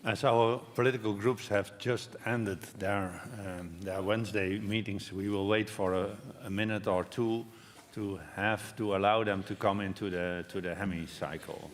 As our political groups have just ended their Wednesday meetings, we will wait for a minute or two to allow them to come into the hemicycle.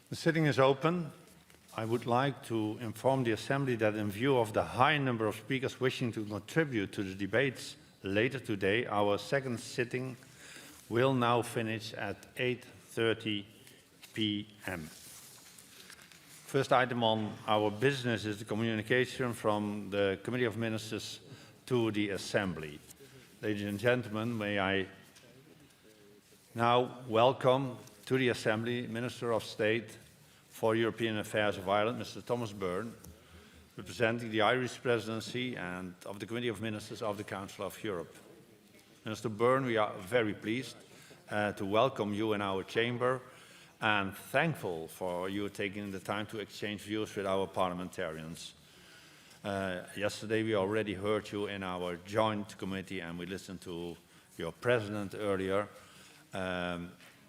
The sitting is open. I would like to inform the Assembly that in view of the high number of speakers wishing to contribute to the debates later today, our second sitting will now finish at 8:30 p.m. First item on our business is the communication from the Committee of Ministers to the Assembly. Ladies and gentlemen, may I now welcome to the Assembly Minister of State for European Affairs of Ireland, Mr. Thomas Byrne, representing the Irish Presidency and of the Committee of Ministers of the Council of Europe. Mr. Byrne, we are very pleased to welcome you in our chamber and thankful for you taking the time to exchange views with our parliamentarians. Yesterday we already heard you in our joint committee and we listened to your president earlier.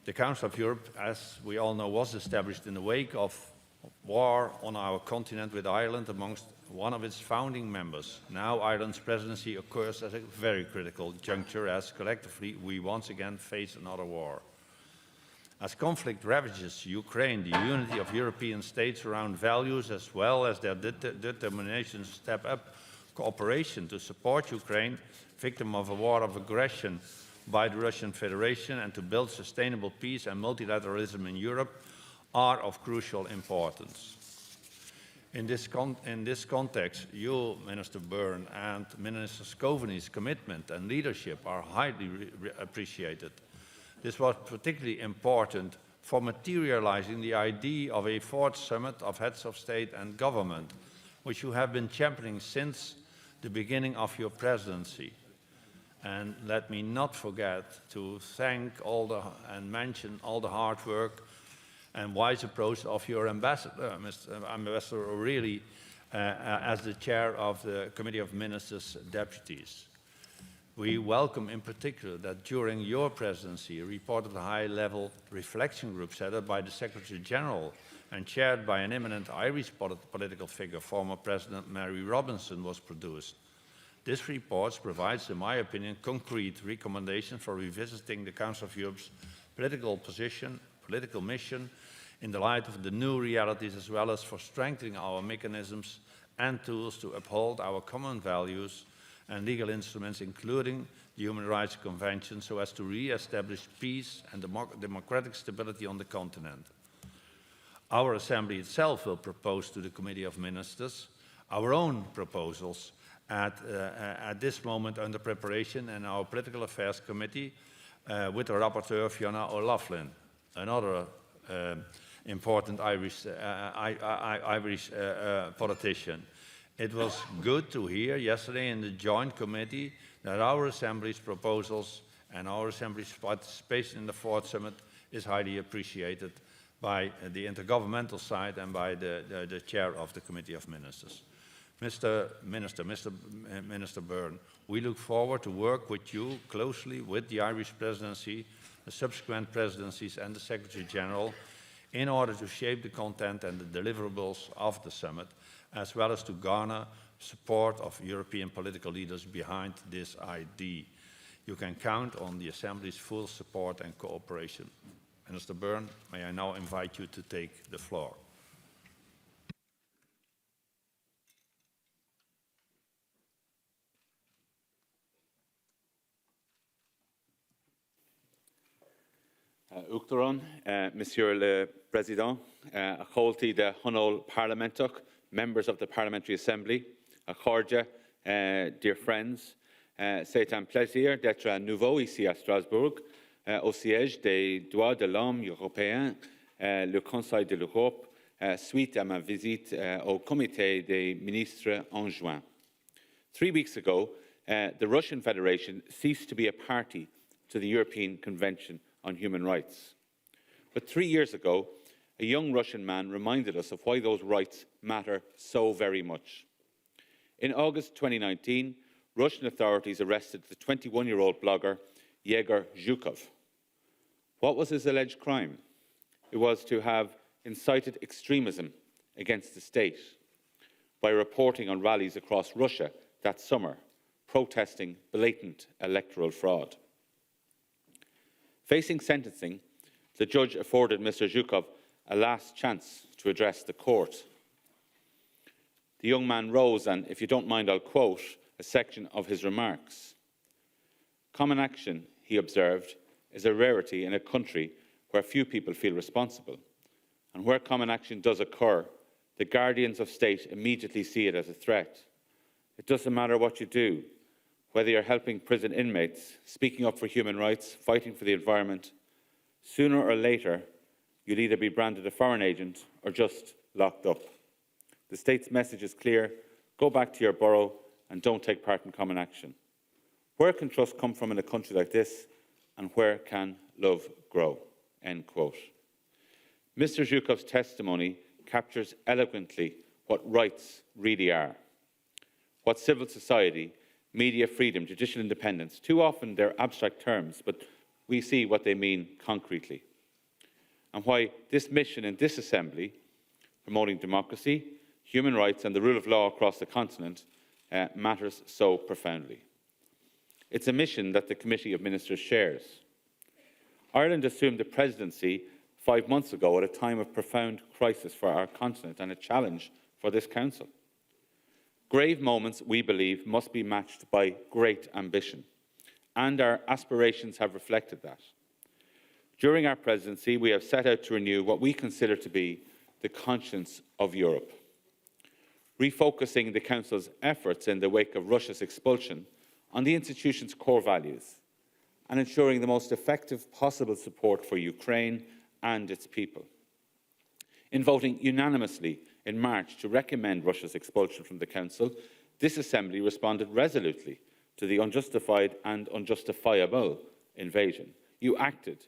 The Council of Europe, as we all know, was established in the wake of war on our continent with Ireland amongst one of its founding members. Now Ireland's presidency occurs at a very critical juncture as collectively we once again face another war. As conflict ravages Ukraine, the unity of European states around values as well as their determination to step up cooperation to support Ukraine, victim of a war of aggression by the Russian Federation, and to build sustainable peace and multilateralism in Europe are of crucial importance. In this context, you, Minister Byrne, and Minister Coveney's commitment and leadership are highly appreciated. This was particularly important for materializing the idea of a fourth summit of heads of state and government, which you have been championing since the beginning of your presidency. And let me not forget to thank and mention all the hard work and wise approach of your ambassador, Mr. Ambassador O'Reilly, as the chair of the Committee of Ministers' Deputies. We welcome in particular that during your presidency, a reported high-level reflection group set up by the Secretary-General and chaired by an eminent Irish political figure, former President Mary Robinson, was produced. This report provides, in my opinion, concrete recommendations for revisiting the Council of Europe's political position, political mission, in the light of the new realities, as well as for strengthening our mechanisms and tools to uphold our common values and legal instruments, including the Human Rights Convention, so as to re-establish peace and democratic stability on the continent. Our Assembly itself will propose to the Committee of Ministers our own proposals at this moment under preparation in our Political Affairs Committee with the rapporteur Fiona O'Loughlin, another important Irish politician. It was good to hear yesterday in the joint committee that our Assembly's proposals and our Assembly's participation in the Fourth Summit is highly appreciated by the intergovernmental side and by the chair of the Committee of Ministers. Mr. Minister Byrne, we look forward to work with you closely with the Irish presidency, the subsequent presidencies and the Secretary-General in order to shape the content and the deliverables of the summit, as well as to garner support of European political leaders behind this idea. You can count on the Assembly's full support and cooperation. Minister Byrne, may I now invite you to take the floor. Monsieur le Président, Acholti de Honol Parlamentach, members of the Parliamentary Assembly, Acharja, dear friends, c'est un plaisir d'être à nouveau ici à Strasbourg, au siège des droits de l'homme européen, le Conseil de l'Europe, suite à ma visite au Comité des ministres en juin. 3 weeks ago, the Russian Federation ceased to be a party to the European Convention on Human Rights. But 3 years ago, a young Russian man reminded us of why those rights matter so very much. In August 2019, Russian authorities arrested the 21-year-old blogger Yegor Zhukov. What was his alleged crime? It was to have incited extremism against the state by reporting on rallies across Russia that summer, protesting blatant electoral fraud. Facing sentencing, the judge afforded Mr. Zhukov a last chance to address the court. The young man rose and, if you don't mind, I'll quote a section of his remarks. Common action, he observed, is a rarity in a country where few people feel responsible. And where common action does occur, the guardians of state immediately see it as a threat. It doesn't matter what you do, whether you're helping prison inmates, speaking up for human rights, fighting for the environment, sooner or later, you'll either be branded a foreign agent or just locked up. The state's message is clear: go back to your borough and don't take part in common action. Where can trust come from in a country like this, and where can love grow? End quote. Mr. Zhukov's testimony captures eloquently what rights really are, what civil society, media freedom, judicial independence, too often they're abstract terms, but we see what they mean concretely, and why this mission in this Assembly, promoting democracy, human rights and the rule of law across the continent, matters so profoundly. It's a mission that the Committee of Ministers shares. Ireland assumed the presidency 5 months ago at a time of profound crisis for our continent and a challenge for this Council. Grave moments, we believe, must be matched by great ambition, and our aspirations have reflected that. During our presidency, we have set out to renew what we consider to be the conscience of Europe, refocusing the Council's efforts in the wake of Russia's expulsion on the institution's core values and ensuring the most effective possible support for Ukraine and its people. In voting unanimously in March to recommend Russia's expulsion from the Council, this Assembly responded resolutely to the unjustified and unjustifiable invasion. You acted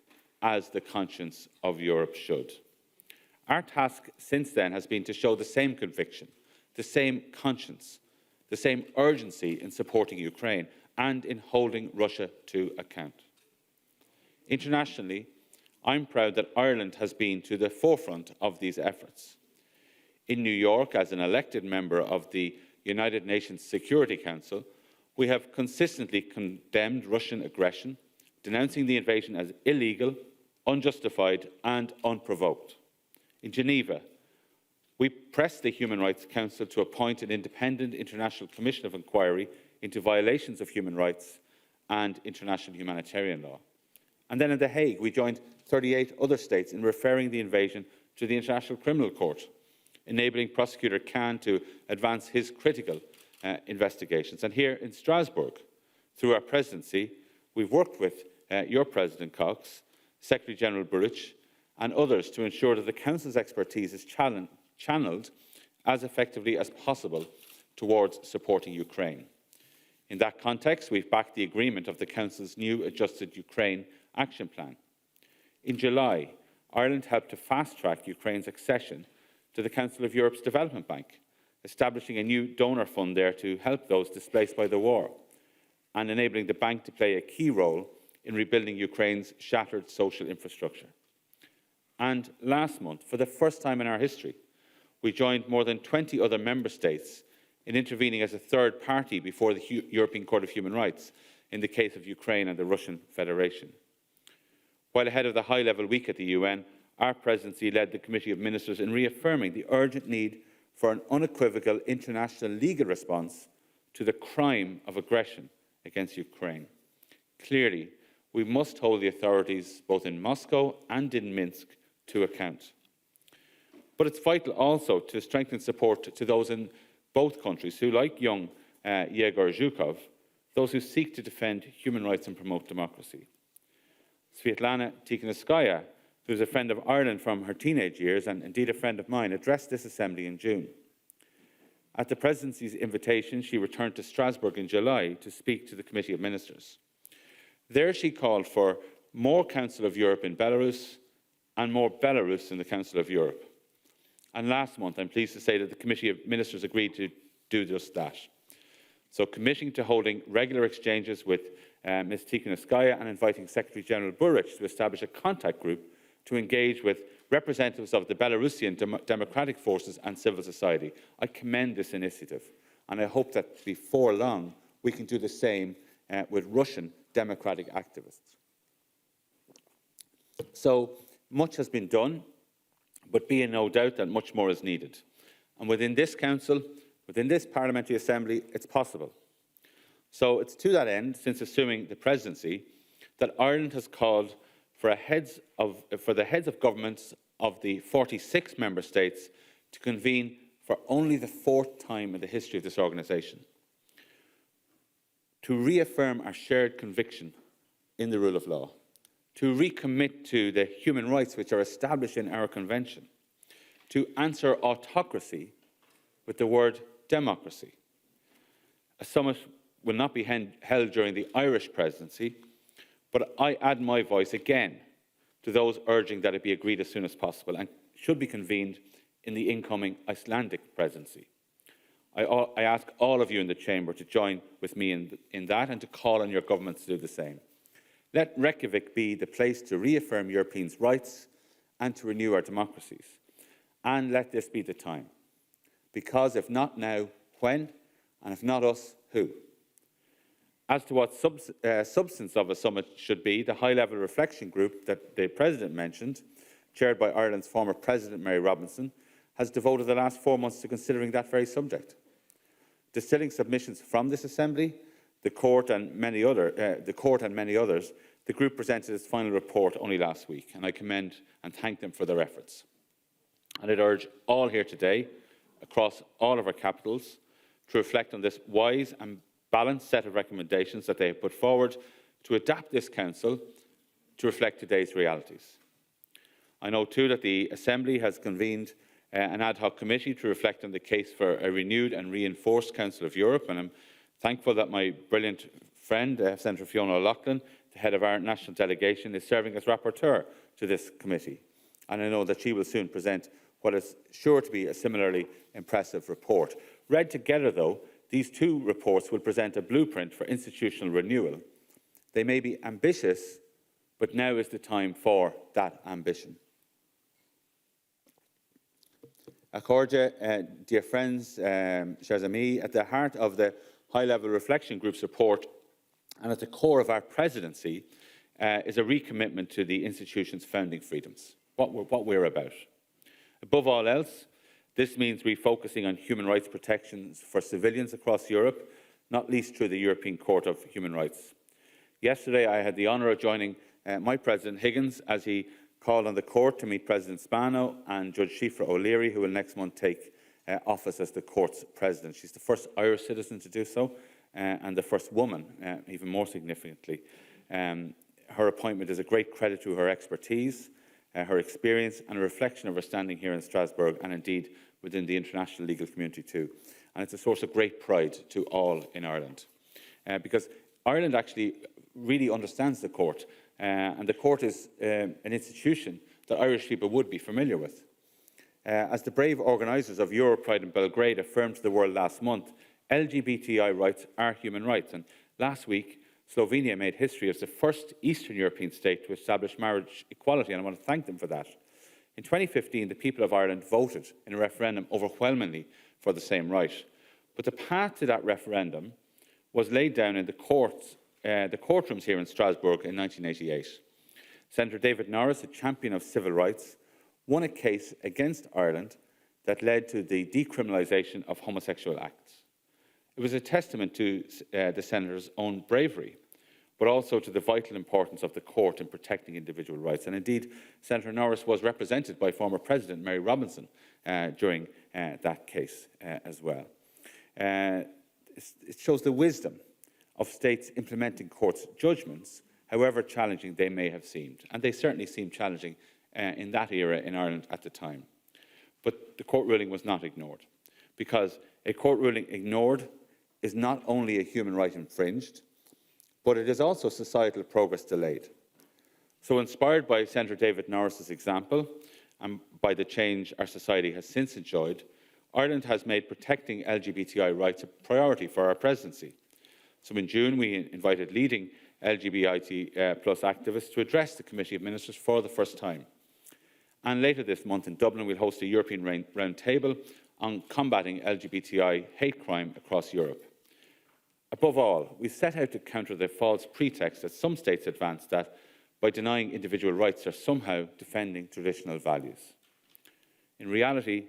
as the conscience of Europe should. Our task since then has been to show the same conviction, the same conscience, the same urgency in supporting Ukraine and in holding Russia to account. Internationally, I'm proud that Ireland has been to the forefront of these efforts. In New York, as an elected member of the United Nations Security Council, we have consistently condemned Russian aggression, denouncing the invasion as illegal, unjustified and unprovoked. In Geneva, we pressed the Human Rights Council to appoint an independent international commission of inquiry into violations of human rights and international humanitarian law. And then in The Hague, we joined 38 other states in referring the invasion to the International Criminal Court, enabling Prosecutor Khan to advance his critical investigations. And here in Strasbourg, through our presidency, we've worked with your President Cox, Secretary-General Byrne, and others to ensure that the Council's expertise is channelled as effectively as possible towards supporting Ukraine. In that context, we've backed the agreement of the Council's new adjusted Ukraine Action Plan. In July, Ireland helped to fast-track Ukraine's accession to the Council of Europe's Development Bank, establishing a new donor fund there to help those displaced by the war, and enabling the bank to play a key role in rebuilding Ukraine's shattered social infrastructure. And last month, for the first time in our history, we joined more than 20 other member states in intervening as a third party before the European Court of Human Rights in the case of Ukraine and the Russian Federation. While ahead of the high-level week at the UN, our presidency led the Committee of Ministers in reaffirming the urgent need for an unequivocal international legal response to the crime of aggression against Ukraine. Clearly, we must hold the authorities, both in Moscow and in Minsk, to account. But it's vital also to strengthen support to those in both countries who, like young Yegor Zhukov, those who seek to defend human rights and promote democracy. Svetlana Tikhanovskaya, who is a friend of Ireland from her teenage years and indeed a friend of mine, addressed this assembly in June. At the presidency's invitation, she returned to Strasbourg in July to speak to the Committee of Ministers. There she called for more Council of Europe in Belarus and more Belarus in the Council of Europe. And last month, I'm pleased to say that the Committee of Ministers agreed to do just that. So committing to holding regular exchanges with Ms. Tikhanovskaya and inviting Secretary-General Byrne to establish a contact group to engage with representatives of the Belarusian democratic forces and civil society. I commend this initiative, and I hope that before long we can do the same with Russian democratic activists. So much has been done, but be in no doubt that much more is needed. And within this Council, within this Parliamentary Assembly, it's possible. So it's to that end, since assuming the presidency, that Ireland has called for the heads of governments of the 46 member states to convene for only the fourth time in the history of this organisation, to reaffirm our shared conviction in the rule of law, to recommit to the human rights which are established in our convention, to answer autocracy with the word democracy. A summit will not be held during the Irish presidency, but I add my voice again to those urging that it be agreed as soon as possible and should be convened in the incoming Icelandic presidency. I ask all of you in the Chamber to join with me in that and to call on your governments to do the same. Let Reykjavik be the place to reaffirm Europeans' rights and to renew our democracies. And let this be the time. Because if not now, when? And if not us, who? As to what substance of a summit should be, the high-level reflection group that the President mentioned, chaired by Ireland's former President Mary Robinson, has devoted the last 4 months to considering that very subject. Distilling submissions from this Assembly, the Court and many others, the group presented its final report only last week, and I commend and thank them for their efforts. And I'd urge all here today, across all of our capitals, to reflect on this wise and balanced set of recommendations that they have put forward to adapt this Council to reflect today's realities. I know too that the Assembly has convened an ad hoc committee to reflect on the case for a renewed and reinforced Council of Europe, and I'm thankful that my brilliant friend, Senator Fiona O'Loughlin, the head of our national delegation, is serving as rapporteur to this committee. And I know that she will soon present what is sure to be a similarly impressive report. Read together, though, these two reports will present a blueprint for institutional renewal. They may be ambitious, but now is the time for that ambition. Accordia, dear friends, chers amis, at the heart of the High-Level Reflection Group's report and at the core of our presidency is a recommitment to the institution's founding freedoms, what we're about. Above all else, this means refocusing on human rights protections for civilians across Europe, not least through the European Court of Human Rights. Yesterday, I had the honour of joining my President Higgins as he called on the court to meet President Spano and Judge Shifra O'Leary, who will next month take office as the court's president. She's the first Irish citizen to do so, and the first woman, even more significantly. Her appointment is a great credit to her expertise, her experience, and a reflection of her standing here in Strasbourg, and indeed within the international legal community too. And it's a source of great pride to all in Ireland, because Ireland actually really understands the court, and the court is an institution that Irish people would be familiar with. As the brave organisers of Europride in Belgrade affirmed to the world last month, LGBTI rights are human rights. And last week, Slovenia made history as the first Eastern European state to establish marriage equality, and I want to thank them for that. In 2015, the people of Ireland voted in a referendum overwhelmingly for the same right. But the path to that referendum was laid down in the courtrooms here in Strasbourg in 1988. Senator David Norris, a champion of civil rights, won a case against Ireland that led to the decriminalisation of homosexual acts. It was a testament to the senator's own bravery, but also to the vital importance of the court in protecting individual rights. And indeed, Senator Norris was represented by former President Mary Robinson during that case as well. It shows the wisdom of states implementing courts' judgments, however challenging they may have seemed. And they certainly seemed challenging in that era in Ireland at the time. But the court ruling was not ignored, because a court ruling ignored is not only a human right infringed, but it is also societal progress delayed. So inspired by Senator David Norris's example and by the change our society has since enjoyed, Ireland has made protecting LGBTI rights a priority for our presidency. So in June, we invited leading LGBT plus activists to address the Committee of Ministers for the first time. And later this month in Dublin, we'll host a European roundtable on combating LGBTI hate crime across Europe. Above all, we set out to counter the false pretext that some states advance that, by denying individual rights, they're somehow defending traditional values. In reality,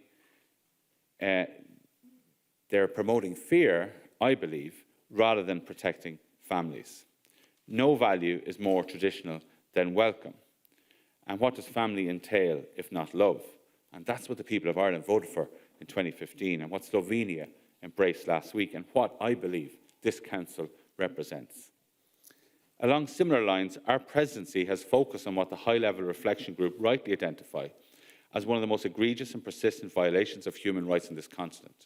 they're promoting fear, I believe, rather than protecting families. No value is more traditional than welcome. And what does family entail if not love? And that's what the people of Ireland voted for in 2015, and what Slovenia embraced last week, and what I believe this Council represents. Along similar lines, our presidency has focused on what the High-Level Reflection Group rightly identify as one of the most egregious and persistent violations of human rights in this continent: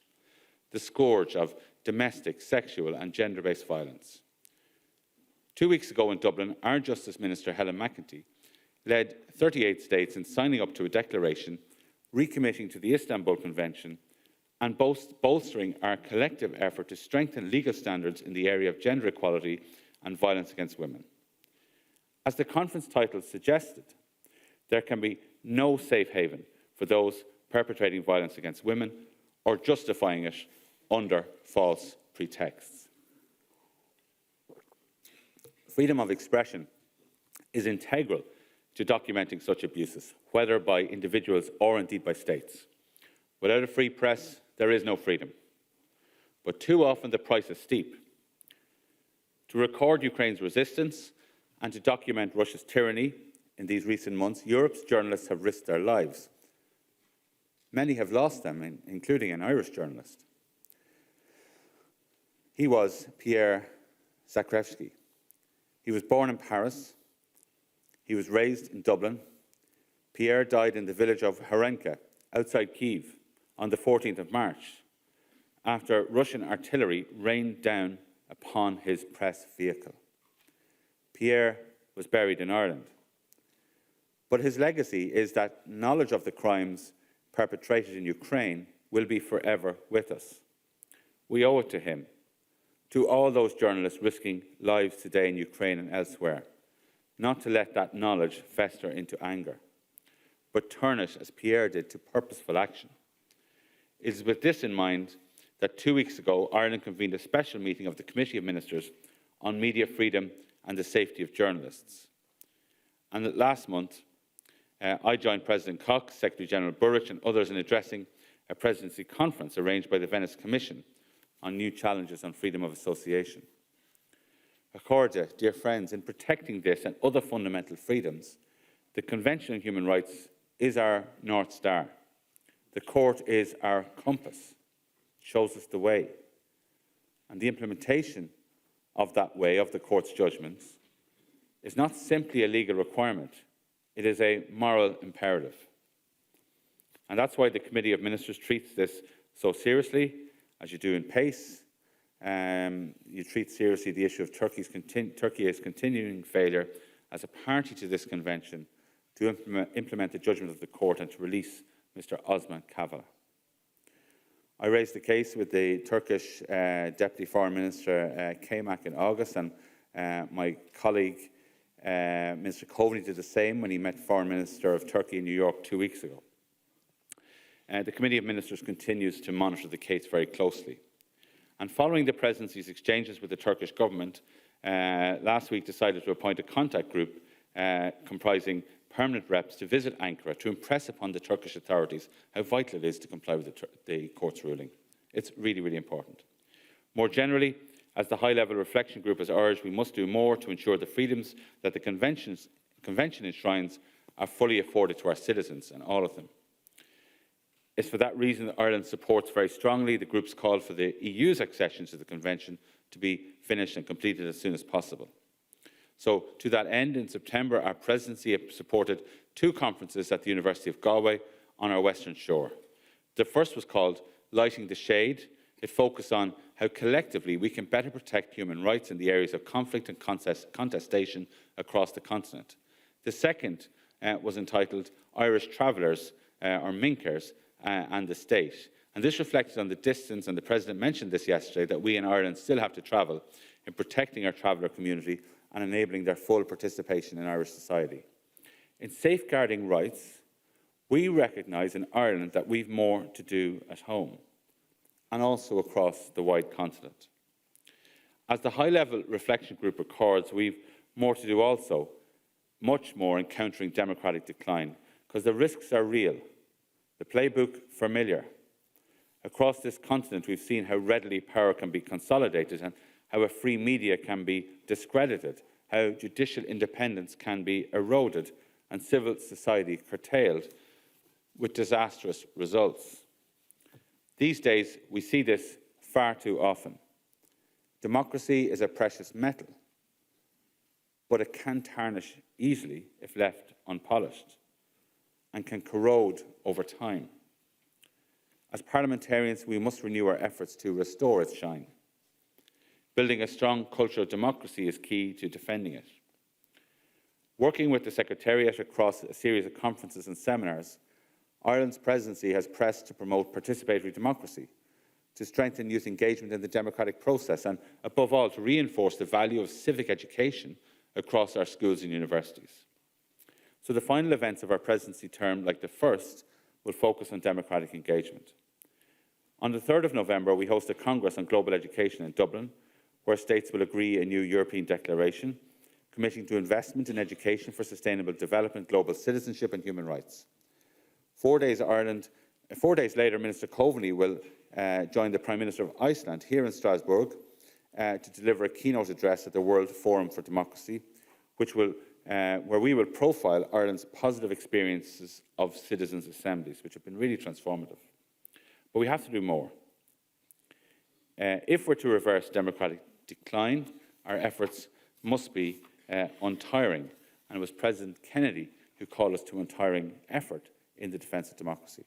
the scourge of domestic, sexual and gender-based violence. 2 weeks ago in Dublin, our Justice Minister, Helen McEntee, led 38 states in signing up to a declaration recommitting to the Istanbul Convention and bolstering our collective effort to strengthen legal standards in the area of gender equality and violence against women. As the conference title suggested, there can be no safe haven for those perpetrating violence against women or justifying it under false pretexts. Freedom of expression is integral to documenting such abuses, whether by individuals or indeed by states. Without a free press, there is no freedom. But too often the price is steep. To record Ukraine's resistance and to document Russia's tyranny in these recent months, Europe's journalists have risked their lives. Many have lost them, including an Irish journalist. He was Pierre Zakrzewski. He was born in Paris. He was raised in Dublin. Pierre died in the village of Harenka, outside Kyiv, on the 14th of March, after Russian artillery rained down upon his press vehicle. Pierre was buried in Ireland. But his legacy is that knowledge of the crimes perpetrated in Ukraine will be forever with us. We owe it to him, to all those journalists risking lives today in Ukraine and elsewhere, not to let that knowledge fester into anger, but turn it, as Pierre did, to purposeful action. It is with this in mind that 2 weeks ago, Ireland convened a special meeting of the Committee of Ministers on Media Freedom and the Safety of Journalists. And that last month, I joined President Cox, Secretary-General Burrich and others in addressing a presidency conference arranged by the Venice Commission on new challenges on freedom of association. Accorda, dear friends, in protecting this and other fundamental freedoms, the Convention on Human Rights is our North Star. The Court is our compass, shows us the way. And the implementation of that way, of the Court's judgments, is not simply a legal requirement, it is a moral imperative. And that's why the Committee of Ministers treats this so seriously, as you do in PACE. You treat seriously the issue of Turkey's continuing failure as a party to this convention to implement the judgment of the Court and to release Mr. Osman Kavala. I raised the case with the Turkish Deputy Foreign Minister Kemak in August, and my colleague Mr. Coveney did the same when he met Foreign Minister of Turkey in New York 2 weeks ago. The Committee of Ministers continues to monitor the case very closely. And following the Presidency's exchanges with the Turkish government, last week decided to appoint a contact group comprising permanent reps to visit Ankara to impress upon the Turkish authorities how vital it is to comply with the Court's ruling. It's really, really important. More generally, as the high-level reflection group has urged, we must do more to ensure the freedoms that the Convention enshrines are fully afforded to our citizens, and all of them. It's for that reason that Ireland supports very strongly the group's call for the EU's accession to the Convention to be finished and completed as soon as possible. So, to that end, in September, our Presidency supported 2 conferences at the University of Galway on our Western Shore. The first was called Lighting the Shade. It focused on how collectively we can better protect human rights in the areas of conflict and contestation across the continent. The second was entitled Irish Travellers, or Minkers, and the State. And this reflected on the distance, and the President mentioned this yesterday, that we in Ireland still have to travel in protecting our traveller community and enabling their full participation in Irish society. In safeguarding rights, we recognise in Ireland that we've more to do at home and also across the wide continent. As the high-level reflection group records, we've more to do also, much more in countering democratic decline, because the risks are real, the playbook familiar. Across this continent, we've seen how readily power can be consolidated and how a free media can be discredited, how judicial independence can be eroded and civil society curtailed with disastrous results. These days, we see this far too often. Democracy is a precious metal, but it can tarnish easily if left unpolished and can corrode over time. As parliamentarians, we must renew our efforts to restore its shine. Building a strong culture of democracy is key to defending it. Working with the Secretariat across a series of conferences and seminars, Ireland's presidency has pressed to promote participatory democracy, to strengthen youth engagement in the democratic process, and above all, to reinforce the value of civic education across our schools and universities. So the final events of our presidency term, like the first, will focus on democratic engagement. On the 3rd of November, we host a Congress on Global Education in Dublin, where states will agree a new European declaration committing to investment in education for sustainable development, global citizenship and human rights. 4 days later, Minister Coveney will join the Prime Minister of Iceland here in Strasbourg to deliver a keynote address at the World Forum for Democracy, where we will profile Ireland's positive experiences of citizens' assemblies, which have been really transformative. But we have to do more. If we're to reverse democratic decline, our efforts must be untiring. And it was President Kennedy who called us to untiring effort in the defence of democracy.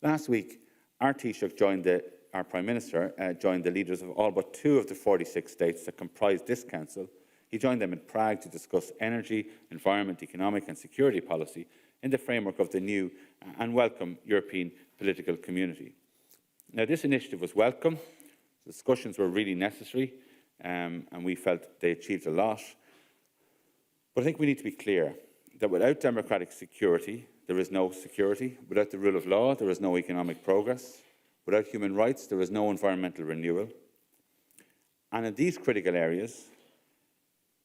Last week, our Taoiseach our Prime Minister joined the leaders of all but 2 of the 46 states that comprise this Council. He joined them in Prague to discuss energy, environment, economic and security policy in the framework of the new and welcome European political community. Now, this initiative was welcome. Discussions were really necessary, and we felt they achieved a lot. But I think we need to be clear that without democratic security, there is no security. Without the rule of law, there is no economic progress. Without human rights, there is no environmental renewal. And in these critical areas,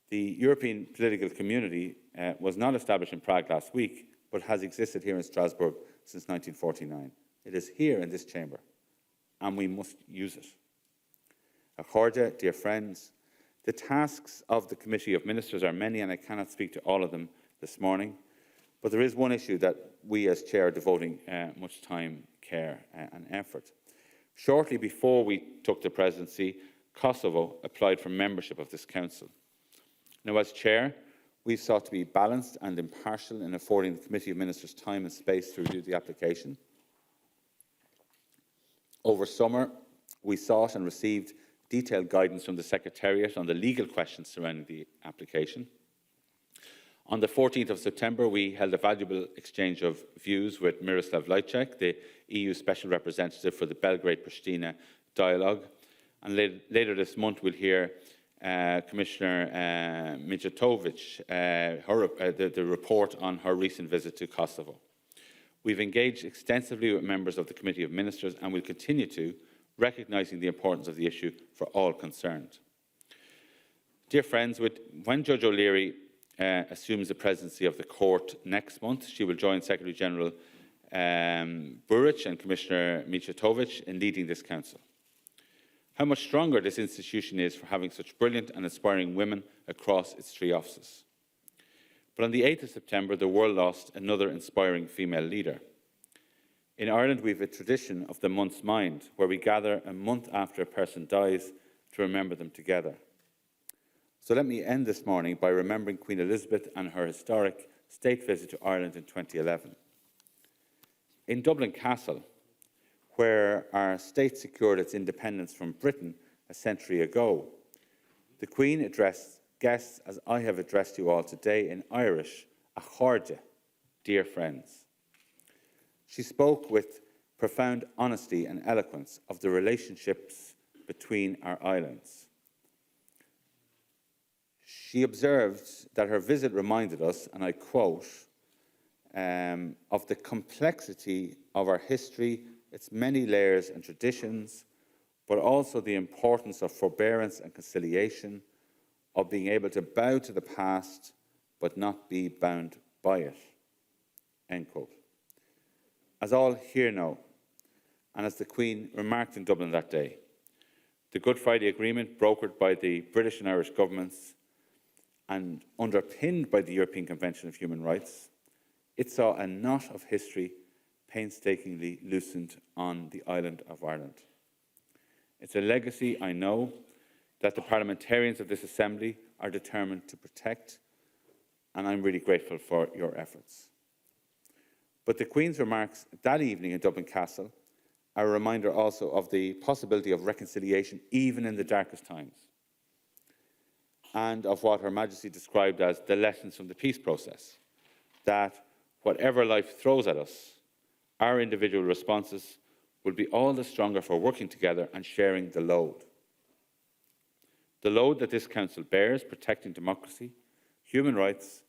the European political community was not established in Prague last week, but has existed here in Strasbourg since 1949. It is here in this chamber, and we must use it. Accordia, dear friends, the tasks of the Committee of Ministers are many, and I cannot speak to all of them this morning, but there is one issue that we as Chair are devoting much time, care and effort. Shortly before we took the presidency, Kosovo applied for membership of this Council. Now, as Chair, we sought to be balanced and impartial in affording the Committee of Ministers time and space to review the application. Over summer, we sought and received detailed guidance from the Secretariat on the legal questions surrounding the application. On the 14th of September, we held a valuable exchange of views with Miroslav Lajcak, the EU Special Representative for the Belgrade-Pristina dialogue. And later this month, we'll hear Commissioner Mijatovic, the report on her recent visit to Kosovo. We've engaged extensively with members of the Committee of Ministers and will continue to, recognising the importance of the issue for all concerned. Dear friends, when Judge O'Leary assumes the presidency of the court next month, she will join Secretary-General Buric and Commissioner Mijatovic in leading this council. How much stronger this institution is for having such brilliant and inspiring women across its three offices. But on the 8th of September, the world lost another inspiring female leader. In Ireland, we have a tradition of the month's mind, where we gather a month after a person dies to remember them together. So let me end this morning by remembering Queen Elizabeth and her historic state visit to Ireland in 2011. In Dublin Castle, where our state secured its independence from Britain a century ago, the Queen addressed guests as I have addressed you all today in Irish, Accordia, dear friends. She spoke with profound honesty and eloquence of the relationships between our islands. She observed that her visit reminded us, and I quote, of the complexity of our history, its many layers and traditions, but also the importance of forbearance and conciliation, of being able to bow to the past but not be bound by it, end quote. As all here know, and as the Queen remarked in Dublin that day, the Good Friday Agreement, brokered by the British and Irish governments and underpinned by the European Convention of Human Rights, it saw a knot of history painstakingly loosened on the island of Ireland. It's a legacy, I know, that the parliamentarians of this Assembly are determined to protect, and I'm really grateful for your efforts. But the Queen's remarks that evening in Dublin Castle are a reminder also of the possibility of reconciliation even in the darkest times, and of what Her Majesty described as the lessons from the peace process, that whatever life throws at us, our individual responses will be all the stronger for working together and sharing the load. The load that this Council bears, protecting democracy, human rights,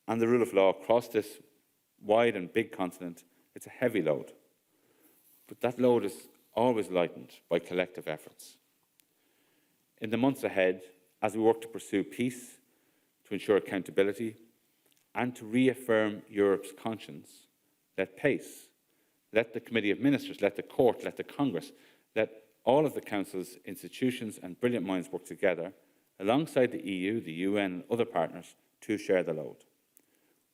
and the rule of law across this wide and big continent, it's a heavy load. But that load is always lightened by collective efforts. In the months ahead, as we work to pursue peace, to ensure accountability, and to reaffirm Europe's conscience, let pace, let the Committee of Ministers, let the Court, let the Congress, let all of the Council's institutions and brilliant minds work together, alongside the EU, the UN and other partners, to share the load.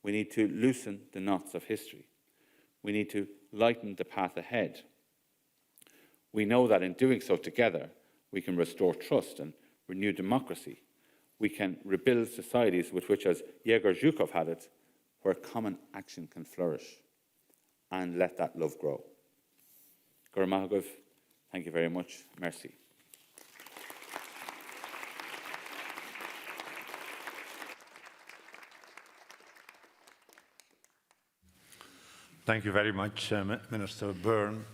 We need to loosen the knots of history. We need to lighten the path ahead. We know that in doing so together, we can restore trust and renew democracy. We can rebuild societies with which, as Yegor Zhukov had it, where common action can flourish, and let that love grow. Gura Mahagov, thank you very much. Merci. Thank you very much, Minister Byrne.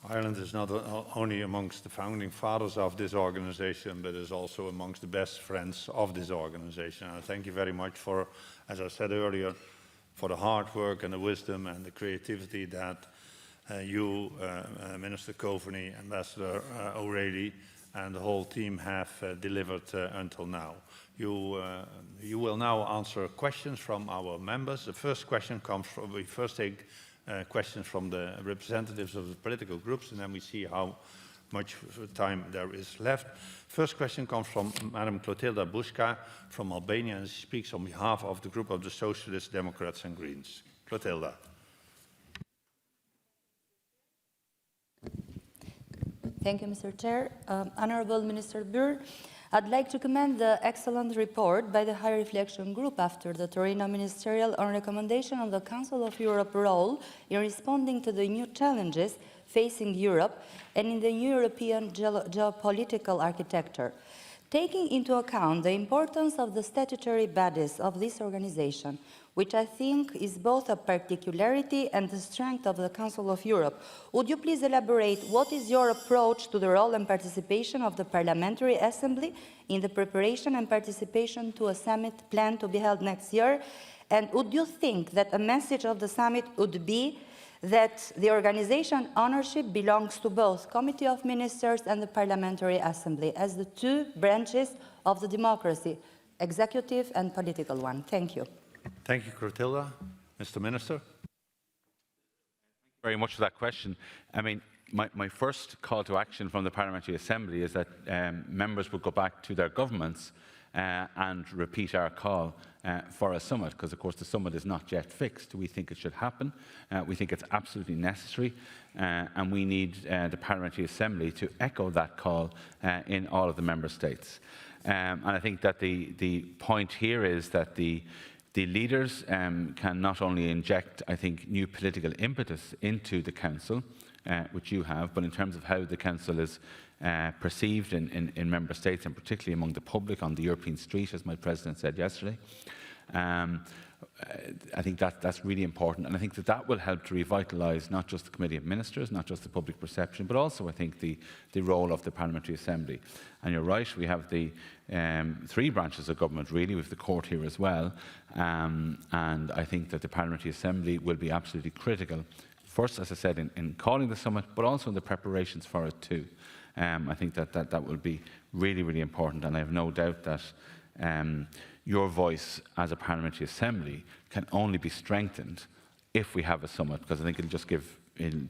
Ireland is not only amongst the founding fathers of this organization, but is also amongst the best friends of this organization. And thank you very much for, as I said earlier, for the hard work and the wisdom and the creativity that you, Minister Coveney, Ambassador O'Reilly, and the whole team have delivered until now. You will now answer questions from our members. The first question comes from, we first take questions from the representatives of the political groups, and then we see how much time there is left. First question comes from Madam Clotilda Buska from Albania, and she speaks on behalf of the group of the Socialists, Democrats and Greens. Clotilda. Thank you, Mr. Chair. Honorable Minister Byrne, I'd like to commend the excellent report by the High Reflection Group after the Torino Ministerial on recommendation on the Council of Europe role in responding to the new challenges facing Europe and in the new European geopolitical architecture. Taking into account the importance of the statutory bodies of this organization, which I think is both a particularity and the strength of the Council of Europe, would you please elaborate what is your approach to the role and participation of the Parliamentary Assembly in the preparation and participation to a summit planned to be held next year? And would you think that a message of the summit would be that the organization ownership belongs to both Committee of Ministers and the Parliamentary Assembly as the two branches of the democracy, executive and political one? Thank you. Thank you, Clotilda. Mr. Minister. Thank you very much for that question. I mean, my first call to action from the Parliamentary Assembly is that members would go back to their governments and repeat our call for a summit, because of course the summit is not yet fixed. We think it should happen. We think it's absolutely necessary, and we need the Parliamentary Assembly to echo that call in all of the member states. And I think that the point here is that the leaders can not only inject, I think, new political impetus into the Council, which you have, but in terms of how the Council is perceived in member states, and particularly among the public on the European street, as my President said yesterday. I think that's really important, and I think that will help to revitalise not just the Committee of Ministers, not just the public perception, but also I think the role of the Parliamentary Assembly. And you're right, we have the three branches of government really, with the court here as well, and I think that the Parliamentary Assembly will be absolutely critical, first, as I said, in calling the summit, but also in the preparations for it too. I think that will be really, really important, and I have no doubt that your voice as a Parliamentary Assembly can only be strengthened if we have a summit, because I think it'll just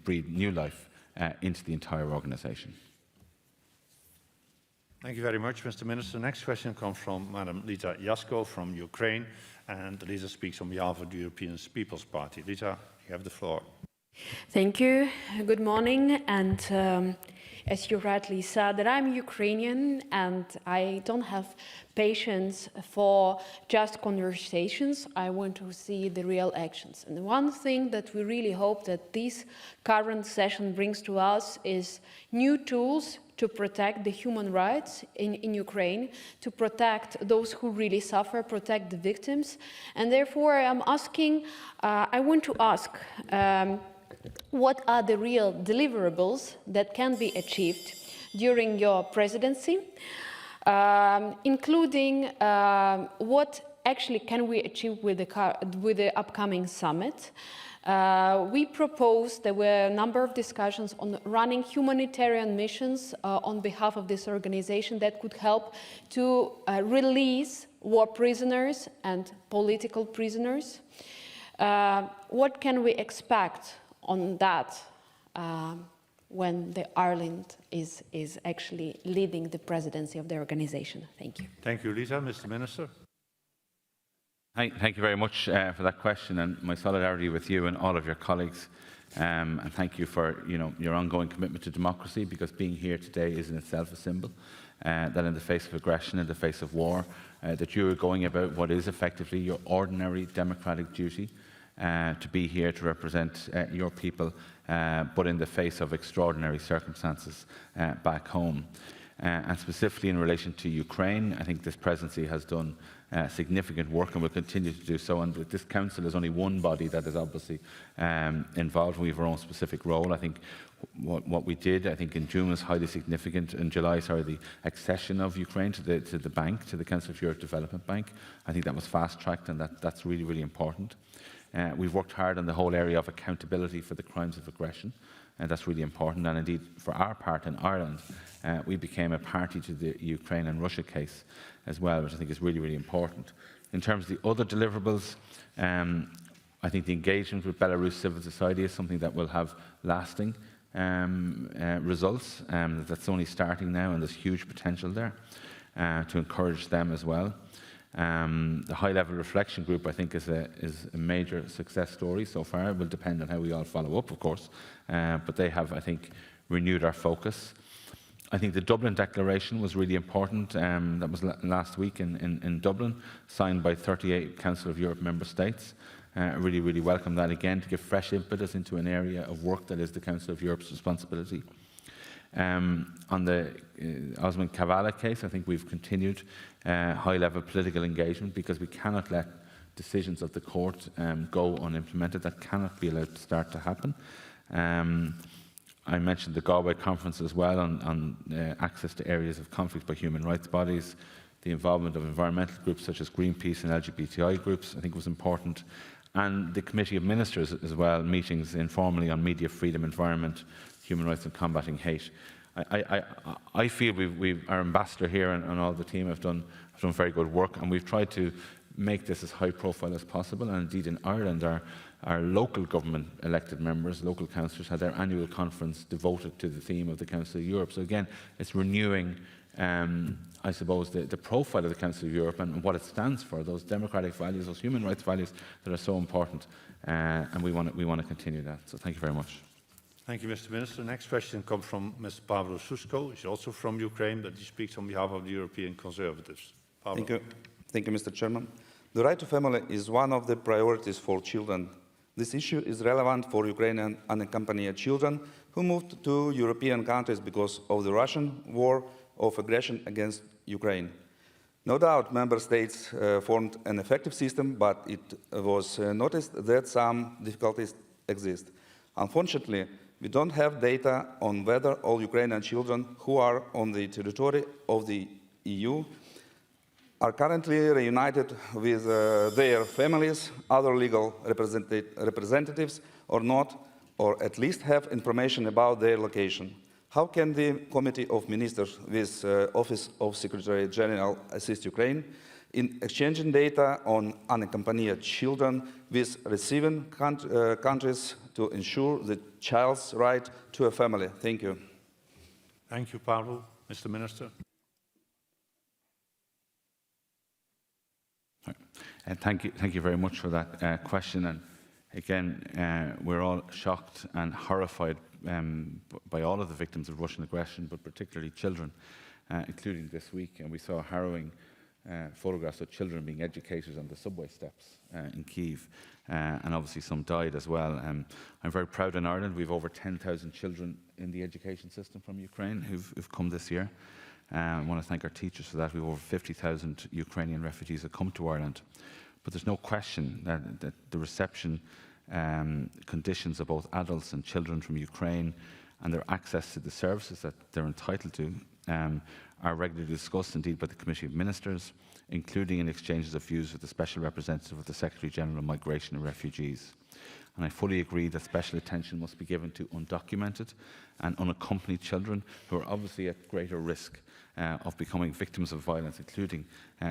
breathe new life into the entire organisation. Thank you very much, Mr. Minister. Next question comes from Madam Lita Jasko from Ukraine, and Lisa speaks on behalf of the European People's Party. Lita, you have the floor. Thank you. Good morning. And as you rightly said, that I'm Ukrainian and I don't have patience for just conversations. I want to see the real actions. And the one thing that we really hope that this current session brings to us is new tools to protect the human rights in Ukraine, to protect those who really suffer, protect the victims. And therefore, I want to ask, what are the real deliverables that can be achieved during your presidency, including what actually can we achieve with the upcoming summit? We proposed, there were a number of discussions on running humanitarian missions on behalf of this organization that could help to release war prisoners and political prisoners. What can we expect on that when Ireland is actually leading the presidency of the organization? Thank you. Thank you, Lisa. Mr. Minister. Thank you very much for that question, and my solidarity with you and all of your colleagues. And thank you for your ongoing commitment to democracy, because being here today is in itself a symbol that in the face of aggression, in the face of war, that you are going about what is effectively your ordinary democratic duty, to be here to represent your people, but in the face of extraordinary circumstances back home. And specifically in relation to Ukraine, I think this presidency has done significant work and will continue to do so. And this council is only one body that is obviously involved. We have our own specific role. I think what we did, I think in June was highly significant. In July, the accession of Ukraine to the bank, to the Council of Europe Development Bank. I think that was fast-tracked, and that's really, really important. We've worked hard on the whole area of accountability for the crimes of aggression, and that's really important. And indeed, for our part in Ireland, we became a party to the Ukraine and Russia case as well, which I think is really, really important. In terms of the other deliverables, I think the engagement with Belarus civil society is something that will have lasting results. That's only starting now, and there's huge potential there to encourage them as well. The high-level reflection group, I think, is a major success story so far. It will depend on how we all follow up, of course, but they have, I think, renewed our focus. I think the Dublin Declaration was really important. That was last week in Dublin, signed by 38 Council of Europe member states. Really, really welcome that again, to give fresh impetus into an area of work that is the Council of Europe's responsibility. On the Osman Kavala case, I think we've continued high-level political engagement, because we cannot let decisions of the court go unimplemented. That cannot be allowed to start to happen. I mentioned the Galway conference as well on access to areas of conflict by human rights bodies. The involvement of environmental groups such as Greenpeace and LGBTI groups, I think, was important. And the Committee of Ministers as well, meetings informally on media freedom, environment, human rights and combating hate. I feel our ambassador here and all the team have done very good work, and we've tried to make this as high profile as possible. And indeed in Ireland, our local government elected members, local councillors, had their annual conference devoted to the theme of the Council of Europe. So again, it's renewing, I suppose, the profile of the Council of Europe and what it stands for, those democratic values, those human rights values that are so important, and we want to continue that. So thank you very much. Thank you, Mr. Minister. Next question comes from Ms. Pavlo Susko. She's also from Ukraine, but she speaks on behalf of the European Conservatives. Pavlo. Thank you, Mr. Chairman. The right to family is one of the priorities for children. This issue is relevant for Ukrainian unaccompanied children who moved to European countries because of the Russian war of aggression against Ukraine. No doubt member states formed an effective system, but it was noticed that some difficulties exist. Unfortunately, we don't have data on whether all Ukrainian children who are on the territory of the EU are currently reunited with their families, other legal representatives or not, or at least have information about their location. How can the Committee of Ministers with Office of Secretary General assist Ukraine in exchanging data on unaccompanied children with receiving countries to ensure the child's right to a family? Thank you. Thank you, Pavlo. Mr. Minister. Thank you very much for that question. And again, we're all shocked and horrified by all of the victims of Russian aggression, but particularly children, including this week. And we saw harrowing photographs of children being educated on the subway steps in Kyiv, and obviously some died as well. I'm very proud in Ireland. We have over 10,000 children in the education system from Ukraine who've come this year. I want to thank our teachers for that. We have over 50,000 Ukrainian refugees that come to Ireland. But there's no question that the reception conditions of both adults and children from Ukraine and their access to the services that they're entitled to are regularly discussed, indeed, by the Committee of Ministers, including in exchanges of views with the Special Representative of the Secretary-General of Migration and Refugees. And I fully agree that special attention must be given to undocumented and unaccompanied children who are obviously at greater risk of becoming victims of violence, including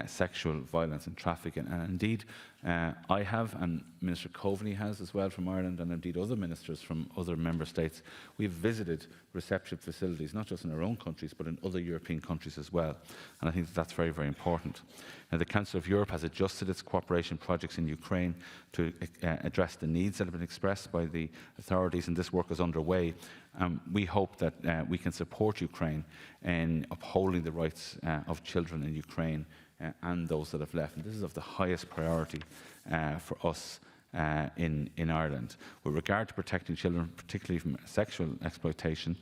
sexual violence and trafficking. And indeed, I have, and Minister Coveney has as well from Ireland, and indeed other ministers from other member states. We've visited reception facilities, not just in our own countries, but in other European countries as well. And I think that's very, very important. Now, the Council of Europe has adjusted its cooperation projects in Ukraine to address the needs that have been expressed by the authorities, and this work is underway. We hope that we can support Ukraine in upholding the rights of children in Ukraine and those that have left. And this is of the highest priority for us in Ireland. With regard to protecting children, particularly from sexual exploitation,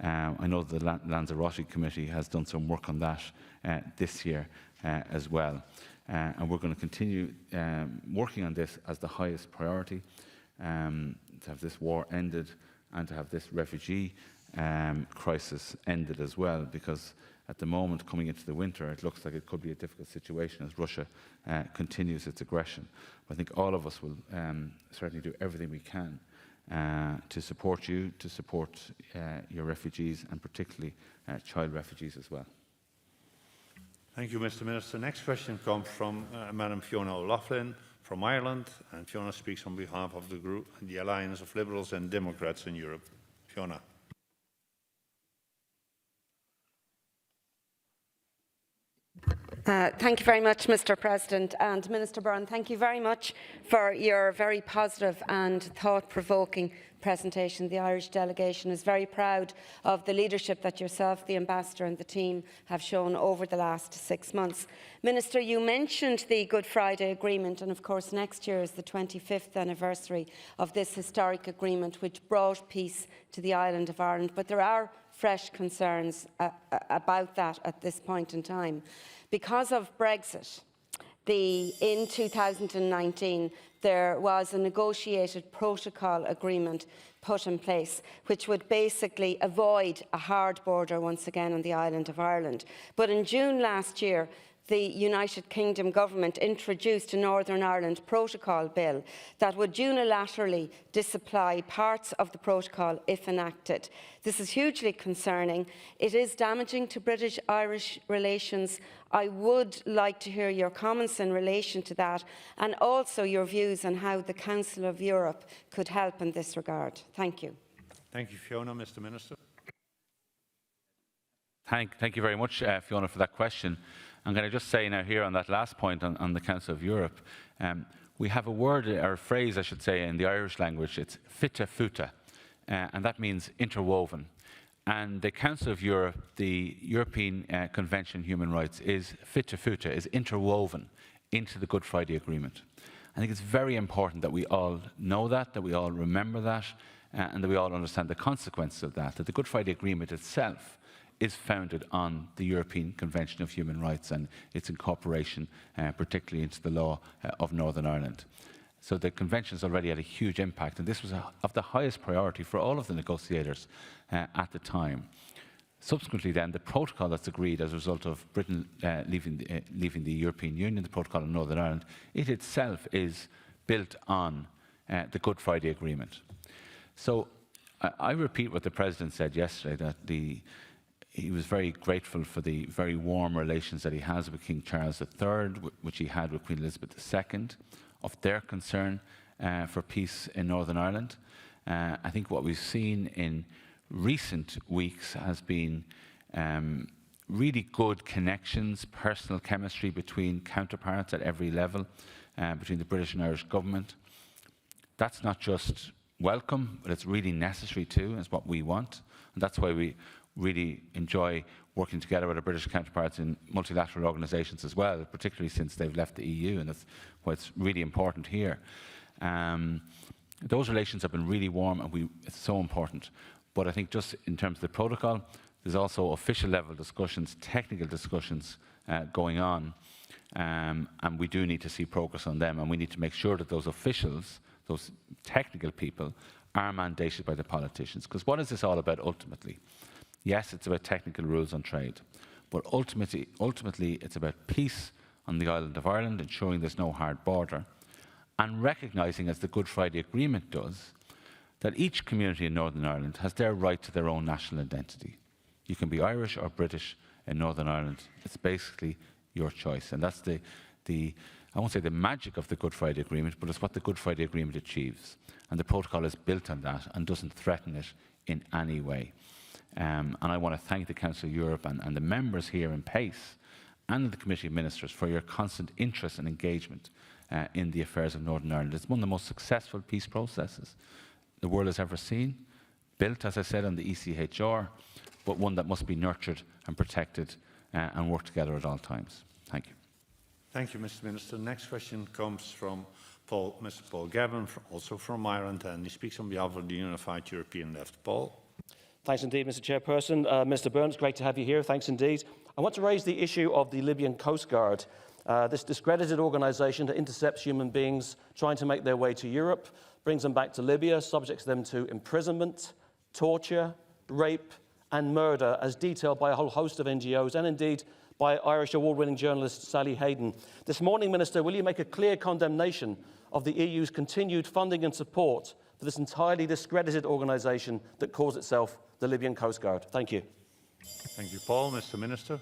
I know the Lanzarote Committee has done some work on that this year as well. and we're going to continue working on this as the highest priority, to have this war ended and to have this refugee crisis ended as well, because at the moment, coming into the winter, it looks like it could be a difficult situation as Russia continues its aggression. But I think all of us will certainly do everything we can to support you, to support your refugees, and particularly child refugees as well. Thank you, Mr. Minister. Next question comes from Madam Fiona O'Loughlin from Ireland, and Fiona speaks on behalf of the group, the Alliance of Liberals and Democrats in Europe. Fiona. Thank you very much, Mr. President. And Minister Byrne, thank you very much for your very positive and thought-provoking presentation. The Irish delegation is very proud of the leadership that yourself, the Ambassador and the team have shown over the last 6 months. Minister, you mentioned the Good Friday Agreement, and of course next year is the 25th anniversary of this historic agreement which brought peace to the island of Ireland. But there are fresh concerns about that at this point in time. Because of Brexit, in 2019, there was a negotiated protocol agreement put in place, which would basically avoid a hard border once again on the island of Ireland. But in June last year, the United Kingdom government introduced a Northern Ireland Protocol bill that would unilaterally disapply parts of the protocol if enacted. This is hugely concerning. It is damaging to British-Irish relations. I would like to hear your comments in relation to that, and also your views on how the Council of Europe could help in this regard. Thank you. Thank you, Fiona. Mr. Minister. Thank you very much, Fiona, for that question. I'm going to just say now here on that last point on the Council of Europe, we have a word, or a phrase I should say, in the Irish language. It's fita futa, and that means interwoven. And the Council of Europe, the European Convention on Human Rights, is fita futa, is interwoven into the Good Friday Agreement. I think it's very important that we all know that we all remember that, and that we all understand the consequences of that the Good Friday Agreement itself is founded on the European Convention of Human Rights and its incorporation, particularly into the law of Northern Ireland. So the Convention has already had a huge impact, and this was of the highest priority for all of the negotiators at the time. Subsequently then, the protocol that's agreed as a result of Britain leaving the European Union, the protocol in Northern Ireland, it itself is built on the Good Friday Agreement. So I repeat what the President said yesterday, that he was very grateful for the very warm relations that he has with King Charles III, which he had with Queen Elizabeth II, of their concern for peace in Northern Ireland. I think what we've seen in recent weeks has been really good connections, personal chemistry between counterparts at every level, between the British and Irish government. That's not just welcome, but it's really necessary too. It's what we want, and that's why we really enjoy working together with our British counterparts in multilateral organisations as well, particularly since they've left the EU, and that's why it's really important here. Those relations have been really warm, and it's so important. But I think just in terms of the protocol, there's also official level discussions, technical discussions going on, and we do need to see progress on them, and we need to make sure that those officials, those technical people, are mandated by the politicians. Because what is this all about ultimately? Yes, it's about technical rules on trade, but ultimately it's about peace on the island of Ireland, ensuring there's no hard border, and recognising, as the Good Friday Agreement does, that each community in Northern Ireland has their right to their own national identity. You can be Irish or British in Northern Ireland. It's basically your choice, and that's I won't say the magic of the Good Friday Agreement, but it's what the Good Friday Agreement achieves, and the protocol is built on that and doesn't threaten it in any way. And I want to thank the Council of Europe and the members here in PACE and the Committee of Ministers for your constant interest and engagement in the affairs of Northern Ireland. It's one of the most successful peace processes the world has ever seen, built, as I said, on the ECHR, but one that must be nurtured and protected and work together at all times. Thank you. Thank you, Mr. Minister. Next question comes from Mr. Paul Gavin, also from Ireland, and he speaks on behalf of the Unified European Left. Paul. Thanks indeed, Mr. Chairperson. Mr. Byrne, it's great to have you here. Thanks indeed. I want to raise the issue of the Libyan Coast Guard. This discredited organisation that intercepts human beings trying to make their way to Europe, brings them back to Libya, subjects them to imprisonment, torture, rape and murder, as detailed by a whole host of NGOs and indeed by Irish award-winning journalist Sally Hayden. This morning, Minister, will you make a clear condemnation of the EU's continued funding and support for this entirely discredited organisation that calls itself the Libyan Coast Guard? Thank you. Thank you, Paul. Mr. Minister.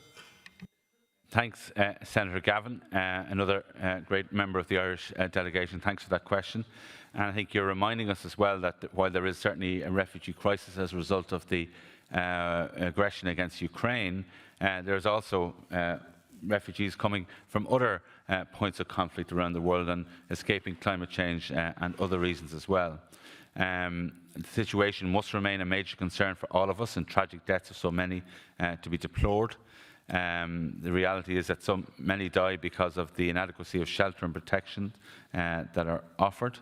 Thanks, Senator Gavin, another great member of the Irish delegation. Thanks for that question. And I think you're reminding us as well that while there is certainly a refugee crisis as a result of the aggression against Ukraine, there's also refugees coming from other points of conflict around the world and escaping climate change and other reasons as well. The situation must remain a major concern for all of us, and tragic deaths of so many to be deplored. The reality is that so many die because of the inadequacy of shelter and protection that are offered.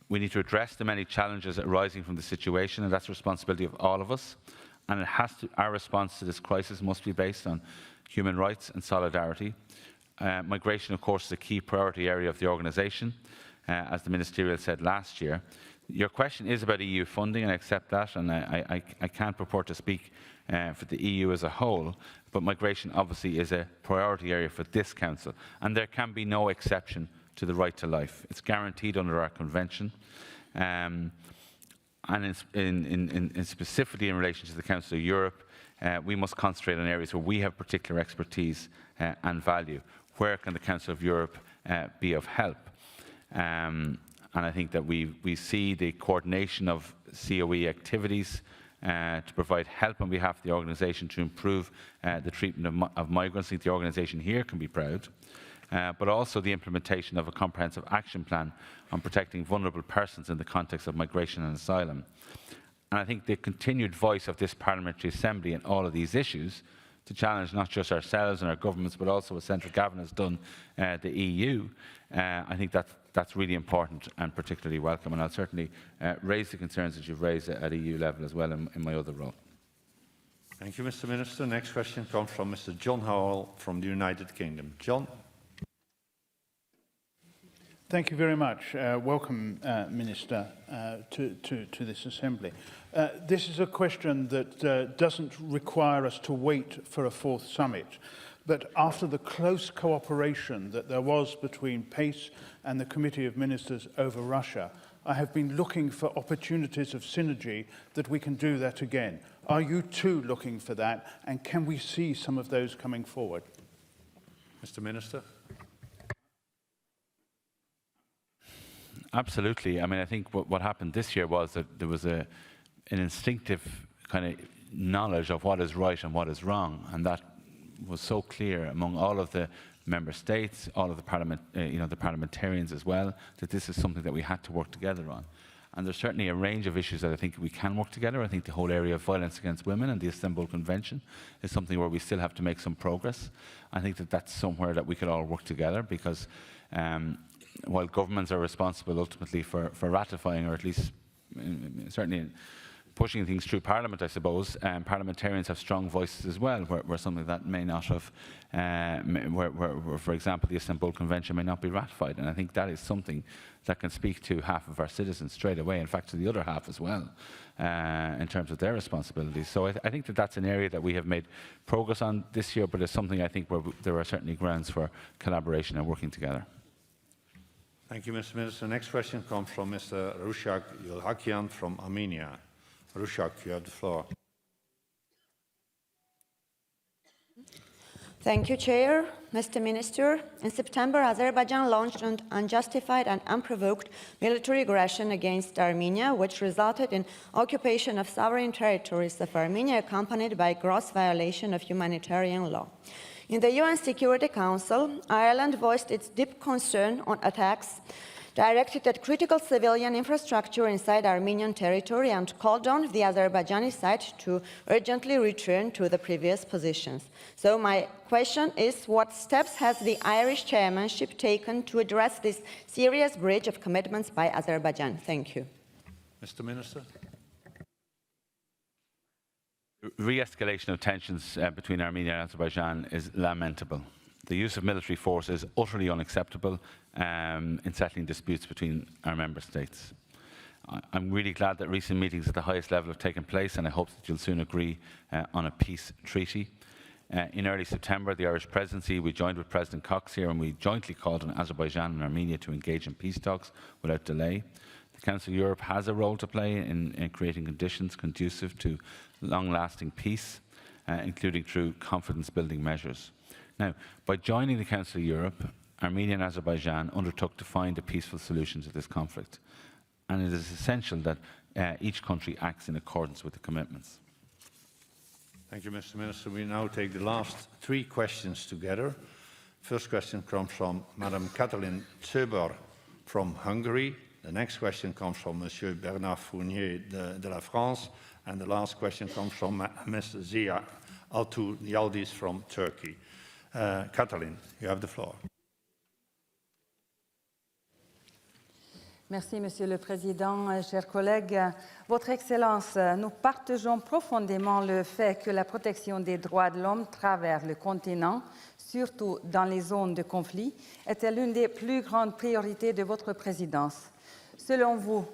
We need to address the many challenges arising from the situation, and that's the responsibility of all of us. And our response to this crisis must be based on human rights and solidarity. Migration, of course, is a key priority area of the organisation, as the Ministerial said last year. Your question is about EU funding, and I accept that, and I can't purport to speak for the EU as a whole, but migration obviously is a priority area for this Council, and there can be no exception to the right to life. It's guaranteed under our Convention, and specifically in relation to the Council of Europe, we must concentrate on areas where we have particular expertise and value. Where can the Council of Europe be of help? And I think that we see the coordination of COE activities to provide help on behalf of the organisation to improve the treatment of migrants. I think the organisation here can be proud. But also the implementation of a comprehensive action plan on protecting vulnerable persons in the context of migration and asylum. And I think the continued voice of this Parliamentary Assembly in all of these issues to challenge not just ourselves and our governments, but also what Senator Gavin has done, the EU, I think that's really important and particularly welcome. And I'll certainly raise the concerns that you've raised at EU level as well in my other role. Thank you, Mr. Minister. Next question comes from Mr. John Howell from the United Kingdom. John. Thank you very much. Welcome, Minister, to this Assembly. This is a question that doesn't require us to wait for a fourth summit, but after the close cooperation that there was between PACE and the Committee of Ministers over Russia, I have been looking for opportunities of synergy that we can do that again. Are you too looking for that, and can we see some of those coming forward? Mr. Minister. Absolutely. I mean, I think what happened this year was that there was an instinctive kind of knowledge of what is right and what is wrong, and that was so clear among all of the member states, all of the the parliamentarians as well, that this is something that we had to work together on. And there's certainly a range of issues that I think we can work together. I think the whole area of violence against women and the Istanbul Convention is something where we still have to make some progress. I think that that's somewhere that we could all work together, because while governments are responsible ultimately for ratifying, or at least certainly pushing things through Parliament, I suppose, parliamentarians have strong voices as well, where something that may not have, where, for example, the Istanbul Convention may not be ratified. And I think that is something that can speak to half of our citizens straight away, in fact to the other half as well, in terms of their responsibilities. So I think that that's an area that we have made progress on this year, but it's something I think where there are certainly grounds for collaboration and working together. Thank you, Mr. Minister. Next question comes from Mr. Rushak Yilhakian from Armenia. Rushak, you have the floor. Thank you, Chair. Mr. Minister, in September, Azerbaijan launched an unjustified and unprovoked military aggression against Armenia, which resulted in occupation of sovereign territories of Armenia, accompanied by gross violation of humanitarian law. In the UN Security Council, Ireland voiced its deep concern on attacks directed at critical civilian infrastructure inside Armenian territory and called on the Azerbaijani side to urgently return to the previous positions. So my question is, what steps has the Irish chairmanship taken to address this serious breach of commitments by Azerbaijan? Thank you. Mr. Minister. Re-escalation of tensions between Armenia and Azerbaijan is lamentable. The use of military force is utterly unacceptable in settling disputes between our member states. I'm really glad that recent meetings at the highest level have taken place, and I hope that you'll soon agree on a peace treaty. In early September, the Irish presidency, we joined with President Cox here, and we jointly called on Azerbaijan and Armenia to engage in peace talks without delay. The Council of Europe has a role to play in creating conditions conducive to long-lasting peace, including through confidence-building measures. Now, by joining the Council of Europe, Armenia and Azerbaijan undertook to find a peaceful solution to this conflict. And it is essential that each country acts in accordance with the commitments. Thank you, Mr. Minister. We now take the last 3 questions together. First question comes from Madam Katalin Zöber from Hungary. The next question comes from Monsieur Bernard Fournier de la France. And the last question comes from Ms. Zia Altu Yaldis from Turkey. Katalin, you have the floor. Merci, Monsieur le Président. Chers collègues, Votre Excellence, nous partageons profondément le fait que la protection des droits de l'homme travers le continent, surtout dans les zones de conflit, était l'une des plus grandes priorités de votre présidence. Selon vous,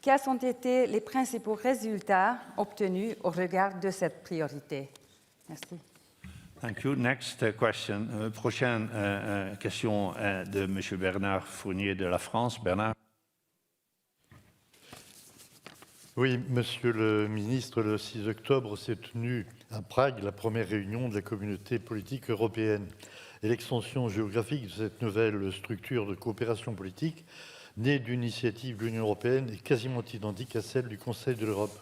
quels ont été les principaux résultats obtenus au regard de cette priorité? Merci. Thank you. Next question. Prochaine question de Monsieur Bernard Fournier de la France. Bernard. Oui, Monsieur le Ministre, le 6 octobre s'est tenue à Prague la première réunion de la communauté politique européenne. Et l'extension géographique de cette nouvelle structure de coopération politique, née d'une initiative de l'Union européenne, est quasiment identique à celle du Conseil de l'Europe.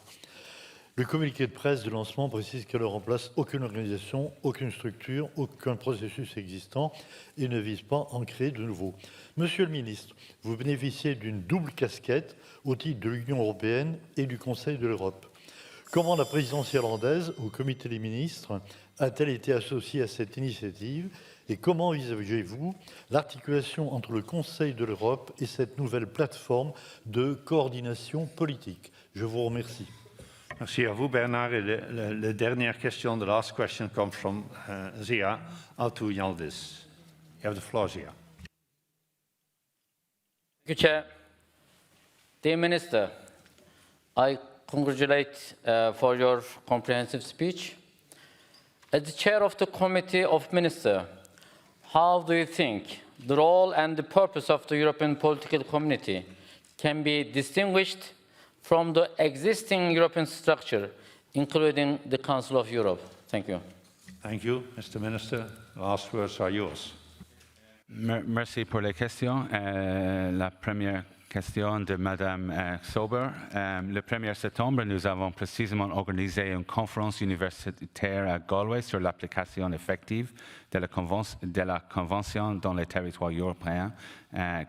Le communiqué de presse de lancement précise qu'elle ne remplace aucune organisation, aucune structure, aucun processus existant et ne vise pas à en créer de nouveaux. Monsieur le ministre, vous bénéficiez d'une double casquette au titre de l'Union européenne et du Conseil de l'Europe. Comment la présidence irlandaise, au comité des ministres, a-t-elle été associée à cette initiative et comment envisagez-vous l'articulation entre le Conseil de l'Europe et cette nouvelle plateforme de coordination politique? Je vous remercie. Merci à vous, Bernard. Et la dernière question, the last question, comes from Zia Altu Yaldis. You have the floor, Zia. Thank you, Chair. Dear Minister, I congratulate for your comprehensive speech. As the Chair of the Committee of Ministers, how do you think the role and the purpose of the European political community can be distinguished from the existing European structure, including the Council of Europe? Thank you. Thank you, Mr. Minister. Last words are yours. Merci pour les questions. La première question de Madame Zöber. Le 1er septembre, nous avons précisément organisé une conférence universitaire à Galway sur l'application effective de la Convention dans les territoires européens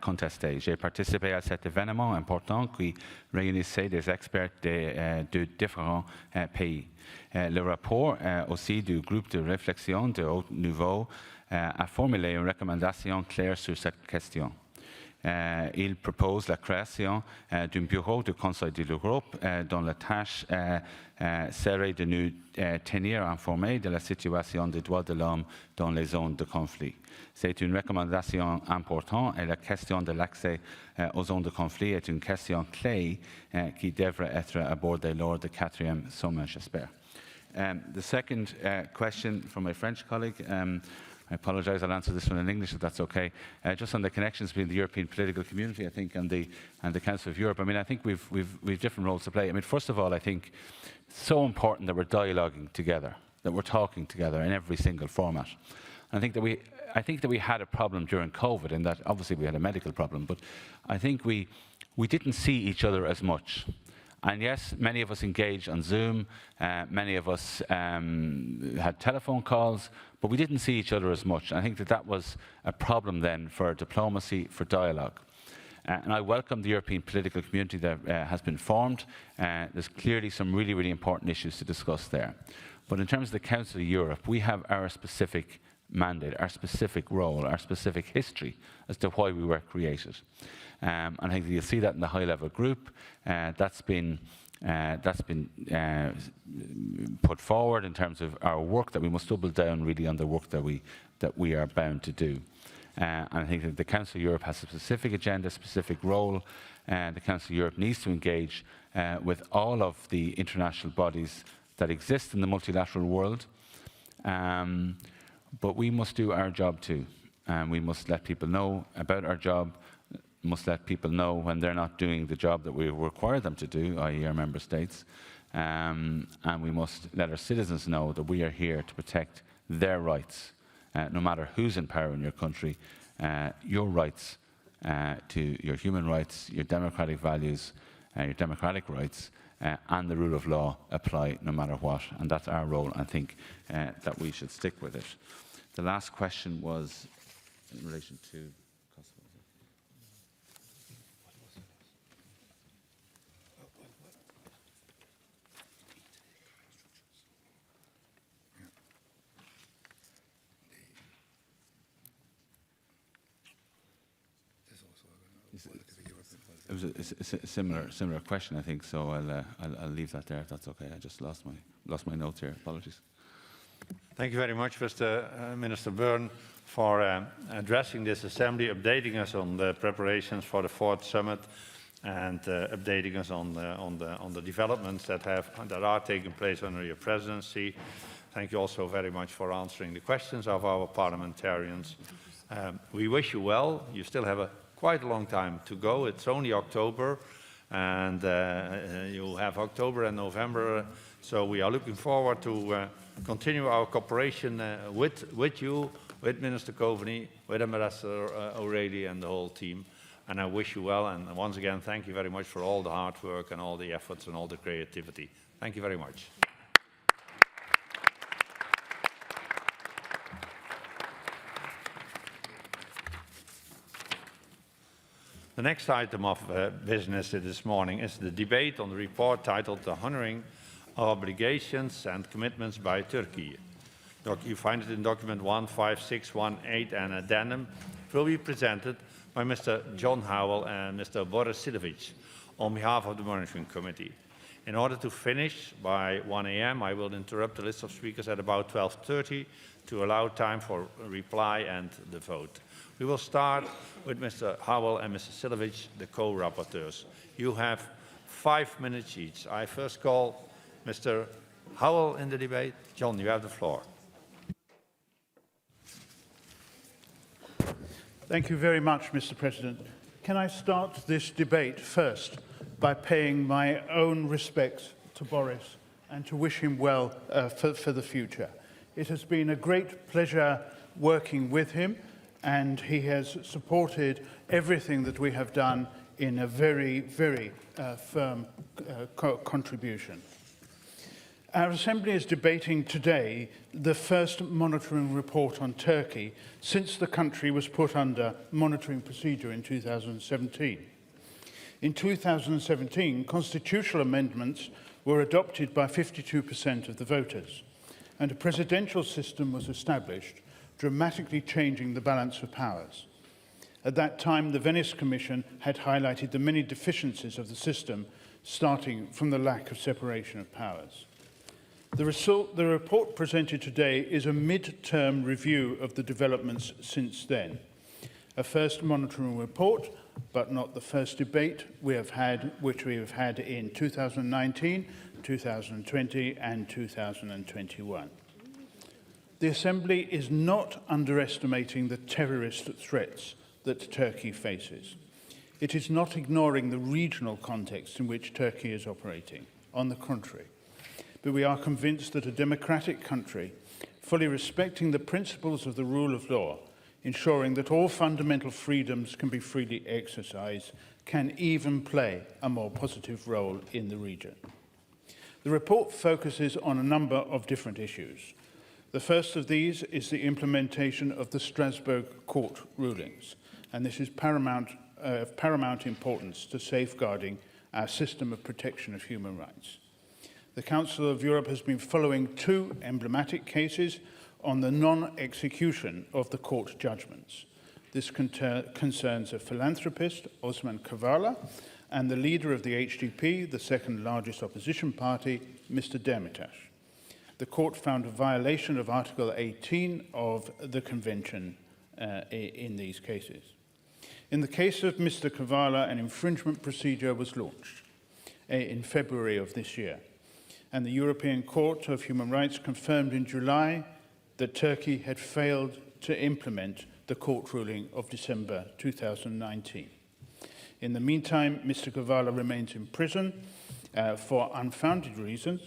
contestés. J'ai participé à cet événement important qui réunissait des experts de différents pays. Le rapport aussi du groupe de réflexion de haut niveau a formulé une recommandation claire sur cette question. Il propose la création d'un bureau du Conseil de l'Europe dont la tâche serait de nous tenir informés de la situation des droits de l'homme dans les zones de conflit. C'est une recommandation importante et la question de l'accès aux zones de conflit est une question clé qui devrait être abordée lors du 4e sommet, j'espère. The second question from my French colleague, I apologise, I'll answer this one in English if that's okay. Just on the connections between the European political community, I think, and the Council of Europe. I mean, I think we've different roles to play. I mean, first of all, I think it's so important that we're dialoguing together, that we're talking together in every single format. And I think that we had a problem during COVID in that obviously we had a medical problem, but I think we didn't see each other as much. And yes, many of us engaged on Zoom, many of us had telephone calls, but we didn't see each other as much. I think that was a problem then for diplomacy, for dialogue. And I welcome the European political community that has been formed. There's clearly some really, really important issues to discuss there. But in terms of the Council of Europe, we have our specific mandate, our specific role, our specific history as to why we were created. And I think you'll see that in the high-level group. That's been That's been put forward in terms of our work, that we must double down really on the work that we are bound to do. And I think that the Council of Europe has a specific agenda, specific role. The Council of Europe needs to engage with all of the international bodies that exist in the multilateral world. But we must do our job too. We must let people know about our job, must let people know when they're not doing the job that we require them to do, i.e. our member states. And we must let our citizens know that we are here to protect their rights, no matter who's in power in your country. Your rights to your human rights, your democratic values, your democratic rights, and the rule of law apply no matter what. And that's our role. I think that we should stick with it. The last question was in relation to Kosovo. It was a similar question, I think. So I'll leave that there if that's okay. I just lost my notes here. Apologies. Thank you very much, Mr. Minister Byrne, for addressing this assembly, updating us on the preparations for the 4th summit, and updating us on the developments that are taking place under your presidency. Thank you also very much for answering the questions of our parliamentarians. We wish you well. You still have quite a long time to go. It's only October, and you'll have October and November. So we are looking forward to continue our cooperation with you, with Minister Coveney, with Ambassador O'Reilly and the whole team. And I wish you well. And once again, thank you very much for all the hard work and all the efforts and all the creativity. Thank you very much. The next item of business this morning is the debate on the report titled "The Honouring of Obligations and Commitments by Turkey." You find it in document 15618, and addendum. It will be presented by Mr. John Howell and Mr. Boris Silovic on behalf of the Monitoring Committee. In order to finish by 1 a.m., I will interrupt the list of speakers at about 12:30 to allow time for reply and the vote. We will start with Mr. Howell and Mr. Silovic, the co-rapporteurs. You have 5 minutes each. I first call Mr. Howell in the debate. John, you have the floor. Thank you very much, Mr. President. Can I start this debate first by paying my own respects to Boris and to wish him well for the future. It has been a great pleasure working with him, and he has supported everything that we have done in a very, very firm contribution. Our Assembly is debating today the first monitoring report on Turkey since the country was put under monitoring procedure in 2017. In 2017, constitutional amendments were adopted by 52% of the voters, and a presidential system was established, dramatically changing the balance of powers. At that time, the Venice Commission had highlighted the many deficiencies of the system, starting from the lack of separation of powers. The report presented today is a mid-term review of the developments since then. A first monitoring report, but not the first debate which we have had in 2019, 2020 and 2021. The Assembly is not underestimating the terrorist threats that Turkey faces. It is not ignoring the regional context in which Turkey is operating. On the contrary, but we are convinced that a democratic country, fully respecting the principles of the rule of law, ensuring that all fundamental freedoms can be freely exercised, can even play a more positive role in the region. The report focuses on a number of different issues. The first of these is the implementation of the Strasbourg Court rulings, and this is of paramount importance to safeguarding our system of protection of human rights. The Council of Europe has been following 2 emblematic cases on the non-execution of the court judgments. This concerns a philanthropist, Osman Kavala, and the leader of the HDP, the second largest opposition party, Mr. Demirtas. The court found a violation of Article 18 of the Convention in these cases. In the case of Mr. Kavala, an infringement procedure was launched in February of this year, and the European Court of Human Rights confirmed in July that Turkey had failed to implement the court ruling of December 2019. In the meantime, Mr. Kavala remains in prison for unfounded reasons.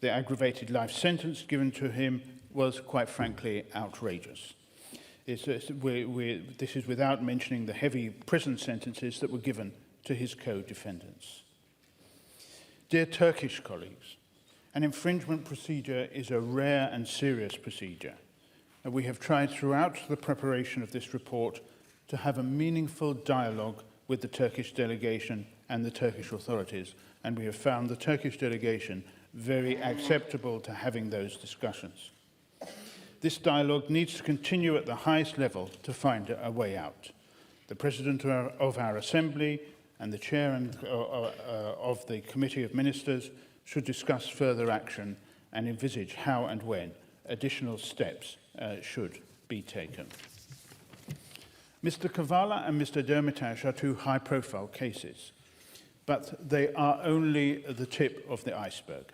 The aggravated life sentence given to him was, quite frankly, outrageous. This is without mentioning the heavy prison sentences that were given to his co-defendants. Dear Turkish colleagues, an infringement procedure is a rare and serious procedure. And we have tried throughout the preparation of this report to have a meaningful dialogue with the Turkish delegation and the Turkish authorities, and we have found the Turkish delegation very acceptable to having those discussions. This dialogue needs to continue at the highest level to find a way out. The President of our Assembly and the Chair of the Committee of Ministers should discuss further action and envisage how and when additional steps should be taken. Mr. Kavala and Mr. Demirtas are two high-profile cases, but they are only the tip of the iceberg.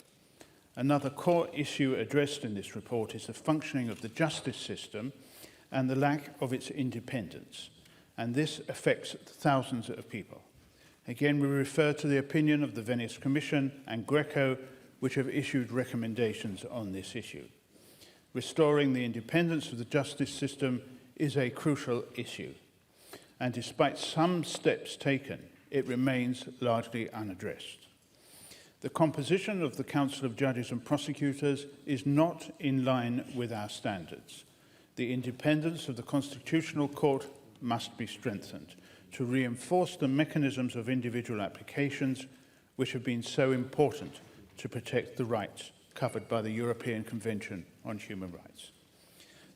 Another core issue addressed in this report is the functioning of the justice system and the lack of its independence, and this affects thousands of people. Again, we refer to the opinion of the Venice Commission and Greco, which have issued recommendations on this issue. Restoring the independence of the justice system is a crucial issue, and despite some steps taken, it remains largely unaddressed. The composition of the Council of Judges and Prosecutors is not in line with our standards. The independence of the Constitutional Court must be strengthened to reinforce the mechanisms of individual applications which have been so important to protect the rights covered by the European Convention on Human Rights.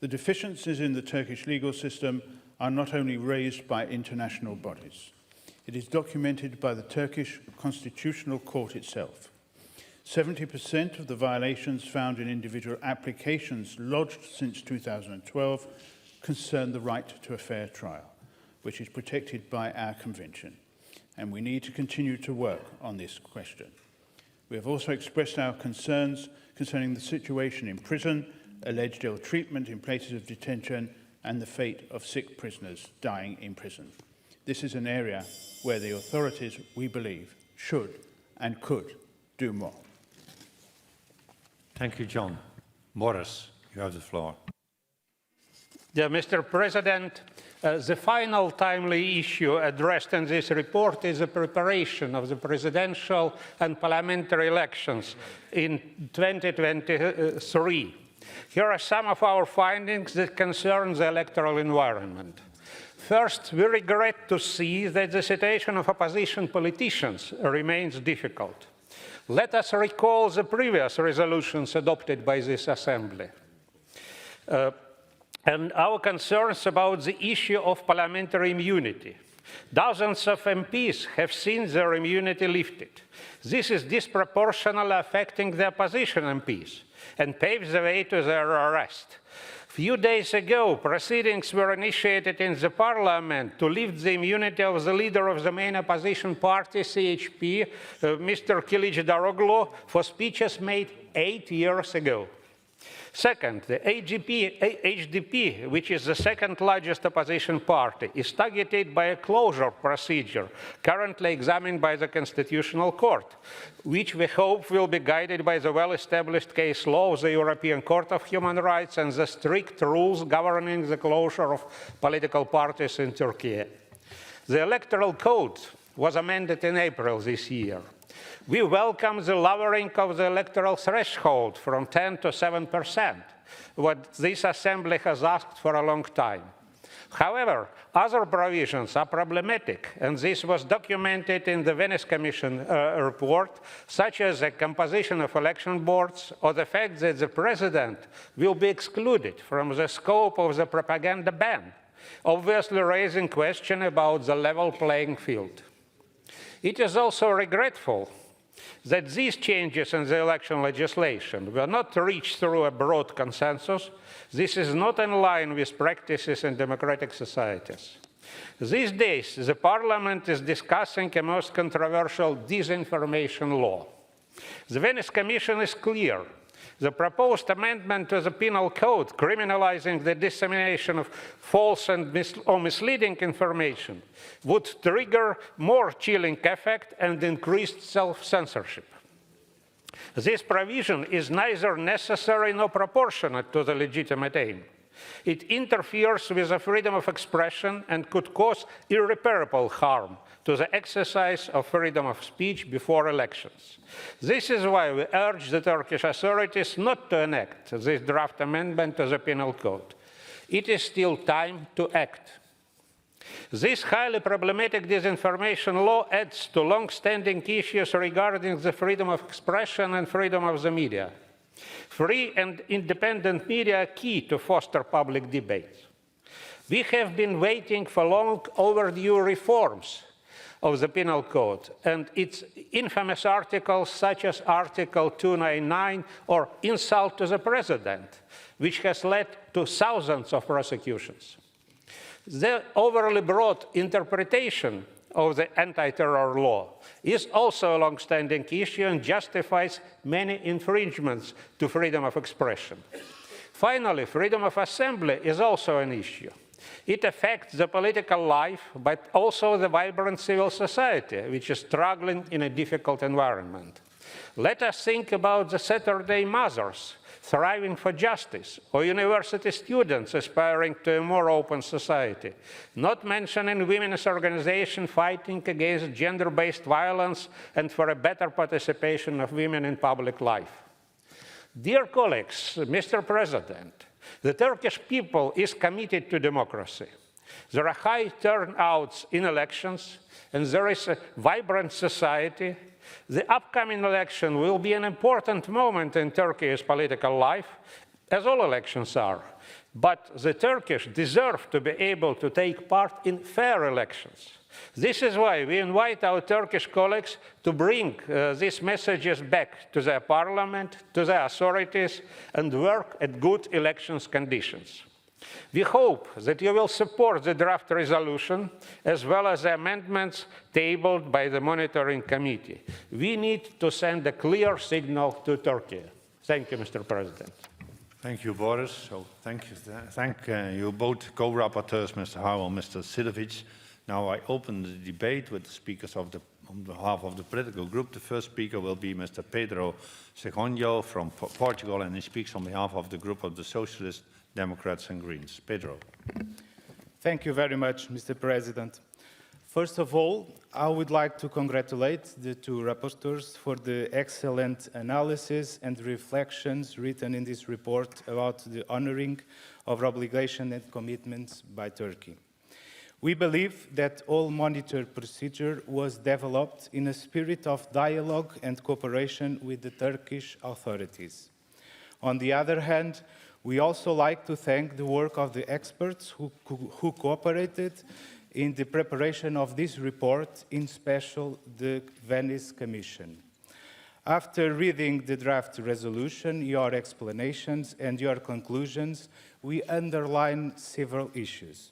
The deficiencies in the Turkish legal system are not only raised by international bodies. It is documented by the Turkish Constitutional Court itself. 70% of the violations found in individual applications lodged since 2012 concern the right to a fair trial, which is protected by our convention, and we need to continue to work on this question. We have also expressed our concerns concerning the situation in prison, alleged ill treatment in places of detention, and the fate of sick prisoners dying in prison. This is an area where the authorities, we believe, should and could do more. Thank you, John. Boris, you have the floor. Yeah, Mr. President, the final timely issue addressed in this report is the preparation of the presidential and parliamentary elections in 2023. Here are some of our findings that concern the electoral environment. First, we regret to see that the situation of opposition politicians remains difficult. Let us recall the previous resolutions adopted by this Assembly. And our concerns about the issue of parliamentary immunity. Dozens of MPs have seen their immunity lifted. This is disproportionately affecting the opposition MPs and paves the way to their arrest. A few days ago, proceedings were initiated in the parliament to lift the immunity of the leader of the main opposition party, CHP, Mr. Kılıçdaroğlu, for speeches made 8 years ago. Second, the HDP, which is the second largest opposition party, is targeted by a closure procedure currently examined by the Constitutional Court, which we hope will be guided by the well-established case law of the European Court of Human Rights and the strict rules governing the closure of political parties in Türkiye. The Electoral Code was amended in April this year. We welcome the lowering of the electoral threshold from 10 to 7%, what this Assembly has asked for a long time. However, other provisions are problematic, and this was documented in the Venice Commission report, such as the composition of election boards or the fact that the President will be excluded from the scope of the propaganda ban, obviously raising question about the level playing field. It is also regretful that these changes in the election legislation were not reached through a broad consensus. This is not in line with practices in democratic societies. These days, the Parliament is discussing a most controversial disinformation law. The Venice Commission is clear. The proposed amendment to the Penal Code criminalizing the dissemination of false and misleading information would trigger more chilling effect and increased self-censorship. This provision is neither necessary nor proportionate to the legitimate aim. It interferes with the freedom of expression and could cause irreparable harm to the exercise of freedom of speech before elections. This is why we urge the Turkish authorities not to enact this draft amendment to the Penal Code. It is still time to act. This highly problematic disinformation law adds to long-standing issues regarding the freedom of expression and freedom of the media. Free and independent media are key to foster public debate. We have been waiting for long overdue reforms of the Penal Code and its infamous articles such as Article 299 or insult to the President, which has led to thousands of prosecutions. The overly broad interpretation of the anti-terror law is also a long-standing issue and justifies many infringements to freedom of expression. Finally, freedom of assembly is also an issue. It affects the political life, but also the vibrant civil society, which is struggling in a difficult environment. Let us think about the Saturday mothers thriving for justice, or university students aspiring to a more open society, not mentioning women's organizations fighting against gender-based violence and for a better participation of women in public life. Dear colleagues, Mr. President, the Turkish people is committed to democracy. There are high turnouts in elections, and there is a vibrant society. The upcoming election will be an important moment in Turkey's political life, as all elections are. But the Turkish deserve to be able to take part in fair elections. This is why we invite our Turkish colleagues to bring these messages back to their parliament, to their authorities, and work at good elections conditions. We hope that you will support the draft resolution as well as the amendments tabled by the monitoring committee. We need to send a clear signal to Turkey. Thank you, Mr. President. Thank you, Boris. So thank you both co-rapporteurs, Mr. Howell and Mr. Sidovic. Now I open the debate with the speakers on behalf of the political group. The first speaker will be Mr. Pedro Segonho from Portugal, and he speaks on behalf of the group of the Socialists, Democrats and Greens. Pedro. Thank you very much, Mr. President. First of all, I would like to congratulate the two rapporteurs for the excellent analysis and reflections written in this report about the honoring of obligations and commitments by Turkey. We believe that all monitor procedure was developed in a spirit of dialogue and cooperation with the Turkish authorities. On the other hand, we also like to thank the work of the experts who cooperated in the preparation of this report, in special the Venice Commission. After reading the draft resolution, your explanations and your conclusions, we underline several issues.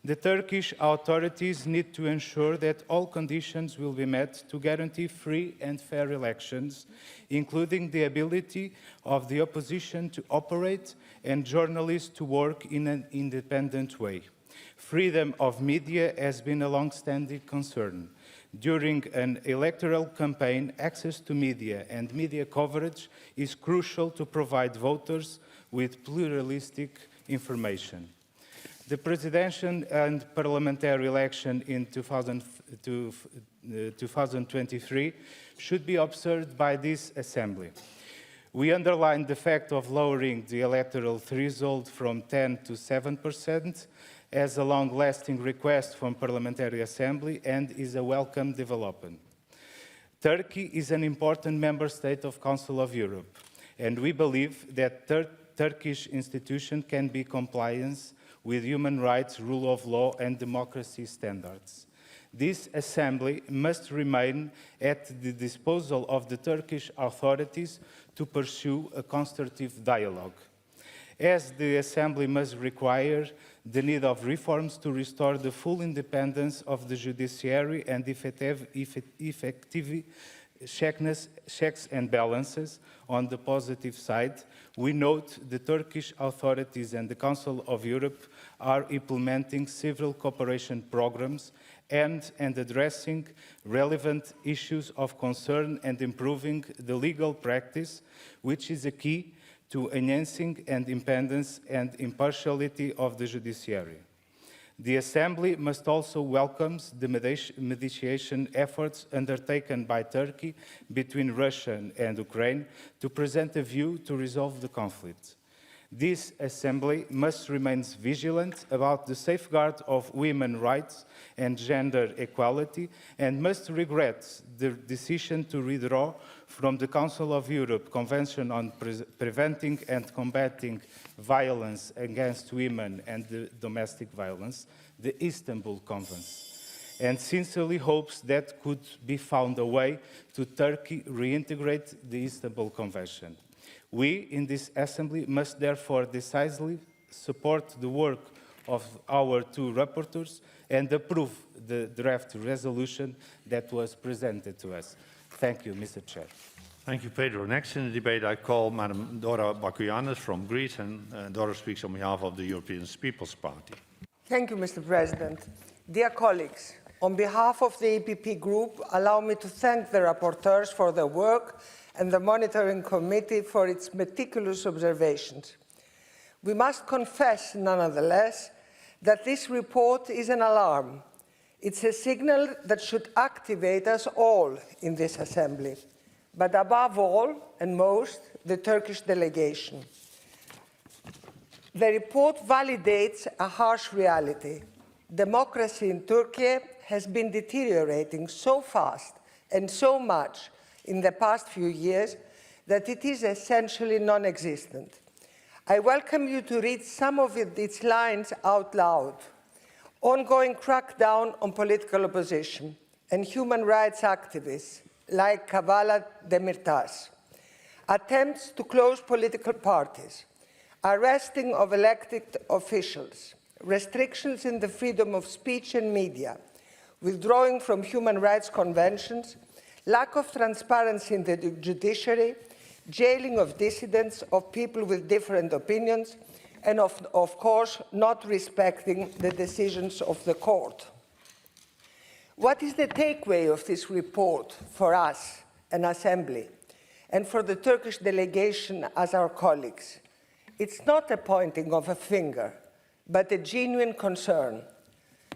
The Turkish authorities need to ensure that all conditions will be met to guarantee free and fair elections, including the ability of the opposition to operate and journalists to work in an independent way. Freedom of media has been a long-standing concern. During an electoral campaign, access to media and media coverage is crucial to provide voters with pluralistic information. The presidential and parliamentary election in 2023 should be observed by this Assembly. We underline the fact of lowering the electoral threshold from 10 to 7% as a long-lasting request from Parliamentary Assembly and is a welcome development. Turkey is an important member state of Council of Europe, and we believe that Turkish institutions can be compliant with human rights, rule of law and democracy standards. This assembly must remain at the disposal of the Turkish authorities to pursue a constructive dialogue, as the assembly must require the need of reforms to restore the full independence of the judiciary and effective checks and balances. On the positive side, we note the Turkish authorities and the Council of Europe are implementing several cooperation programs and addressing relevant issues of concern and improving the legal practice, which is a key to enhancing the independence and impartiality of the judiciary. The Assembly must also welcome the mediation efforts undertaken by Turkey between Russia and Ukraine to present a view to resolve the conflict. This Assembly must remain vigilant about the safeguard of women's rights and gender equality and must regret the decision to withdraw from the Council of Europe Convention on Preventing and Combating Violence Against Women and Domestic Violence, the Istanbul Convention, and sincerely hopes that could be found a way to Turkey reintegrate the Istanbul Convention. We in this Assembly must therefore decisively support the work of our two rapporteurs and approve the draft resolution that was presented to us. Thank you, Mr. Chair. Thank you, Pedro. Next in the debate, I call Madam Dora Bakuyanis from Greece, and Dora speaks on behalf of the European People's Party. Thank you, Mr. President. Dear colleagues, on behalf of the EPP Group, allow me to thank the rapporteurs for their work and the Monitoring Committee for its meticulous observations. We must confess, nonetheless, that this report is an alarm. It's a signal that should activate us all in this Assembly, but above all and most, the Turkish delegation. The report validates a harsh reality. Democracy in Turkey has been deteriorating so fast and so much in the past few years that it is essentially non-existent. I welcome you to read some of its lines out loud. Ongoing crackdown on political opposition and human rights activists like Kavala Demirtas. Attempts to close political parties. Arresting of elected officials. Restrictions in the freedom of speech and media. Withdrawing from human rights conventions. Lack of transparency in the judiciary, jailing of dissidents, of people with different opinions, and of course, not respecting the decisions of the court. What is the takeaway of this report for us, an Assembly, and for the Turkish delegation as our colleagues? It's not a pointing of a finger, but a genuine concern.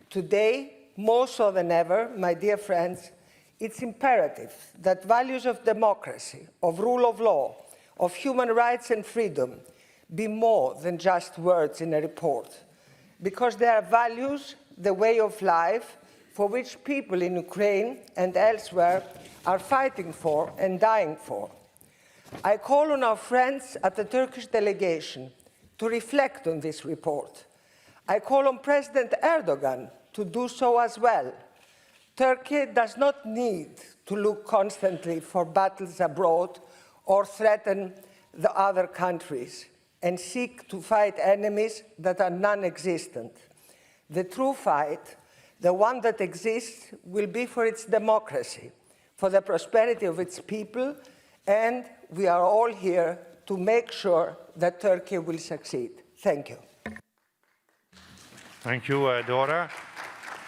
Today, more so than ever, my dear friends, it's imperative that values of democracy, of rule of law, of human rights and freedom be more than just words in a report, because they are values, the way of life, for which people in Ukraine and elsewhere are fighting for and dying for. I call on our friends at the Turkish delegation to reflect on this report. I call on President Erdogan to do so as well. Turkey does not need to look constantly for battles abroad or threaten the other countries and seek to fight enemies that are non-existent. The true fight, the one that exists, will be for its democracy, for the prosperity of its people, and we are all here to make sure that Turkey will succeed. Thank you. Thank you, Dora.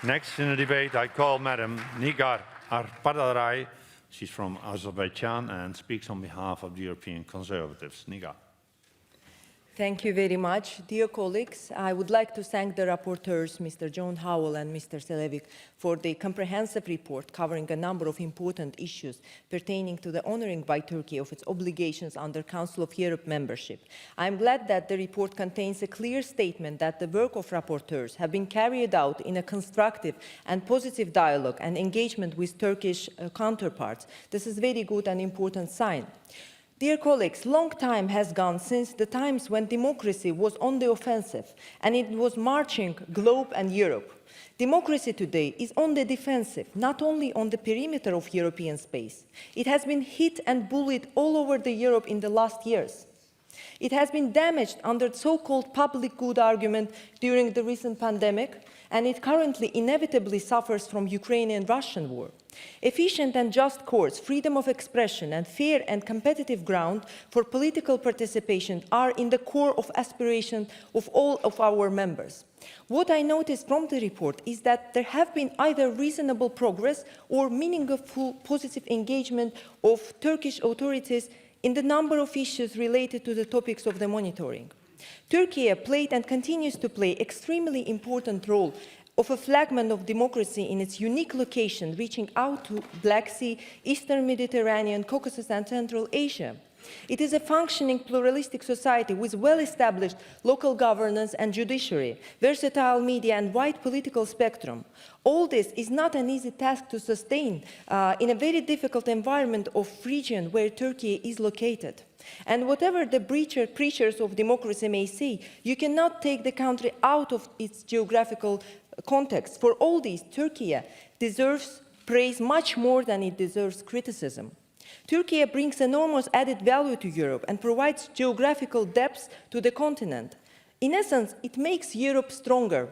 Next in the debate, I call Madam Nigar Arpadaray. She's from Azerbaijan and speaks on behalf of the European Conservatives. Nigar. Thank you very much. Dear colleagues, I would like to thank the rapporteurs, Mr. John Howell and Mr. Selevic, for the comprehensive report covering a number of important issues pertaining to the honoring by Turkey of its obligations under Council of Europe membership. I am glad that the report contains a clear statement that the work of rapporteurs have been carried out in a constructive and positive dialogue and engagement with Turkish counterparts. This is a very good and important sign. Dear colleagues, long time has gone since the times when democracy was on the offensive and it was marching globe and Europe. Democracy today is on the defensive, not only on the perimeter of European space. It has been hit and bullied all over Europe in the last years. It has been damaged under the so-called public good argument during the recent pandemic, and it currently inevitably suffers from Ukrainian-Russian war. Efficient and just courts, freedom of expression, and fair and competitive ground for political participation are in the core of aspiration of all of our members. What I noticed from the report is that there have been either reasonable progress or meaningful positive engagement of Turkish authorities in the number of issues related to the topics of the monitoring. Turkey played and continues to play an extremely important role of a flagman of democracy in its unique location, reaching out to Black Sea, Eastern Mediterranean, Caucasus and Central Asia. It is a functioning pluralistic society with well-established local governance and judiciary, versatile media and wide political spectrum. All this is not an easy task to sustain in a very difficult environment of region where Turkey is located. And whatever the preachers of democracy may say, you cannot take the country out of its geographical context. For all this, Turkey deserves praise much more than it deserves criticism. Turkey brings enormous added value to Europe and provides geographical depth to the continent. In essence, it makes Europe stronger.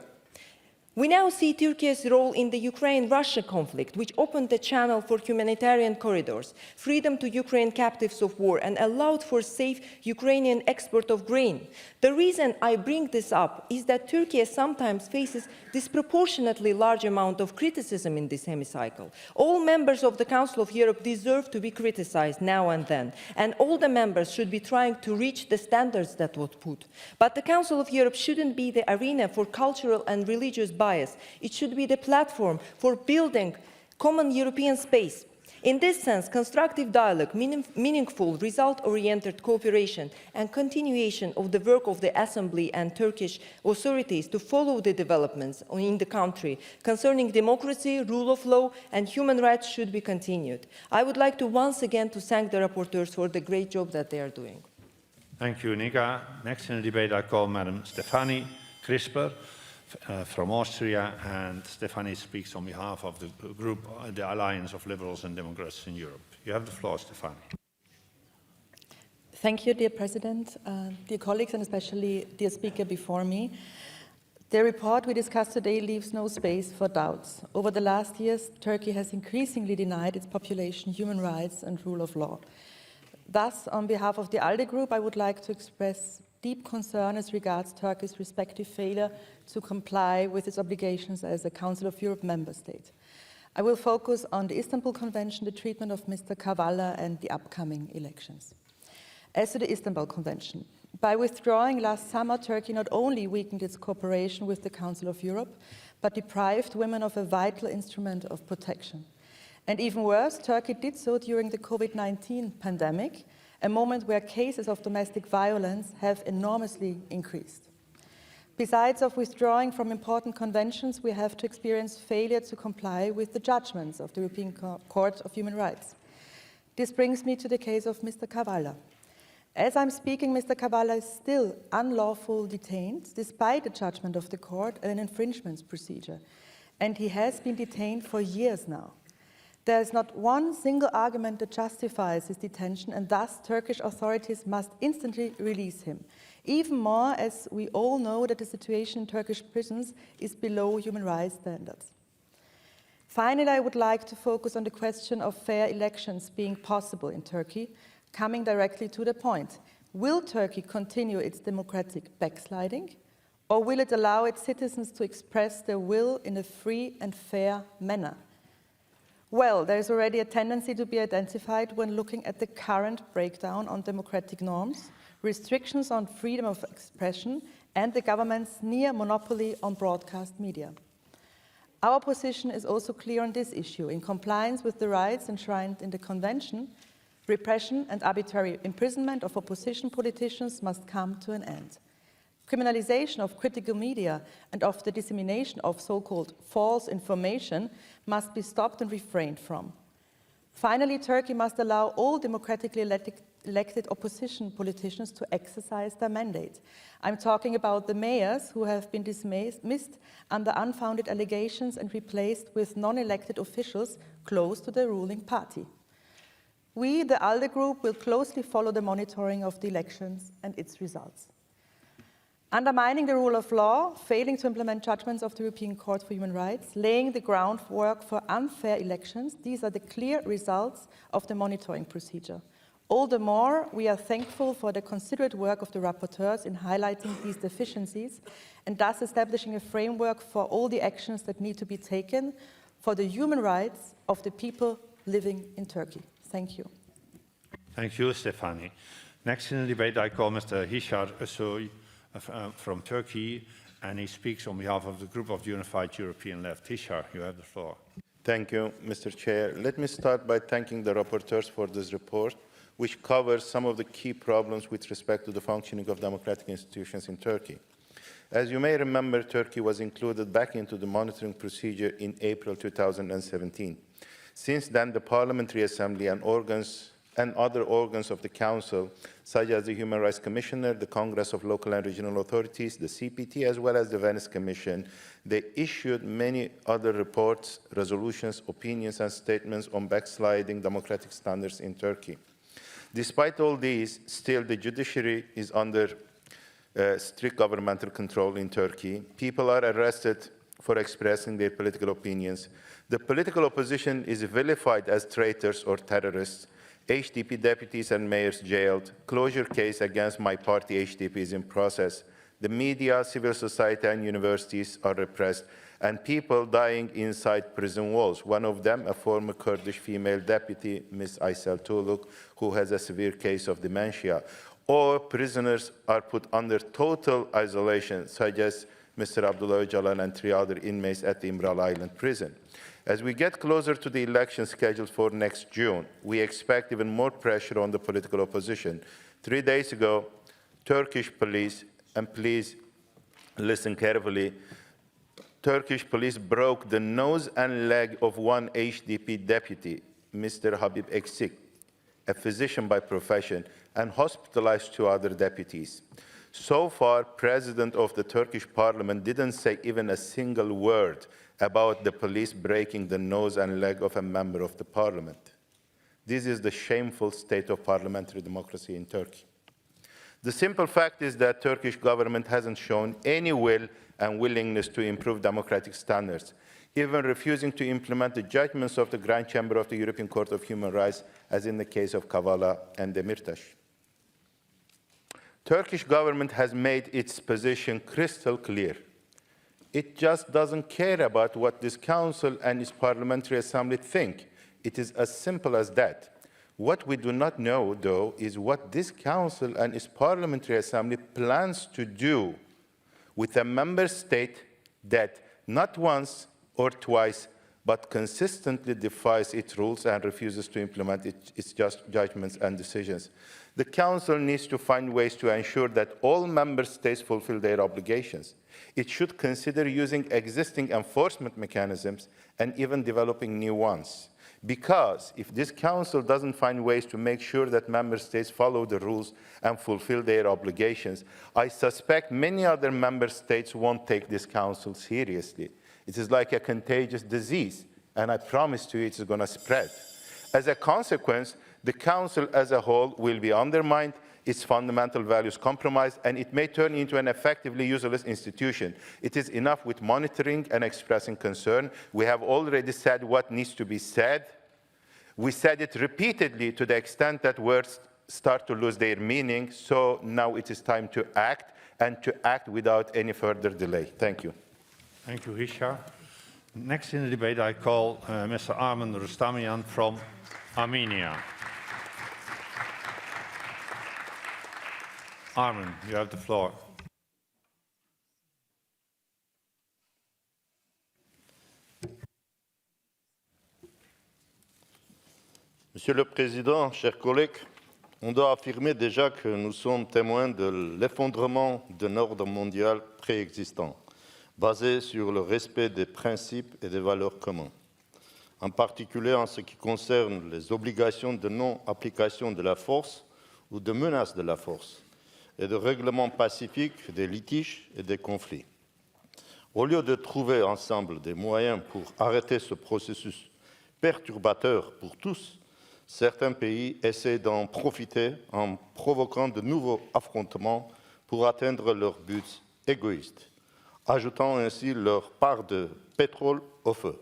We now see Turkey's role in the Ukraine-Russia conflict, which opened the channel for humanitarian corridors, freedom to Ukraine captives of war, and allowed for safe Ukrainian export of grain. The reason I bring this up is that Turkey sometimes faces disproportionately large amount of criticism in this hemicycle. All members of the Council of Europe deserve to be criticized now and then, and all the members should be trying to reach the standards that were put. But the Council of Europe shouldn't be the arena for cultural and religious bias. It should be the platform for building common European space. In this sense, constructive dialogue, meaningful, result-oriented cooperation and continuation of the work of the Assembly and Turkish authorities to follow the developments in the country concerning democracy, rule of law and human rights should be continued. I would like to once again thank the rapporteurs for the great job that they are doing. Thank you, Nika. Next in the debate, I call Madam Stefanie Crisper from Austria, and Stefanie speaks on behalf of the group, the Alliance of Liberals and Democrats in Europe. You have the floor, Stefanie. Thank you, dear President, dear colleagues, and especially dear speaker before me. The report we discussed today leaves no space for doubts. Over the last years, Turkey has increasingly denied its population human rights and rule of law. Thus, on behalf of the ALDE group, I would like to express deep concern as regards Turkey's respective failure to comply with its obligations as a Council of Europe member state. I will focus on the Istanbul Convention, the treatment of Mr. Kavala, and the upcoming elections. As to the Istanbul Convention, by withdrawing last summer, Turkey not only weakened its cooperation with the Council of Europe, but deprived women of a vital instrument of protection. And even worse, Turkey did so during the COVID-19 pandemic, a moment where cases of domestic violence have enormously increased. Besides of withdrawing from important conventions, we have to experience failure to comply with the judgments of the European Court of Human Rights. This brings me to the case of Mr. Kavala. As I'm speaking, Mr. Kavala is still unlawfully detained, despite the judgment of the court and an infringement procedure, and he has been detained for years now. There is not one single argument that justifies his detention, and thus Turkish authorities must instantly release him. Even more, as we all know that the situation in Turkish prisons is below human rights standards. Finally, I would like to focus on the question of fair elections being possible in Turkey, coming directly to the point. Will Turkey continue its democratic backsliding, or will it allow its citizens to express their will in a free and fair manner? Well, there is already a tendency to be identified when looking at the current breakdown on democratic norms, restrictions on freedom of expression, and the government's near monopoly on broadcast media. Our position is also clear on this issue. In compliance with the rights enshrined in the Convention, repression and arbitrary imprisonment of opposition politicians must come to an end. Criminalization of critical media and of the dissemination of so-called false information must be stopped and refrained from. Finally, Turkey must allow all democratically elected opposition politicians to exercise their mandate. I'm talking about the mayors who have been dismissed under unfounded allegations and replaced with non-elected officials close to the ruling party. We, the ALDE Group, will closely follow the monitoring of the elections and its results. Undermining the rule of law, failing to implement judgments of the European Court for Human Rights, laying the groundwork for unfair elections, these are the clear results of the monitoring procedure. All the more, we are thankful for the considerate work of the rapporteurs in highlighting these deficiencies and thus establishing a framework for all the actions that need to be taken for the human rights of the people living in Turkey. Thank you. Thank you, Stefani. Next in the debate, I call Mr. Hishar Ösoy from Turkey, and he speaks on behalf of the group of the Unified European Left. Hishar, you have the floor. Thank you, Mr. Chair. Let me start by thanking the rapporteurs for this report, which covers some of the key problems with respect to the functioning of democratic institutions in Turkey. As you may remember, Turkey was included back into the monitoring procedure in April 2017. Since then, the Parliamentary Assembly and other organs of the Council, such as the Human Rights Commissioner, the Congress of Local and Regional Authorities, the CPT, as well as the Venice Commission, they issued many other reports, resolutions, opinions, and statements on backsliding democratic standards in Turkey. Despite all these, still the judiciary is under strict governmental control in Turkey. People are arrested for expressing their political opinions. The political opposition is vilified as traitors or terrorists. HDP deputies and mayors jailed. Closure case against my party HDP is in process. The media, civil society, and universities are repressed, and people dying inside prison walls. One of them, a former Kurdish female deputy, Ms. Aysel Tuluk, who has a severe case of dementia. Or prisoners are put under total isolation, such as Mr. Abdullah Öcalan and 3 other inmates at the Imral Island prison. As we get closer to the election scheduled for next June, we expect even more pressure on the political opposition. 3 days ago, Turkish police, and please listen carefully, Turkish police broke the nose and leg of one HDP deputy, Mr. Habib Eksik, a physician by profession, and hospitalized 2 other deputies. So far, President of the Turkish Parliament didn't say even a single word about the police breaking the nose and leg of a member of the parliament. This is the shameful state of parliamentary democracy in Turkey. The simple fact is that Turkish government hasn't shown any will and willingness to improve democratic standards, even refusing to implement the judgments of the Grand Chamber of the European Court of Human Rights, as in the case of Kavala and Demirtas. Turkish government has made its position crystal clear. It just doesn't care about what this council and its parliamentary assembly think. It is as simple as that. What we do not know, though, is what this council and its parliamentary assembly plans to do with a member state that not once or twice, but consistently defies its rules and refuses to implement its judgments and decisions. The Council needs to find ways to ensure that all member states fulfill their obligations. It should consider using existing enforcement mechanisms and even developing new ones. Because if this Council doesn't find ways to make sure that member states follow the rules and fulfill their obligations, I suspect many other member states won't take this Council seriously. It is like a contagious disease, and I promise to you it's going to spread. As a consequence, the Council as a whole will be undermined, its fundamental values compromised, and it may turn into an effectively useless institution. It is enough with monitoring and expressing concern. We have already said what needs to be said. We said it repeatedly to the extent that words start to lose their meaning, so now it is time to act, and to act without any further delay. Thank you. Thank you, Hishar. Next in the debate, I call Mr. Armen Rustamian from Armenia. Armen, you have the floor. Monsieur le Président, chers collègues, on doit affirmer déjà que nous sommes témoins de l'effondrement d'un ordre mondial préexistant, basé sur le respect des principes et des valeurs communs, en particulier en ce qui concerne les obligations de non-application de la force ou de menace de la force et de règlement pacifique des litiges et des conflits. Au lieu de trouver ensemble des moyens pour arrêter ce processus perturbateur pour tous, certains pays essaient d'en profiter en provoquant de nouveaux affrontements pour atteindre leurs buts égoïstes, ajoutant ainsi leur part de pétrole au feu.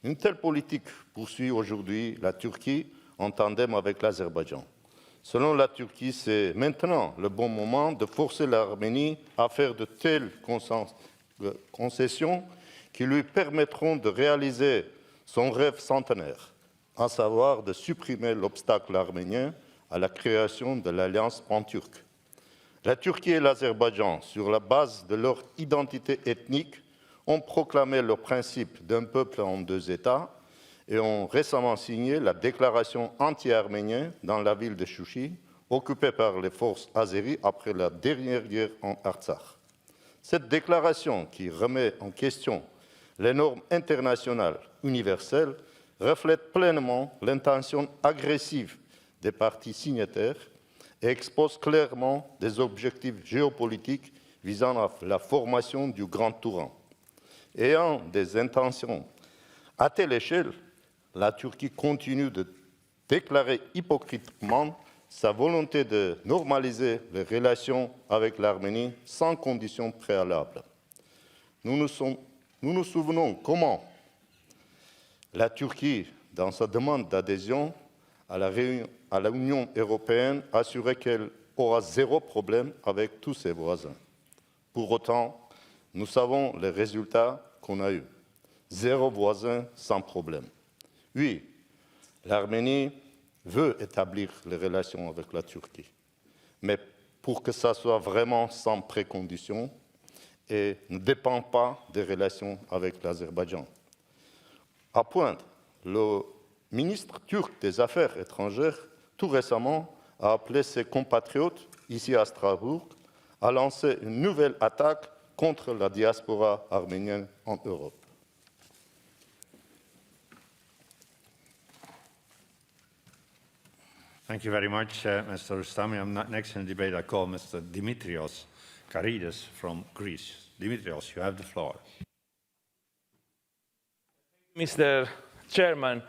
Une telle politique poursuit aujourd'hui la Turquie en tandem avec l'Azerbaïdjan. Selon la Turquie, c'est maintenant le bon moment de forcer l'Arménie à faire de telles concessions qui lui permettront de réaliser son rêve centenaire, à savoir de supprimer l'obstacle arménien à la création de l'alliance pan-turque. La Turquie et l'Azerbaïdjan, sur la base de leur identité ethnique, ont proclamé le principe d'un peuple en deux États et ont récemment signé la déclaration anti-arménienne dans la ville de Chouchi, occupée par les forces azéries après la dernière guerre en Artsakh. Cette déclaration, qui remet en question les normes internationales universelles, reflète pleinement l'intention agressive des parties signataires et expose clairement des objectifs géopolitiques visant à la formation du Grand Touran. Ayant des intentions à telle échelle, la Turquie continue de déclarer hypocritement sa volonté de normaliser les relations avec l'Arménie sans conditions préalables. Nous nous souvenons comment la Turquie, dans sa demande d'adhésion à l'Union européenne, assurait qu'elle aura zéro problème avec tous ses voisins. Pour autant, nous savons les résultats qu'on a eus. Zéro voisin sans problème. Oui, l'Arménie veut établir les relations avec la Turquie, mais pour que ça soit vraiment sans précondition et ne dépend pas des relations avec l'Azerbaïdjan. À pointe, le ministre turc des Affaires étrangères, tout récemment, a appelé ses compatriotes, ici à Strasbourg, à lancer une nouvelle attaque contre la diaspora arménienne en Europe. Thank you very much, Mr. Rustami. Next in the debate, I call Mr. Dimitrios Karidis from Greece. Dimitrios, you have the floor. Mr. Chairman,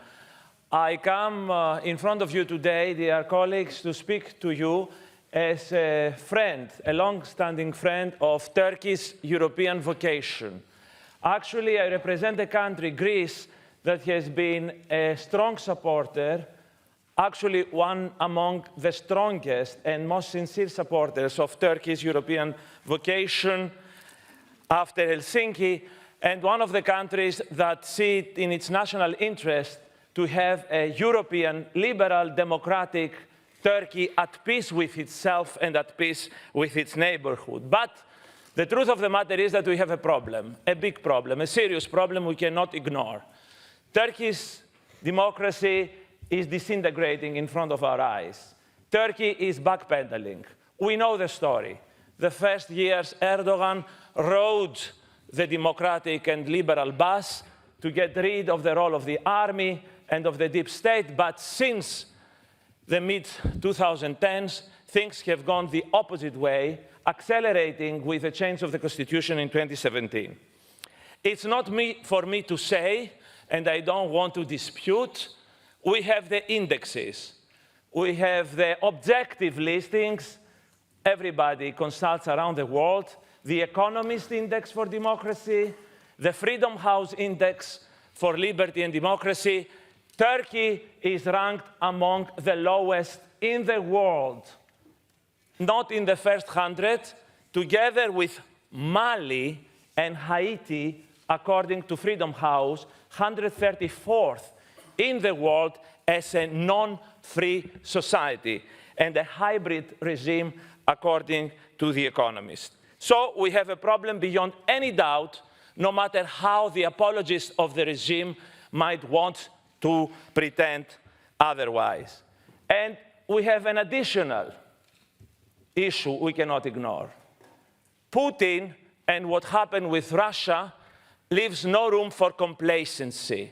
I come in front of you today, dear colleagues, to speak to you as a friend, a long-standing friend of Turkey's European vocation. Actually, I represent a country, Greece, that has been a strong supporter, actually one among the strongest and most sincere supporters of Turkey's European vocation after Helsinki, and one of the countries that see it in its national interest to have a European, liberal, democratic Turkey at peace with itself and at peace with its neighborhood. But the truth of the matter is that we have a problem, a big problem, a serious problem we cannot ignore. Turkey's democracy is disintegrating in front of our eyes. Turkey is backpedaling. We know the story. The first years, Erdogan rode the democratic and liberal bus to get rid of the role of the army and of the deep state, but since the mid-2010s, things have gone the opposite way, accelerating with the change of the constitution in 2017. It's not for me to say, and I don't want to dispute, we have the indexes. We have the objective listings. Everybody consults around the world. The Economist Index for Democracy, the Freedom House Index for Liberty and Democracy. Turkey is ranked among the lowest in the world, not in the first 100, together with Mali and Haiti, according to Freedom House, 134th in the world as a non-free society and a hybrid regime, according to The Economist. So we have a problem beyond any doubt, no matter how the apologists of the regime might want to pretend otherwise. And we have an additional issue we cannot ignore. Putin and what happened with Russia leaves no room for complacency.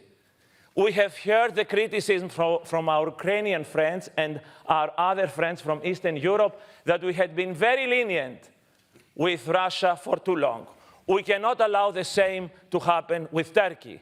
We have heard the criticism from our Ukrainian friends and our other friends from Eastern Europe that we had been very lenient with Russia for too long. We cannot allow the same to happen with Turkey.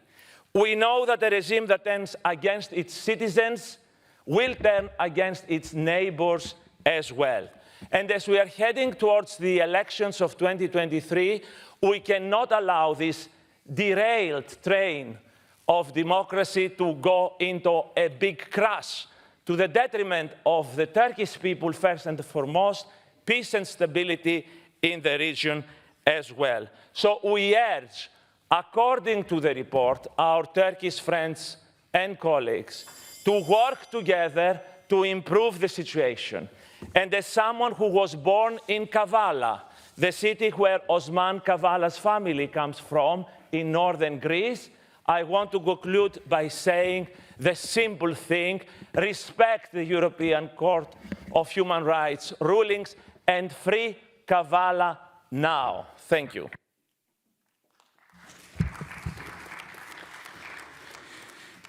We know that a regime that turns against its citizens will turn against its neighbors as well. And as we are heading towards the elections of 2023, we cannot allow this derailed train of democracy to go into a big crash to the detriment of the Turkish people first and foremost, peace and stability in the region as well. So we urge, according to the report, our Turkish friends and colleagues to work together to improve the situation. And as someone who was born in Kavala, the city where Osman Kavala's family comes from in northern Greece, I want to conclude by saying the simple thing: respect the European Court of Human Rights rulings and free Kavala now. Thank you.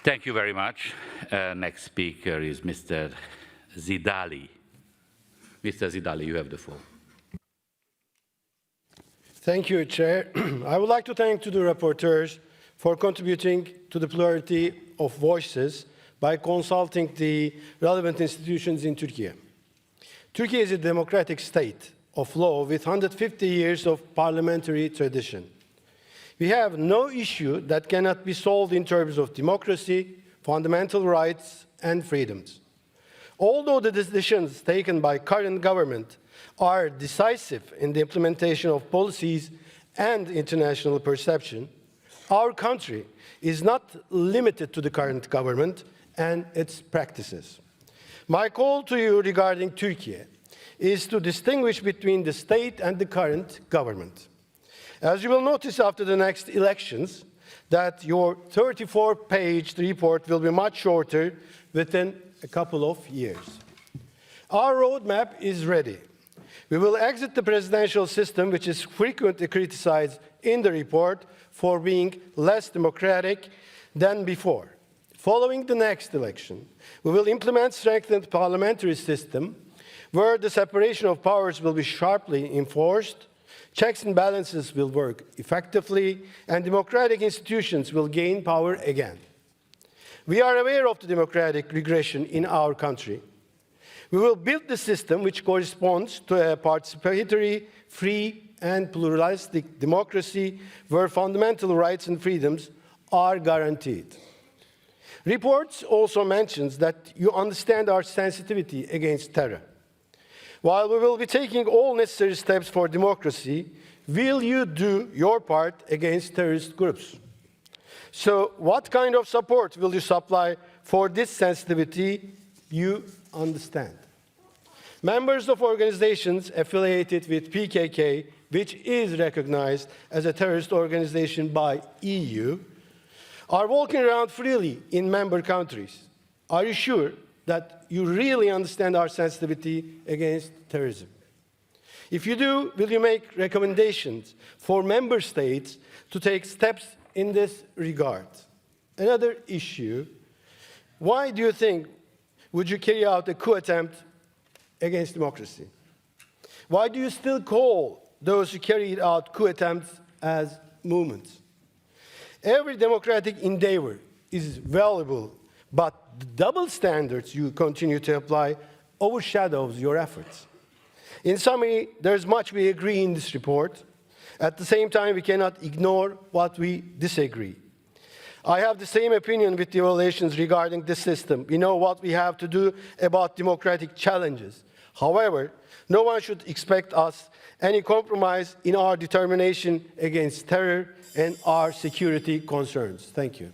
Thank you very much. Next speaker is Mr. Zidali. Mr. Zidali, you have the floor. Thank you, Chair. I would like to thank the rapporteurs for contributing to the plurality of voices by consulting the relevant institutions in Turkey. Turkey is a democratic state of law with 150 years of parliamentary tradition. We have no issue that cannot be solved in terms of democracy, fundamental rights, and freedoms. Although the decisions taken by current government are decisive in the implementation of policies and international perception, our country is not limited to the current government and its practices. My call to you regarding Turkey is to distinguish between the state and the current government. As you will notice after the next elections, that your 34-page report will be much shorter within a couple of years. Our roadmap is ready. We will exit the presidential system, which is frequently criticized in the report for being less democratic than before. Following the next election, we will implement strengthened parliamentary system where the separation of powers will be sharply enforced, checks and balances will work effectively, and democratic institutions will gain power again. We are aware of the democratic regression in our country. We will build the system which corresponds to a participatory, free, and pluralistic democracy where fundamental rights and freedoms are guaranteed. Reports also mention that you understand our sensitivity against terror. While we will be taking all necessary steps for democracy, will you do your part against terrorist groups? So what kind of support will you supply for this sensitivity you understand? Members of organizations affiliated with PKK, which is recognized as a terrorist organization by EU, are walking around freely in member countries. Are you sure that you really understand our sensitivity against terrorism? If you do, will you make recommendations for member states to take steps in this regard? Another issue, why do you think would you carry out a coup attempt against democracy? Why do you still call those who carried out coup attempts as movements? Every democratic endeavor is valuable, but the double standards you continue to apply overshadows your efforts. In summary, there's much we agree in this report. At the same time, we cannot ignore what we disagree. I have the same opinion with the evaluations regarding this system. We know what we have to do about democratic challenges. However, no one should expect us any compromise in our determination against terror and our security concerns. Thank you.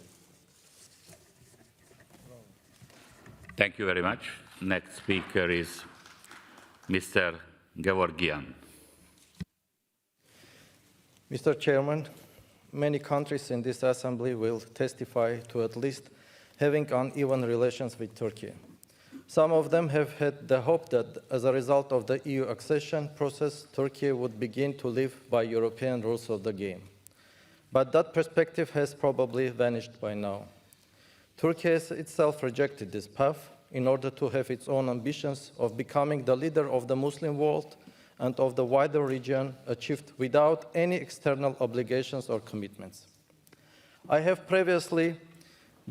Thank you very much. Next speaker is Mr. Gevorgian. Mr. Chairman, many countries in this Assembly will testify to at least having uneven relations with Turkey. Some of them have had the hope that as a result of the EU accession process, Turkey would begin to live by European rules of the game. But that perspective has probably vanished by now. Turkey has itself rejected this path in order to have its own ambitions of becoming the leader of the Muslim world and of the wider region achieved without any external obligations or commitments. I have previously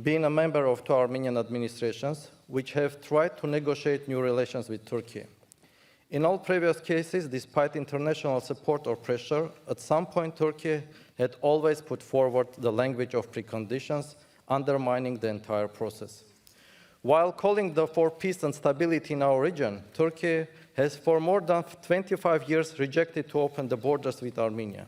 been a member of two Armenian administrations which have tried to negotiate new relations with Turkey. In all previous cases, despite international support or pressure, at some point Turkey had always put forward the language of preconditions, undermining the entire process. While calling for peace and stability in our region, Turkey has for more than 25 years rejected to open the borders with Armenia.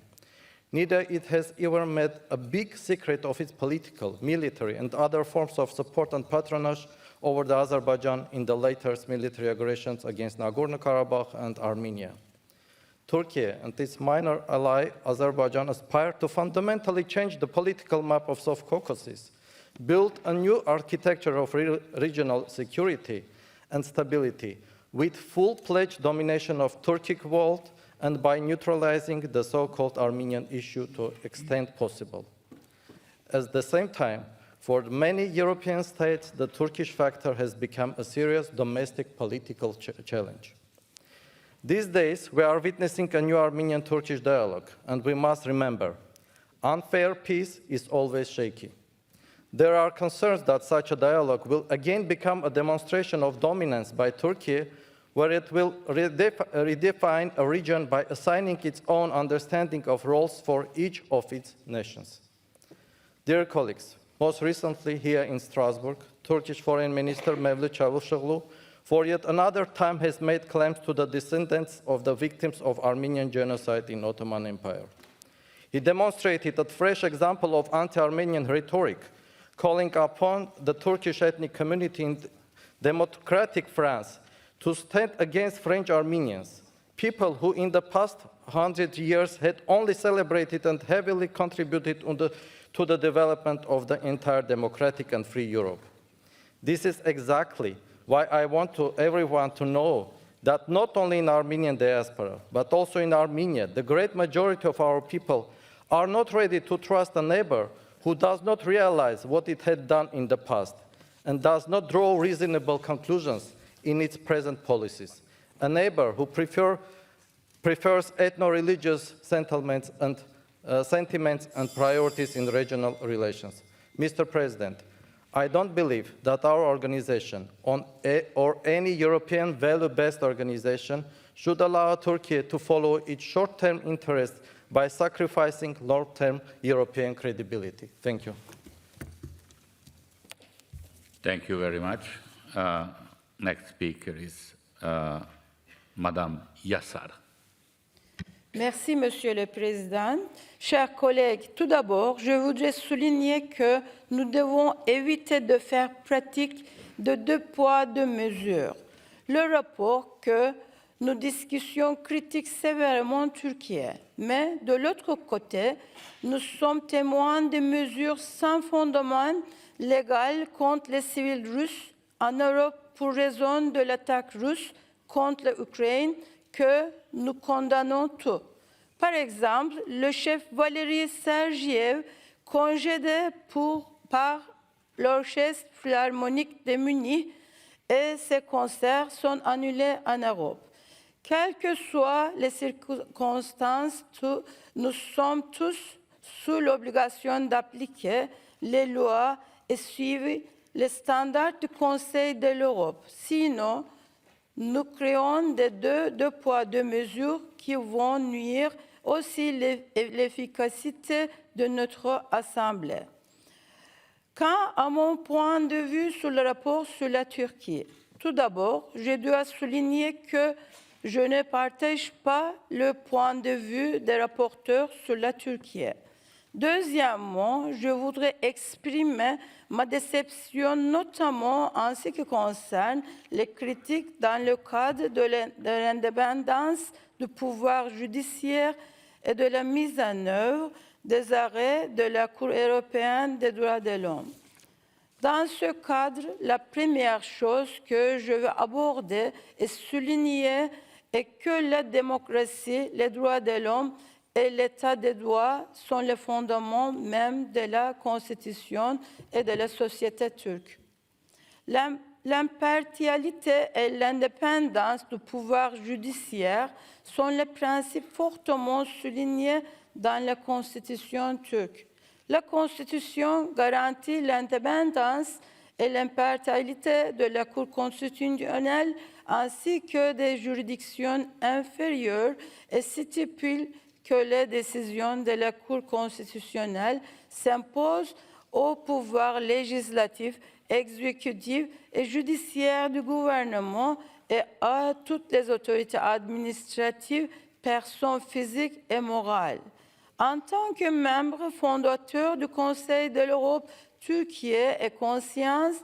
Neither it has ever made a big secret of its political, military, and other forms of support and patronage over the Azerbaijan in the latest military aggressions against Nagorno-Karabakh and Armenia. Turkey and its minor ally, Azerbaijan, aspire to fundamentally change the political map of South Caucasus, build a new architecture of regional security and stability with full-fledged domination of Turkic world and by neutralizing the so-called Armenian issue to the extent possible. At the same time, for many European states, the Turkish factor has become a serious domestic political challenge. These days, we are witnessing a new Armenian-Turkish dialogue, and we must remember, unfair peace is always shaky. There are concerns that such a dialogue will again become a demonstration of dominance by Turkey, where it will redefine a region by assigning its own understanding of roles for each of its nations. Dear colleagues, most recently here in Strasbourg, Turkish Foreign Minister Mevlut Çavuşoğlu for yet another time has made claims to the descendants of the victims of Armenian genocide in Ottoman Empire. He demonstrated a fresh example of anti-Armenian rhetoric, calling upon the Turkish ethnic community in democratic France to stand against French Armenians, people who in the past 100 years had only celebrated and heavily contributed to the development of the entire democratic and free Europe. This is exactly why I want everyone to know that not only in Armenian diaspora, but also in Armenia, the great majority of our people are not ready to trust a neighbor who does not realize what it had done in the past and does not draw reasonable conclusions in its present policies. A neighbor who prefers ethno-religious sentiments and priorities in regional relations. Mr. President, I don't believe that our organization or any European value-based organization should allow Turkey to follow its short-term interests by sacrificing long-term European credibility. Thank you. Thank you very much. Next speaker is Madame Yassar. Merci, Monsieur le Président. Chers collègues, tout d'abord, je voudrais souligner que nous devons éviter de faire pratique de deux poids, deux mesures. Le rapport que nous discussions critique sévèrement Türkiye, mais de l'autre côté, nous sommes témoins de mesures sans fondement légal contre les civils russes en Europe pour raison de l'attaque russe contre l'Ukraine que nous condamnons tous. Par exemple, le chef Valéry Sergiev, congédié par l'Orchestre Philharmonique de Munich, et ses concerts sont annulés en Europe. Quelles que soient les circonstances, nous sommes tous sous l'obligation d'appliquer les lois et suivre les standards du Conseil de l'Europe. Sinon, nous créons des deux poids, deux mesures qui vont nuire aussi l'efficacité de notre Assemblée. Quant à mon point de vue sur le rapport sur la Turquie, tout d'abord, je dois souligner que je ne partage pas le point de vue des rapporteurs sur la Turquie. Deuxièmement, je voudrais exprimer ma déception, notamment en ce qui concerne les critiques dans le cadre de l'indépendance du pouvoir judiciaire et de la mise en œuvre des arrêts de la Cour européenne des droits de l'homme. Dans ce cadre, la première chose que je veux aborder et souligner est que la démocratie, les droits de l'homme et l'état de droit sont les fondements même de la Constitution et de la société turque. L'impartialité et l'indépendance du pouvoir judiciaire sont les principes fortement soulignés dans la Constitution turque. La Constitution garantit l'indépendance et l'impartialité de la Cour constitutionnelle ainsi que des juridictions inférieures et stipule que les décisions de la Cour constitutionnelle s'imposent au pouvoir législatif, exécutif et judiciaire du gouvernement et à toutes les autorités administratives, personnes physiques et morales. En tant que membre fondateur du Conseil de l'Europe, Türkiye est consciente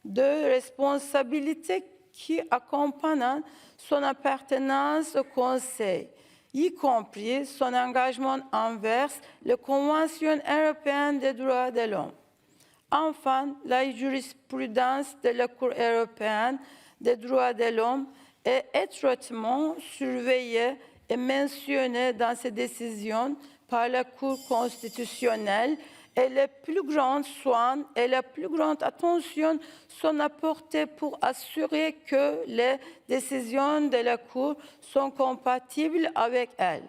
de responsabilités qui accompagnent son appartenance au Conseil, y compris son engagement envers la Convention européenne des droits de l'homme. Enfin, la jurisprudence de la Cour européenne des droits de l'homme est étroitement surveillée et mentionnée dans ses décisions par la Cour constitutionnelle et les plus grands soins et la plus grande attention sont apportés pour assurer que les décisions de la Cour sont compatibles avec elle.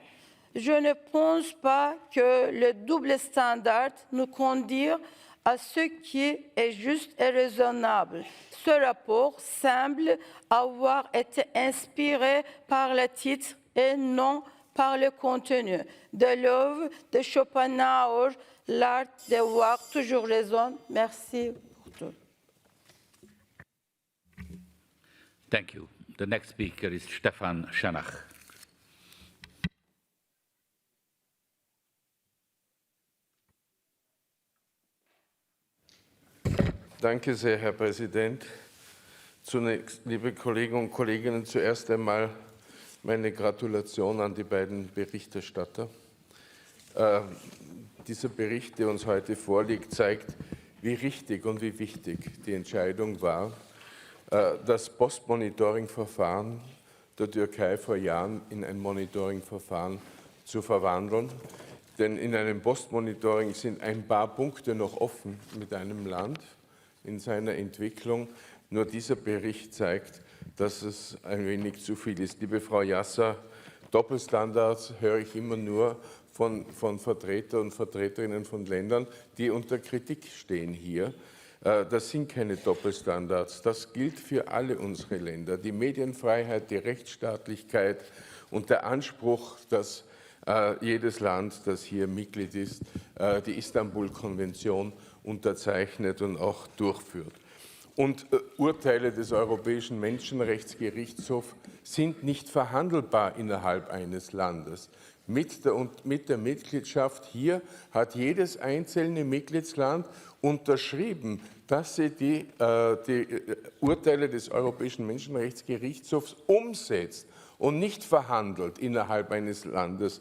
Je ne pense pas que le double standard nous conduise à ce qui est juste et raisonnable. Ce rapport semble avoir été inspiré par le titre et non par le contenu de l'œuvre de Schopenhauer, L'art d'avoir toujours raison. Merci pour tout. Thank you. The next speaker is Stefan Schanach. Danke sehr, Herr Präsident. Zunächst, liebe Kolleginnen und Kollegen, zuerst einmal meine Gratulation an die beiden Berichterstatter. Dieser Bericht, der uns heute vorliegt, zeigt, wie richtig und wie wichtig die Entscheidung war, das Post-Monitoring-Verfahren der Türkei vor Jahren in ein Monitoring-Verfahren zu verwandeln. Denn in einem Post-Monitoring sind ein paar Punkte noch offen mit einem Land in seiner Entwicklung. Nur dieser Bericht zeigt, dass es ein wenig zu viel ist. Liebe Frau Yasser, Doppelstandards höre ich immer nur von Vertretern und Vertreterinnen von Ländern, die unter Kritik stehen hier. Das sind keine Doppelstandards. Das gilt für alle unsere Länder. Die Medienfreiheit, die Rechtsstaatlichkeit und der Anspruch, dass jedes Land, das hier Mitglied ist, die Istanbul-Konvention unterzeichnet und auch durchführt. Und Urteile des Europäischen Menschenrechtsgerichtshofs sind nicht verhandelbar innerhalb eines Landes. Mit der Mitgliedschaft hier hat jedes einzelne Mitgliedsland unterschrieben, dass sie die Urteile des Europäischen Menschenrechtsgerichtshofs umsetzt und nicht verhandelt innerhalb eines Landes.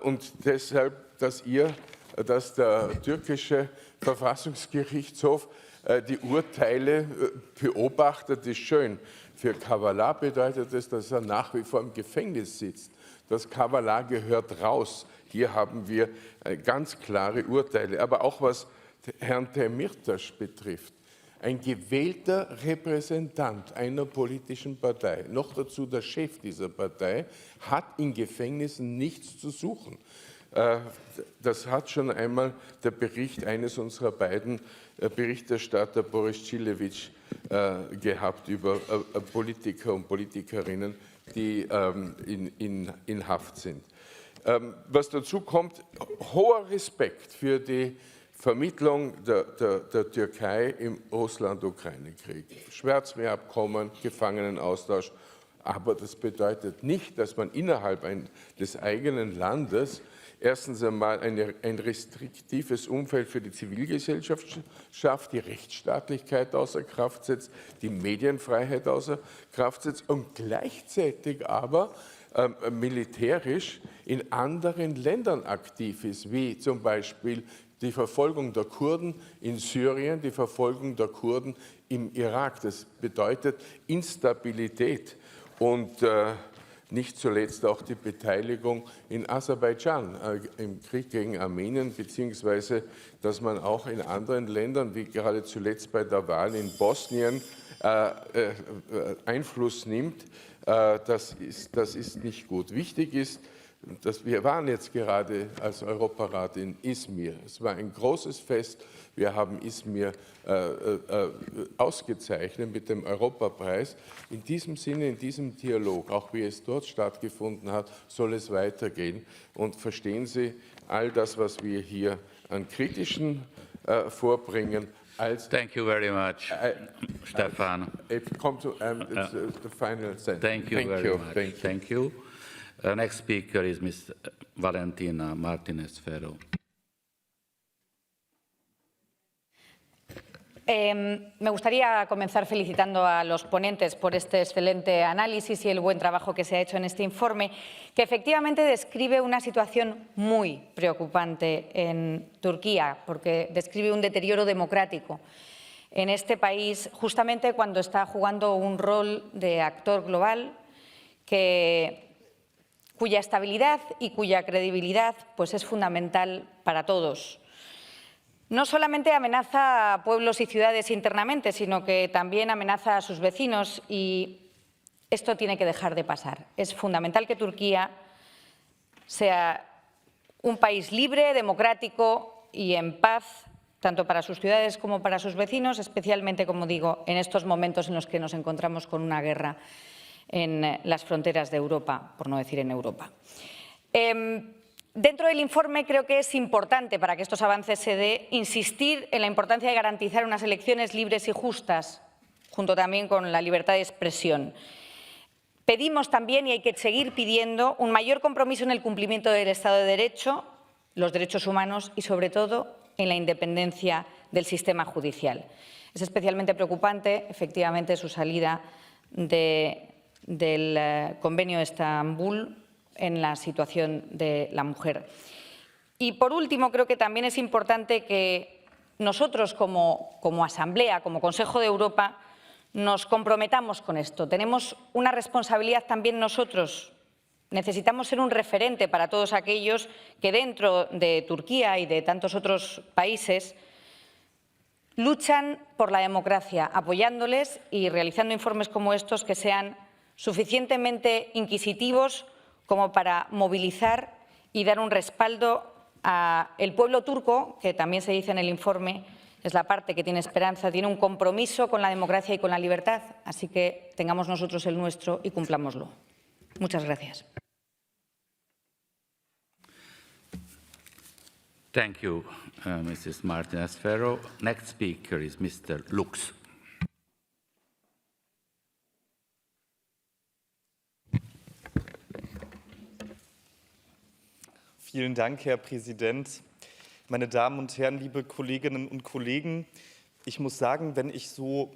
Und deshalb, dass der türkische Verfassungsgerichtshof die Urteile beobachtet, ist schön. Für Kavala bedeutet es, dass er nach wie vor im Gefängnis sitzt. Das Kavala gehört raus. Hier haben wir ganz klare Urteile. Aber auch was Herrn Demirtas betrifft. Ein gewählter Repräsentant einer politischen Partei, noch dazu der Chef dieser Partei, hat in Gefängnissen nichts zu suchen. Das hat schon einmal der Bericht eines unserer beiden Berichterstatter, Boris Cilevic, gehabt über Politiker und Politikerinnen, die in Haft sind. Was dazu kommt, hoher Respekt für die Vermittlung der Türkei im Russland-Ukraine-Krieg. Schwarzmeerabkommen, Gefangenenaustausch. Aber das bedeutet nicht, dass man innerhalb des eigenen Landes erstens einmal ein restriktives Umfeld für die Zivilgesellschaft schafft, die Rechtsstaatlichkeit außer Kraft setzt, die Medienfreiheit außer Kraft setzt und gleichzeitig aber militärisch in anderen Ländern aktiv ist, wie zum Beispiel die Verfolgung der Kurden in Syrien, die Verfolgung der Kurden im Irak. Das bedeutet Instabilität. Und nicht zuletzt auch die Beteiligung in Aserbaidschan im Krieg gegen Armenien, beziehungsweise dass man auch in anderen Ländern, wie gerade zuletzt bei der Wahl in Bosnien, Einfluss nimmt. Das ist nicht gut. Wichtig ist, wir waren jetzt gerade als Europarat in Izmir. Es war ein großes Fest. Wir haben Izmir ausgezeichnet mit dem Europapreis. In diesem Sinne, in diesem Dialog, auch wie es dort stattgefunden hat, soll es weitergehen. Und verstehen Sie, all das, was wir hier an Kritischen vorbringen, Thank you very much, Stefan. Come to the final sentence. Thank you very much. Thank you. Next speaker is Ms. Valentina Martinez Ferro. Me gustaría comenzar felicitando a los ponentes por este excelente análisis y el buen trabajo que se ha hecho en este informe, que efectivamente describe una situación muy preocupante en Turquía, porque describe un deterioro democrático en este país, justamente cuando está jugando un rol de actor global cuya estabilidad y cuya credibilidad pues, es fundamental para todos. No solamente amenaza a pueblos y ciudades internamente, sino que también amenaza a sus vecinos y esto tiene que dejar de pasar. Es fundamental que Turquía sea un país libre, democrático y en paz, tanto para sus ciudades como para sus vecinos, especialmente, como digo, en estos momentos en los que nos encontramos con una guerra en las fronteras de Europa, por no decir en Europa. Dentro del informe creo que es importante, para que estos avances se den, insistir en la importancia de garantizar unas elecciones libres y justas, junto también con la libertad de expresión. Pedimos también, y hay que seguir pidiendo, un mayor compromiso en el cumplimiento del Estado de Derecho, los derechos humanos y, sobre todo, en la independencia del sistema judicial. Es especialmente preocupante, efectivamente, su salida del Convenio de Estambul en la situación de la mujer. Y, por último, creo que también es importante que nosotros, como Asamblea, como Consejo de Europa, nos comprometamos con esto. Tenemos una responsabilidad también nosotros. Necesitamos ser un referente para todos aquellos que dentro de Turquía y de tantos otros países luchan por la democracia, apoyándoles y realizando informes como estos que sean suficientemente inquisitivos como para movilizar y dar un respaldo al pueblo turco, que también se dice en el informe, es la parte que tiene esperanza, tiene un compromiso con la democracia y con la libertad, así que tengamos nosotros el nuestro y cumplámoslo. Muchas gracias. Thank you, Mrs. Martinez Ferro. Next speaker is Mr. Lux. Vielen Dank, Herr Präsident. Meine Damen und Herren, liebe Kolleginnen und Kollegen, ich muss sagen, wenn ich so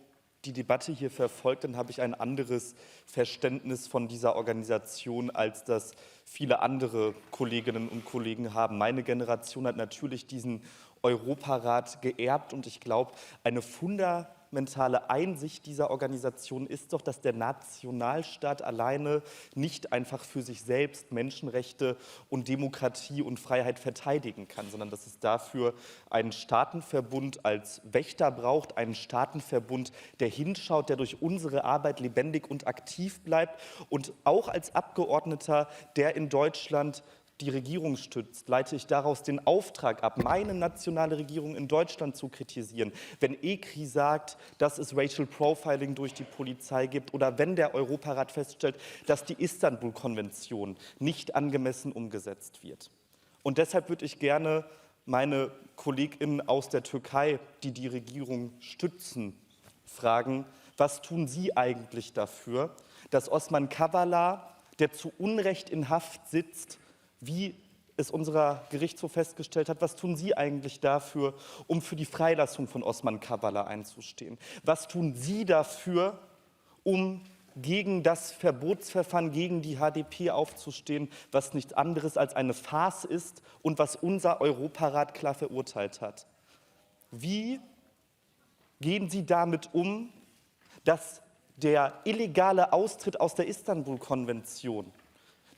die Debatte hier verfolge, dann habe ich ein anderes Verständnis von dieser Organisation, als das viele andere Kolleginnen und Kollegen haben. Meine Generation hat natürlich diesen Europarat geerbt und ich glaube, eine fundamentale Einsicht dieser Organisation ist doch, dass der Nationalstaat alleine nicht einfach für sich selbst Menschenrechte und Demokratie und Freiheit verteidigen kann, sondern dass es dafür einen Staatenverbund als Wächter braucht, einen Staatenverbund, der hinschaut, der durch unsere Arbeit lebendig und aktiv bleibt und auch als Abgeordneter, der in Deutschland die Regierung stützt, leite ich daraus den Auftrag ab, meine nationale Regierung in Deutschland zu kritisieren, wenn ECRI sagt, dass es Racial Profiling durch die Polizei gibt oder wenn der Europarat feststellt, dass die Istanbul-Konvention nicht angemessen umgesetzt wird. Und deshalb würde ich gerne meine KollegInnen aus der Türkei, die die Regierung stützen, fragen, was tun Sie eigentlich dafür, dass Osman Kavala, der zu Unrecht in Haft sitzt, wie es unser Gerichtshof festgestellt hat, was tun Sie eigentlich dafür, um für die Freilassung von Osman Kavala einzustehen? Was tun Sie dafür, um gegen das Verbotsverfahren gegen die HDP aufzustehen, was nichts anderes als eine Farce ist und was unser Europarat klar verurteilt hat? Wie gehen Sie damit um, dass der illegale Austritt aus der Istanbul-Konvention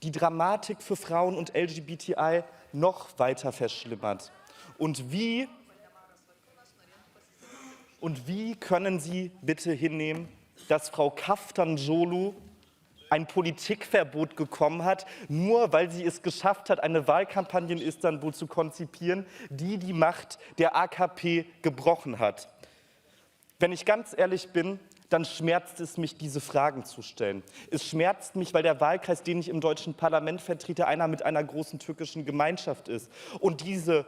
die Dramatik für Frauen und LGBTI noch weiter verschlimmert. Und wie können Sie bitte hinnehmen, dass Frau Kaftanoglu ein Politikverbot bekommen hat, nur weil sie es geschafft hat, eine Wahlkampagne in Istanbul zu konzipieren, die die Macht der AKP gebrochen hat? Wenn ich ganz ehrlich bin, dann schmerzt es mich, diese Fragen zu stellen. Es schmerzt mich, weil der Wahlkreis, den ich im deutschen Parlament vertrete, einer mit einer großen türkischen Gemeinschaft ist. Und diese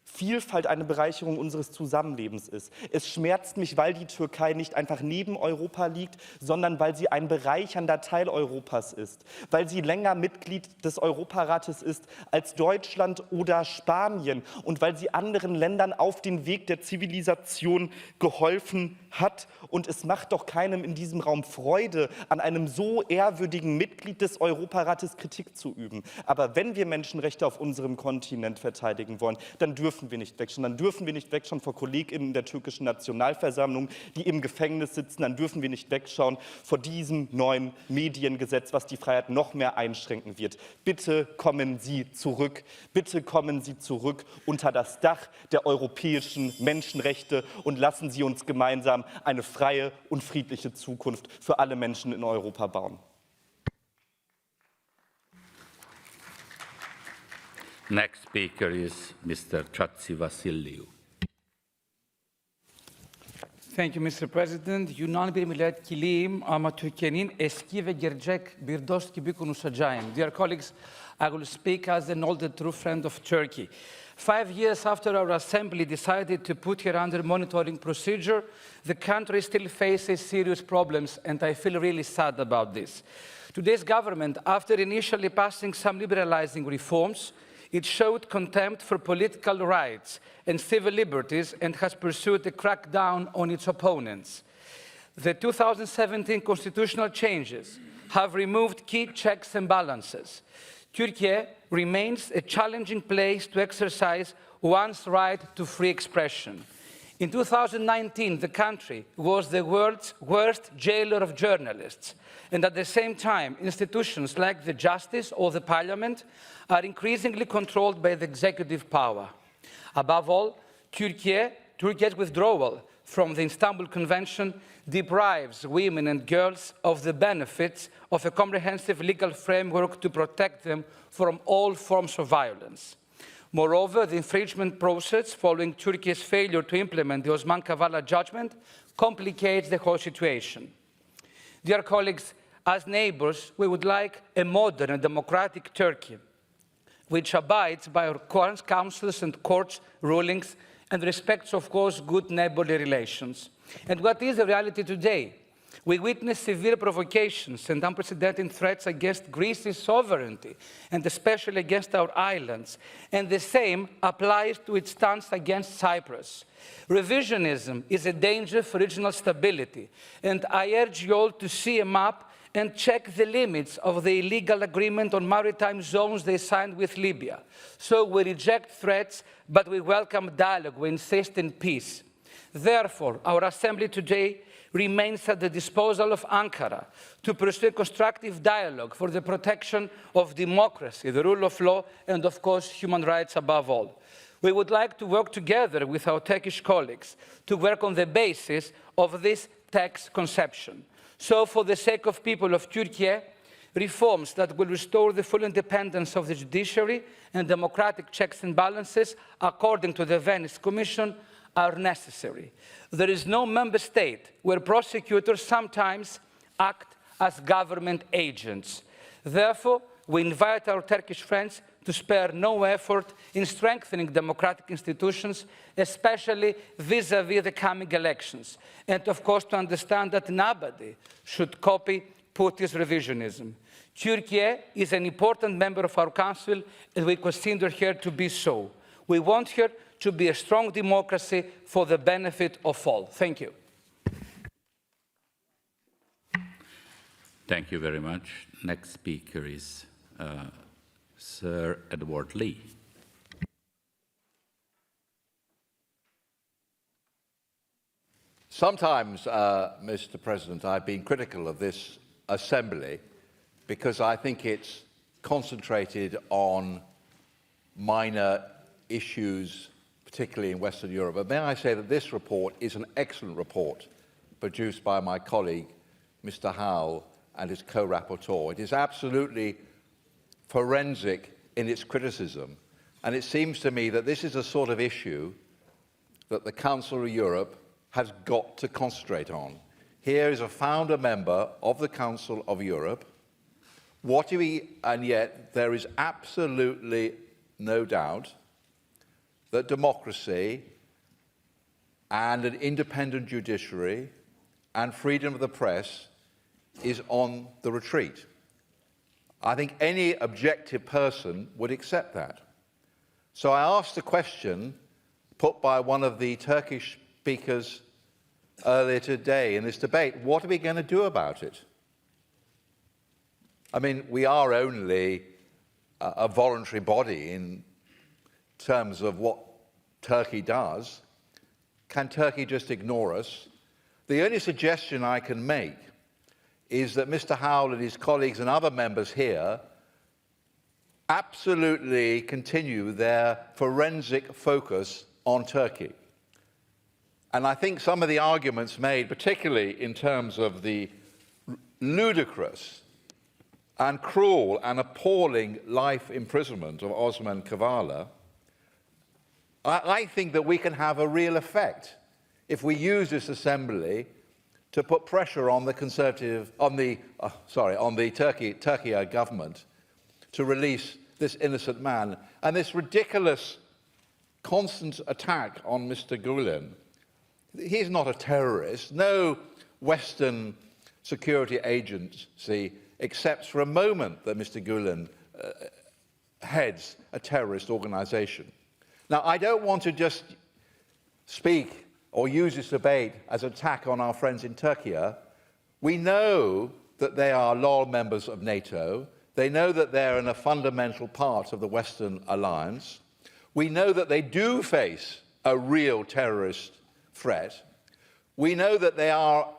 Vielfalt eine Bereicherung unseres Zusammenlebens ist. Es schmerzt mich, weil die Türkei nicht einfach neben Europa liegt, sondern weil sie ein bereichernder Teil Europas ist, weil sie länger Mitglied des Europarates ist als Deutschland oder Spanien und weil sie anderen Ländern auf den Weg der Zivilisation geholfen hat. Und es macht doch keinem in diesem Raum Freude, an einem so ehrwürdigen Mitglied des Europarates Kritik zu üben. Aber wenn wir Menschenrechte auf unserem Kontinent verteidigen wollen, dann dürfen wir nicht wegschauen. Dann dürfen wir nicht wegschauen vor KollegInnen der türkischen Nationalversammlung, die im Gefängnis sitzen. Dann dürfen wir nicht wegschauen vor diesem neuen Mediengesetz, was die Freiheit noch mehr einschränken wird. Bitte kommen Sie zurück. Bitte kommen Sie zurück unter das Dach der europäischen Menschenrechte und lassen Sie uns gemeinsam eine freie und friedliche Zukunft für alle Menschen in Europa bauen. Next speaker is Mr. Chatzivassiliou. Thank you, Mr. President. Yunan bir millet kiliyim ama Türkiye'nin eski ve gelecek bir dost gibi konuşacağım. Dear colleagues, I will speak as an old and true friend of Turkey. 5 years after our assembly decided to put her under monitoring procedure, the country still faces serious problems, and I feel really sad about this. Today's government, after initially passing some liberalizing reforms, it showed contempt for political rights and civil liberties and has pursued a crackdown on its opponents. The 2017 constitutional changes have removed key checks and balances. Turkey remains a challenging place to exercise one's right to free expression. In 2019, the country was the world's worst jailer of journalists. And at the same time, institutions like the justice or the parliament are increasingly controlled by the executive power. Above all, Turkey's withdrawal from the Istanbul Convention deprives women and girls of the benefits of a comprehensive legal framework to protect them from all forms of violence. Moreover, the infringement process following Turkey's failure to implement the Osman Kavala judgment complicates the whole situation. Dear colleagues, as neighbors, we would like a modern and democratic Turkey, which abides by our councils and courts' rulings and respects, of course, good neighborly relations. And what is the reality today? We witness severe provocations and unprecedented threats against Greece's sovereignty, and especially against our islands. And the same applies to its stance against Cyprus. Revisionism is a danger for regional stability, and I urge you all to see a map and check the limits of the illegal agreement on maritime zones they signed with Libya. So we reject threats, but we welcome dialogue. We insist in peace. Therefore, our assembly today remains at the disposal of Ankara to pursue constructive dialogue for the protection of democracy, the rule of law, and of course, human rights above all. We would like to work together with our Turkish colleagues to work on the basis of this text conception. So, for the sake of people of Turkey, reforms that will restore the full independence of the judiciary and democratic checks and balances, according to the Venice Commission, are necessary. There is no member state where prosecutors sometimes act as government agents. Therefore, we invite our Turkish friends to spare no effort in strengthening democratic institutions, especially vis-à-vis the coming elections. And of course, to understand that nobody should copy Putin's revisionism. Turkey is an important member of our Council, and we consider her to be so. We want her to be a strong democracy for the benefit of all. Thank you. Thank you very much. Next speaker is Sir Edward Lee. Sometimes, Mr. President, I've been critical of this Assembly because I think it's concentrated on minor issues, particularly in Western Europe. But may I say that this report is an excellent report produced by my colleague, Mr. Howell, and his co-rapporteur. It is absolutely forensic in its criticism, and it seems to me that this is a sort of issue that the Council of Europe has got to concentrate on. Here is a founder member of the Council of Europe. And yet there is absolutely no doubt that democracy and an independent judiciary and freedom of the press is on the retreat. I think any objective person would accept that. So I asked a question put by one of the Turkish speakers earlier today in this debate: what are we going to do about it? I mean, we are only a voluntary body in terms of what Turkey does. Can Turkey just ignore us? The only suggestion I can make is that Mr. Howell and his colleagues and other members here absolutely continue their forensic focus on Turkey. And I think some of the arguments made, particularly in terms of the ludicrous and cruel and appalling life imprisonment of Osman Kavala, I think that we can have a real effect if we use this assembly to put pressure on the Turkey government to release this innocent man. And this ridiculous constant attack on Mr. Gülen, he's not a terrorist. No Western security agency accepts for a moment that Mr. Gülen heads a terrorist organization. Now, I don't want to just speak or use this debate as an attack on our friends in Turkey. We know that they are loyal members of NATO. They know that they're in a fundamental part of the Western alliance. We know that they do face a real terrorist threat. We know that they are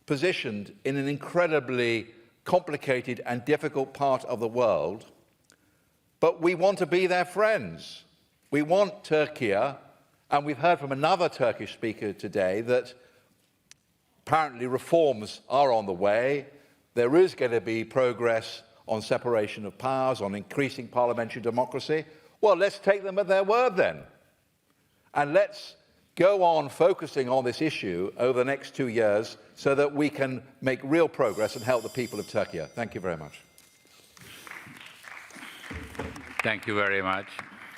positioned in an incredibly complicated and difficult part of the world, but we want to be their friends. We want Turkey, and we've heard from another Turkish speaker today that apparently reforms are on the way. There is going to be progress on separation of powers, on increasing parliamentary democracy. Well, let's take them at their word then. And let's go on focusing on this issue over the next 2 years so that we can make real progress and help the people of Turkey. Thank you very much. Thank you very much.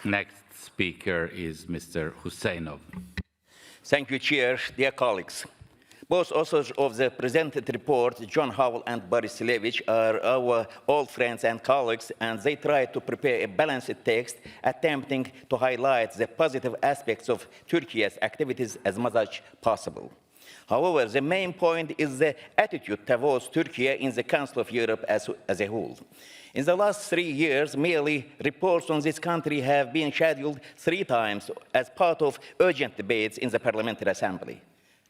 Next speaker is Mr. Husseinov. Thank you, Chair. Dear colleagues, both authors of the presented report, John Howell and Boris Silevich, are our old friends and colleagues, and they tried to prepare a balanced text attempting to highlight the positive aspects of Turkey's activities as much as possible. However, the main point is the attitude towards Turkey in the Council of Europe as a whole. In the last 3 years, merely reports on this country have been scheduled 3 times as part of urgent debates in the Parliamentary Assembly.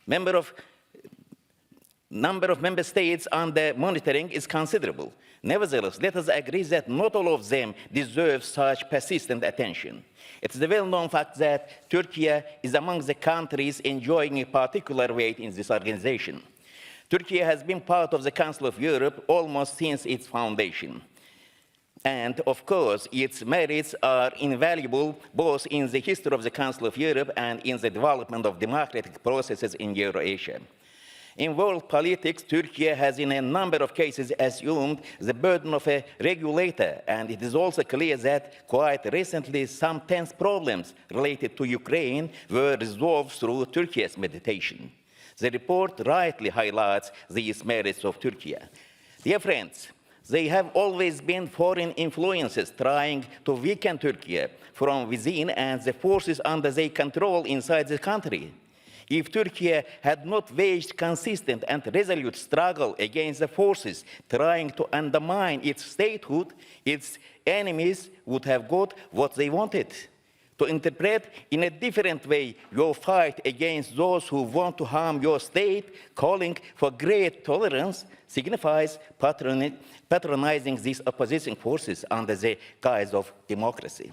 Number of member states under monitoring is considerable. Nevertheless, let us agree that not all of them deserve such persistent attention. It's the well-known fact that Turkey is among the countries enjoying a particular weight in this organization. Turkey has been part of the Council of Europe almost since its foundation. And, of course, its merits are invaluable both in the history of the Council of Europe and in the development of democratic processes in Eurasia. In world politics, Turkey has in a number of cases assumed the burden of a regulator, and it is also clear that quite recently some tense problems related to Ukraine were resolved through Turkey's mediation. The report rightly highlights these merits of Turkey. Dear friends, there have always been foreign influences trying to weaken Turkey from within and the forces under their control inside the country. If Turkey had not waged consistent and resolute struggle against the forces trying to undermine its statehood, its enemies would have got what they wanted. to interpret in a different way your fight against those who want to harm your state, calling for great tolerance, signifies patronizing these opposition forces under the guise of democracy.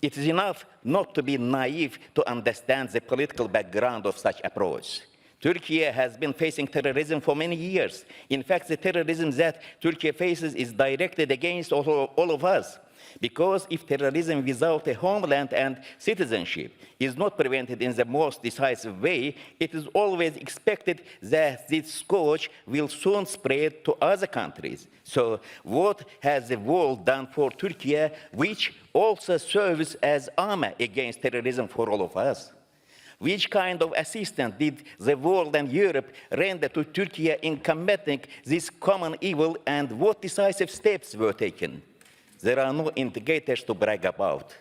It is enough not to be naive to understand the political background of such approach. Turkey has been facing terrorism for many years. In fact, the terrorism that Turkey faces is directed against all of us. Because if terrorism without a homeland and citizenship is not prevented in the most decisive way, it is always expected that this scourge will soon spread to other countries. So what has the world done for Turkey, which also serves as armor against terrorism for all of us? Which kind of assistance did the world and Europe render to Turkey in combating this common evil, and what decisive steps were taken? There are no indicators to brag about.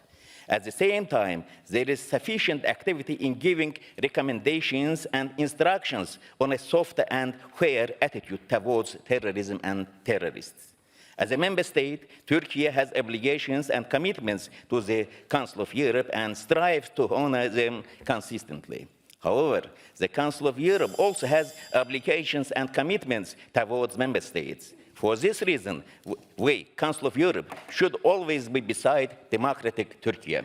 At the same time, there is sufficient activity in giving recommendations and instructions on a softer and fair attitude towards terrorism and terrorists. As a member state, Turkey has obligations and commitments to the Council of Europe and strives to honor them consistently. However, the Council of Europe also has obligations and commitments towards member states. For this reason, we, Council of Europe, should always be beside democratic Turkey.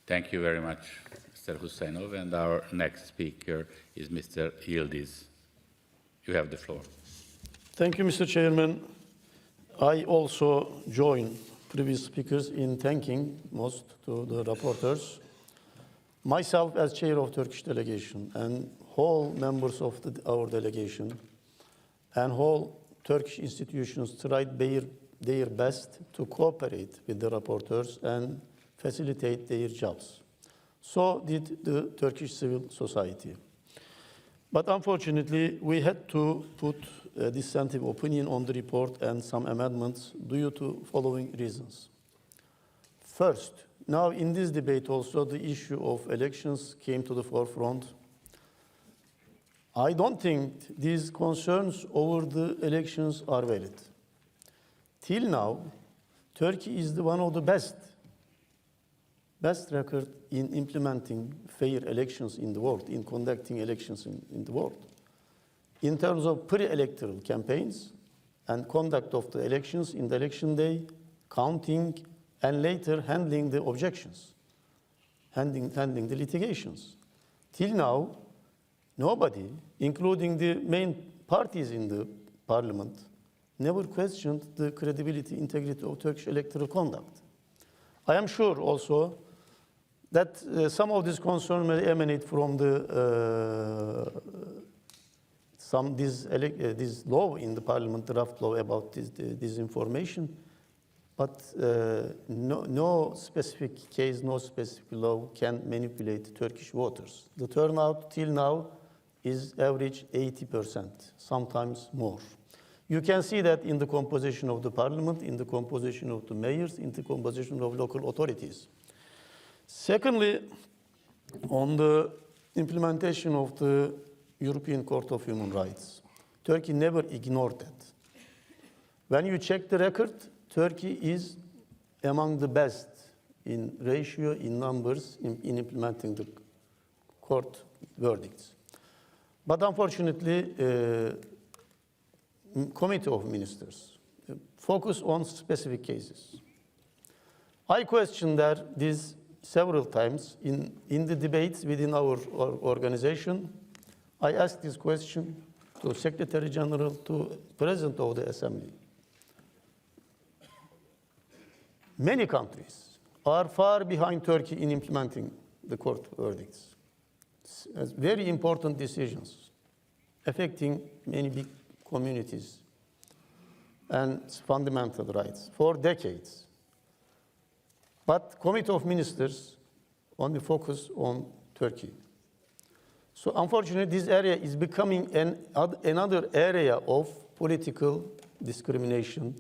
Thank you very much, Mr. Husseinov. And our next speaker is Mr. Yildiz. You have the floor. Thank you, Mr. Chairman. I also join previous speakers in thanking most to the rapporteurs, myself as chair of Turkish delegation, and whole members of our delegation, and whole Turkish institutions tried their best to cooperate with the rapporteurs and facilitate their jobs. So did the Turkish civil society. But unfortunately, we had to put a dissenting opinion on the report and some amendments due to following reasons. First, now in this debate also the issue of elections came to the forefront. I don't think these concerns over the elections are valid. Till now, Turkey is one of the best record in implementing fair elections in the world, in conducting elections in the world. In terms of pre-electoral campaigns and conduct of the elections in the election day, counting, and later handling the objections, handling the litigations. Till now, nobody, including the main parties in the parliament, never questioned the credibility, integrity of Turkish electoral conduct. I am sure also that some of this concern may emanate from this law in the parliament, draft law about this information, but no specific case, no specific law can manipulate Turkish voters. The turnout till now is average 80%, sometimes more. You can see that in the composition of the parliament, in the composition of the mayors, in the composition of local authorities. Secondly, on the implementation of the European Court of Human Rights, Turkey never ignored that. When you check the record, Turkey is among the best in ratio, in numbers, in implementing the court verdicts. But unfortunately, Committee of Ministers focus on specific cases. I questioned this several times in the debates within our organization. I asked this question to Secretary General, to President of the Assembly. Many countries are far behind Turkey in implementing the court verdicts. It's very important decisions affecting many big communities and fundamental rights for decades. But Committee of Ministers only focus on Turkey. So unfortunately, this area is becoming another area of political discrimination.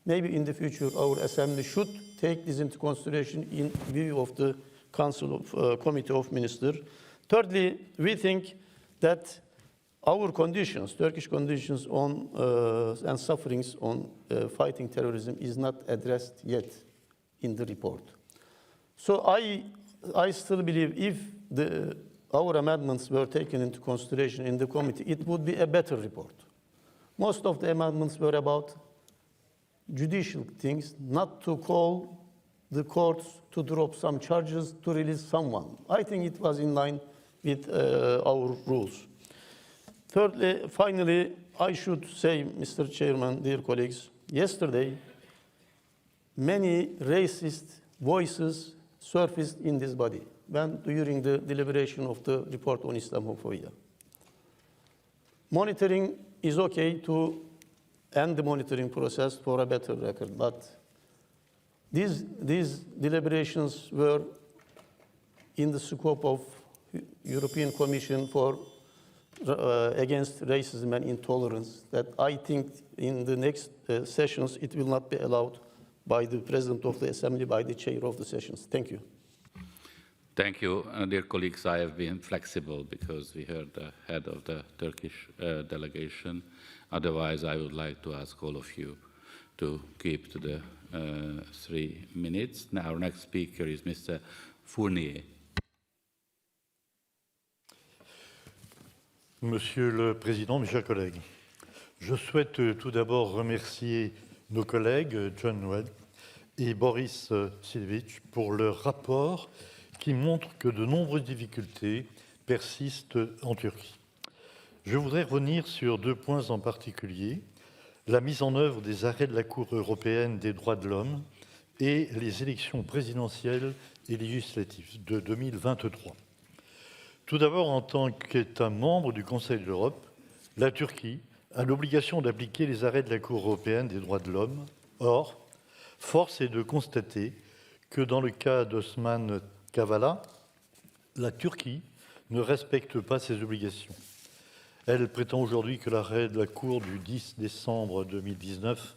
Maybe in the future, our Assembly should take this into consideration in view of the Council of Committee of Ministers. Thirdly, we think that our conditions, Turkish conditions on and sufferings on fighting terrorism is not addressed yet in the report. So I still believe if our amendments were taken into consideration in the committee, it would be a better report. Most of the amendments were about judicial things, not to call the courts to drop some charges to release someone. I think it was in line with our rules. Thirdly, finally, I should say, Mr. Chairman, dear colleagues, yesterday, many racist voices surfaced in this body during the deliberation of the report on Islamophobia. Monitoring is okay to end the monitoring process for a better record, but these deliberations were in the scope of European Commission for against racism and intolerance that I think in the next sessions it will not be allowed by the President of the Assembly, by the Chair of the sessions. Thank you. Thank you, dear colleagues. I have been flexible because we heard the head of the Turkish delegation. Otherwise, I would like to ask all of you to keep to the 3 minutes. Now, our next speaker is Mr. Fournier. Monsieur le Président, mes chers collègues, je souhaite tout d'abord remercier nos collègues John Webb et Boris Silvich pour leur rapport qui montre que de nombreuses difficultés persistent en Turquie. Je voudrais revenir sur 2 points en particulier, la mise en œuvre des arrêts de la Cour européenne des droits de l'homme et les élections présidentielles et législatives de 2023. Tout d'abord, en tant qu'État membre du Conseil de l'Europe, la Turquie a l'obligation d'appliquer les arrêts de la Cour européenne des droits de l'homme. Or, force est de constater que dans le cas d'Osman Kavala, la Turquie ne respecte pas ses obligations. Elle prétend aujourd'hui que l'arrêt de la Cour du 10 décembre 2019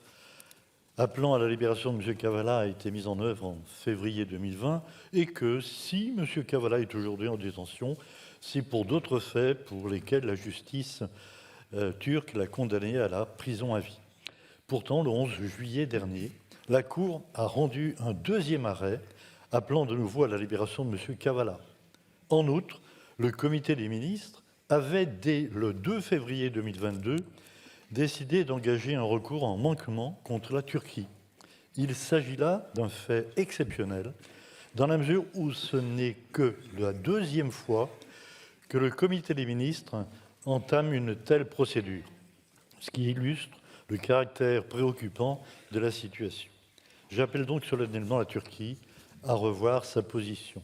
appelant à la libération de M. Kavala a été mis en œuvre en février 2020 et que si M. Kavala est aujourd'hui en détention, c'est pour d'autres faits pour lesquels la justice turque l'a condamné à la prison à vie. Pourtant, le 11 juillet dernier, la Cour a rendu un 2e arrêt appelant de nouveau à la libération de M. Kavala. En outre, le comité des ministres avait, dès le 2 février 2022, décidé d'engager un recours en manquement contre la Turquie. Il s'agit là d'un fait exceptionnel, dans la mesure où ce n'est que la 2e fois que le comité des ministres entame une telle procédure, ce qui illustre le caractère préoccupant de la situation. J'appelle donc solennellement la Turquie à revoir sa position.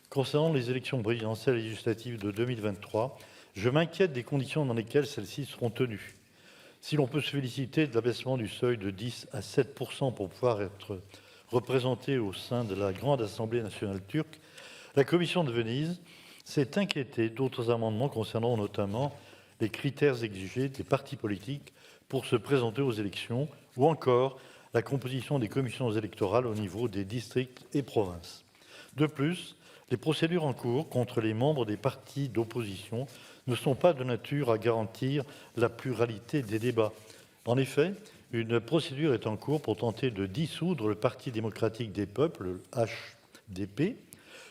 Concernant les élections présidentielles et législatives de 2023, je m'inquiète des conditions dans lesquelles celles-ci seront tenues. Si l'on peut se féliciter de l'abaissement du seuil de 10 à 7% pour pouvoir être représenté au sein de la Grande Assemblée nationale turque, la Commission de Venise s'est inquiétée d'autres amendements concernant notamment les critères exigés des partis politiques pour se présenter aux élections ou encore la composition des commissions électorales au niveau des districts et provinces. De plus, les procédures en cours contre les membres des partis d'opposition ne sont pas de nature à garantir la pluralité des débats. En effet, une procédure est en cours pour tenter de dissoudre le Parti démocratique des peuples, le HDP,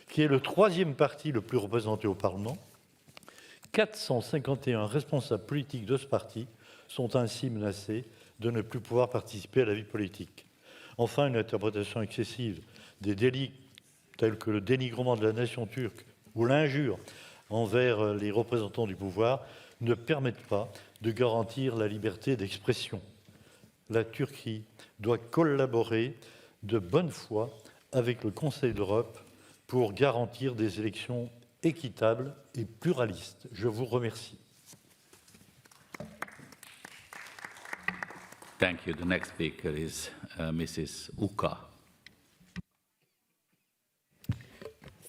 qui est le 3e parti le plus représenté au Parlement. 451 responsables politiques de ce parti sont ainsi menacés de ne plus pouvoir participer à la vie politique. Enfin, une interprétation excessive des délits tels que le dénigrement de la nation turque ou l'injure envers les représentants du pouvoir ne permettent pas de garantir la liberté d'expression. La Turquie doit collaborer de bonne foi avec le Conseil d'Europe pour garantir des élections équitables et pluralistes. Je vous remercie. Thank you. The next speaker is Mrs. Uka.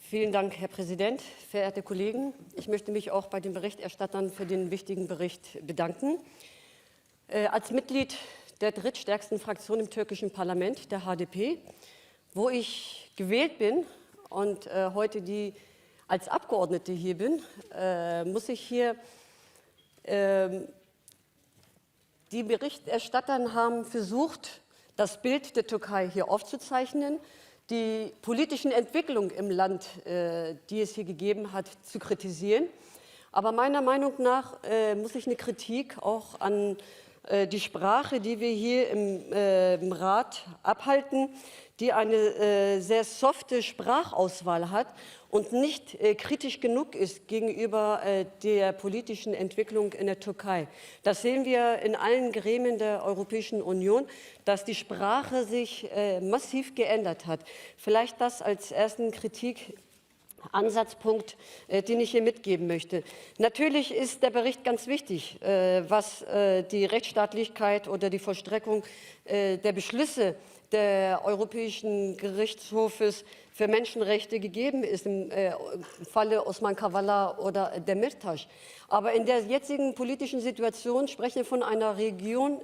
Vielen Dank, Herr Präsident, verehrte Kollegen. Ich möchte mich auch bei den Berichterstattern für den wichtigen Bericht bedanken. Als Mitglied der drittstärksten Fraktion im türkischen Parlament, der HDP, wo ich gewählt bin und heute als Abgeordnete hier bin, muss ich hier, die Berichterstatter haben versucht, das Bild der Türkei hier aufzuzeichnen. die politischen Entwicklungen im Land, die es hier gegeben hat, zu kritisieren. Aber meiner Meinung nach muss ich eine Kritik auch an die Sprache, die wir hier im Rat abhalten, die eine sehr softe Sprachauswahl hat und nicht kritisch genug ist gegenüber der politischen Entwicklung in der Türkei. Das sehen wir in allen Gremien der Europäischen Union, dass die Sprache sich massiv geändert hat. Vielleicht das als ersten Ansatzpunkt, den ich hier mitgeben möchte. Natürlich ist der Bericht ganz wichtig, was die Rechtsstaatlichkeit oder die Vollstreckung der Beschlüsse der Europäischen Gerichtshofes für Menschenrechte gegeben ist, im Falle Osman Kavala oder Demirtas. Aber in der jetzigen politischen Situation sprechen wir von einer Regierung,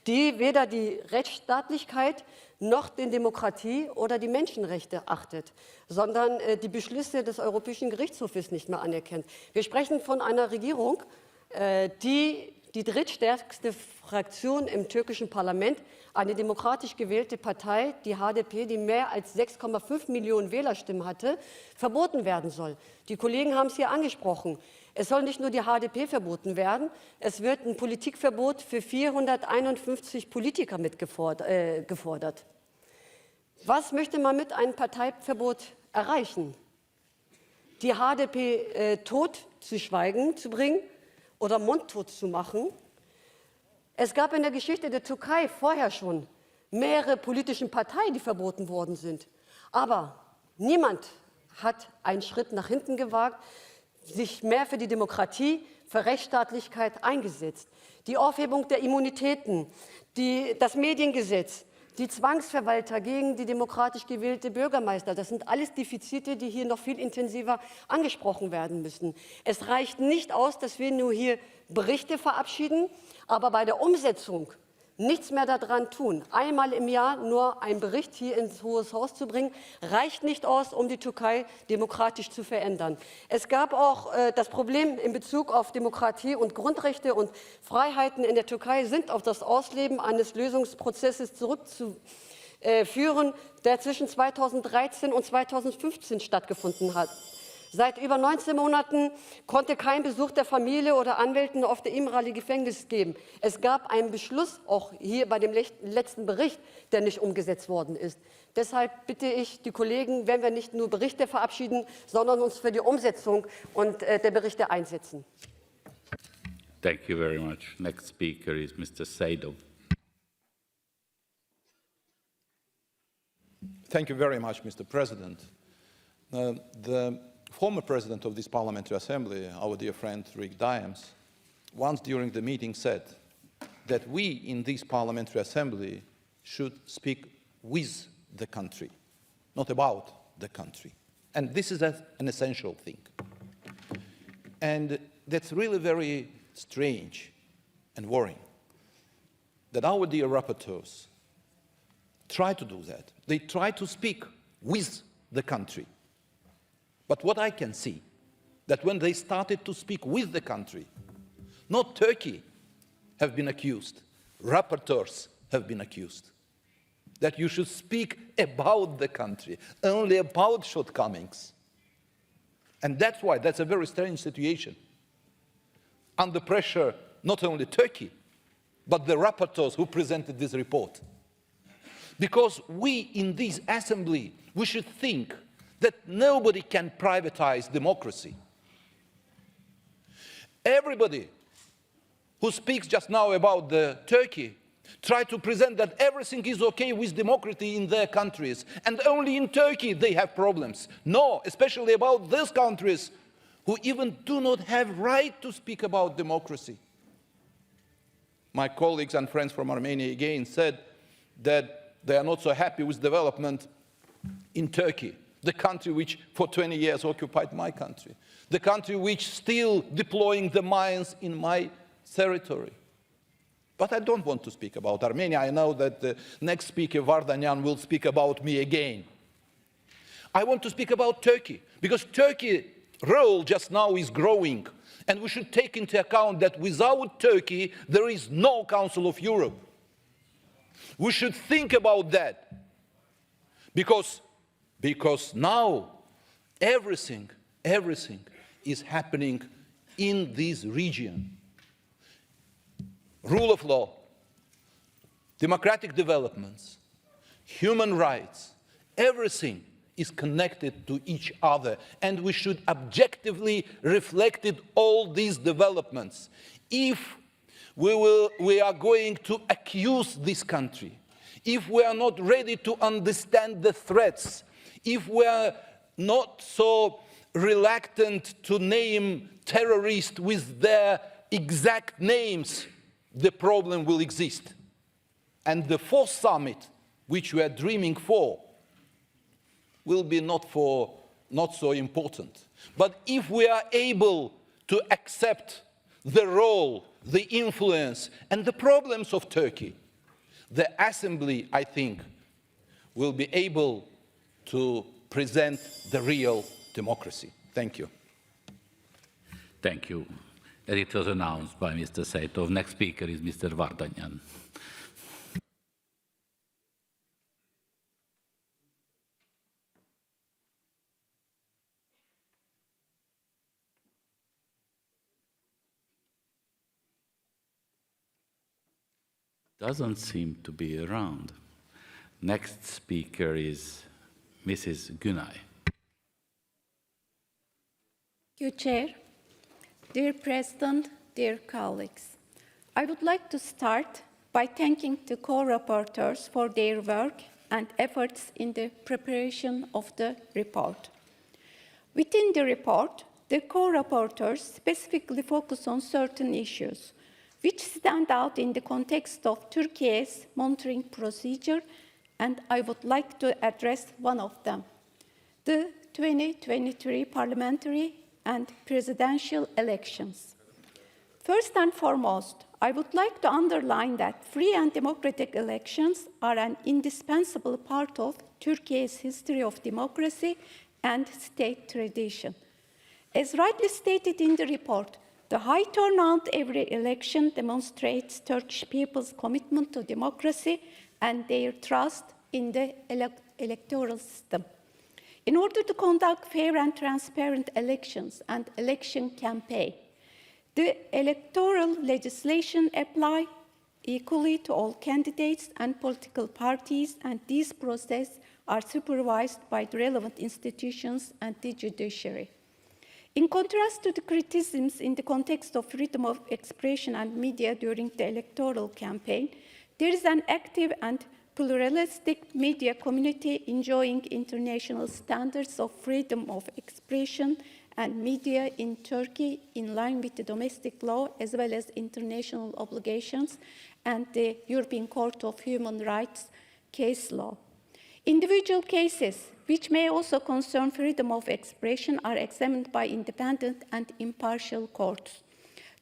die weder die Rechtsstaatlichkeit noch die Demokratie oder die Menschenrechte achtet, sondern die Beschlüsse des Europäischen Gerichtshofes nicht mehr anerkennt. Wir sprechen von einer Regierung, die die drittstärkste Fraktion im türkischen Parlament, eine demokratisch gewählte Partei, die HDP, die mehr als 6,5 Millionen Wählerstimmen hatte, verboten werden soll. Die Kollegen haben es hier angesprochen. Es soll nicht nur die HDP verboten werden, es wird ein Politikverbot für 451 Politiker gefordert. Was möchte man mit einem Parteiverbot erreichen? Die HDP tot zu schweigen zu bringen oder mundtot zu machen? Es gab in der Geschichte der Türkei vorher schon mehrere politische Parteien, die verboten worden sind. Aber niemand hat einen Schritt nach hinten gewagt, sich mehr für die Demokratie, für Rechtsstaatlichkeit eingesetzt. Die Aufhebung der Immunitäten, das Mediengesetz, die Zwangsverwalter gegen die demokratisch gewählte Bürgermeister, das sind alles Defizite, die hier noch viel intensiver angesprochen werden müssen. Es reicht nicht aus, dass wir nur hier Berichte verabschieden, aber bei der Umsetzung nichts mehr daran tun. Einmal im Jahr nur einen Bericht hier ins Hohe Haus zu bringen, reicht nicht aus, um die Türkei demokratisch zu verändern. Es gab auch das Problem in Bezug auf Demokratie und Grundrechte und Freiheiten in der Türkei sind auf das Ausleben eines Lösungsprozesses zurückzuführen, der zwischen 2013 und 2015 stattgefunden hat. Seit über 19 Monaten konnte kein Besuch der Familie oder Anwälten auf der Imrali Gefängnis geben. Es gab einen Beschluss, auch hier bei dem letzten Bericht, der nicht umgesetzt worden ist. Deshalb bitte ich die Kollegen, wenn wir nicht nur Berichte verabschieden, sondern uns für die Umsetzung und der Berichte einsetzen. Thank you very much. Next speaker is Mr. Saidov. Thank you very much, Mr. President. The former president of this parliamentary assembly, our dear friend Rick Diams, once during the meeting said that we in this parliamentary assembly should speak with the country, not about the country. And this is an essential thing. And that's really very strange and worrying that our dear rapporteurs try to do that. They try to speak with the country. But what I can see, that when they started to speak with the country, not Turkey have been accused, rapporteurs have been accused, that you should speak about the country, only about shortcomings. And that's why, that's a very strange situation. Under pressure, not only Turkey, but the rapporteurs who presented this report. Because we in this assembly, we should think that nobody can privatize democracy. Everybody who speaks just now about Turkey try to present that everything is okay with democracy in their countries, and only in Turkey they have problems. No, especially about those countries who even do not have right to speak about democracy. My colleagues and friends from Armenia again said that they are not so happy with development in Turkey, the country which for 20 years occupied my country, the country which still deploying the mines in my territory. But I don't want to speak about Armenia. I know that the next speaker, Vardanyan, will speak about me again. I want to speak about Turkey, because Turkey's role just now is growing, and we should take into account that without Turkey, there is no Council of Europe. We should think about that. Because now everything is happening in this region. Rule of law, democratic developments, human rights, everything is connected to each other, and we should objectively reflect all these developments. If we are going to accuse this country, if we are not ready to understand the threats, if we are not so reluctant to name terrorists with their exact names, the problem will exist. And the fourth summit, which we are dreaming for, will be not so important. But if we are able to accept the role, the influence, and the problems of Turkey, the Assembly, I think, will be able to present the real democracy. Thank you. Thank you. And it was announced by Mr. Saitov. Next speaker is Mr. Vardanyan. Doesn't seem to be around. Next speaker is Mrs. Günay. Thank you, Chair. Dear President, dear colleagues, I would like to start by thanking the co-rapporteurs for their work and efforts in the preparation of the report. Within the report, the co-rapporteurs specifically focus on certain issues which stand out in the context of Turkey's monitoring procedure, and I would like to address one of them: the 2023 parliamentary and presidential elections. First and foremost, I would like to underline that free and democratic elections are an indispensable part of Turkey's history of democracy and state tradition. As rightly stated in the report, the high turnout every election demonstrates Turkish people's commitment to democracy and their trust in the electoral system. In order to conduct fair and transparent elections and election campaign, the electoral legislation applies equally to all candidates and political parties, and these processes are supervised by the relevant institutions and the judiciary. In contrast to the criticisms in the context of freedom of expression and media during the electoral campaign, there is an active and pluralistic media community enjoying international standards of freedom of expression and media in Turkey in line with the domestic law as well as international obligations and the European Court of Human Rights case law. Individual cases, which may also concern freedom of expression, are examined by independent and impartial courts.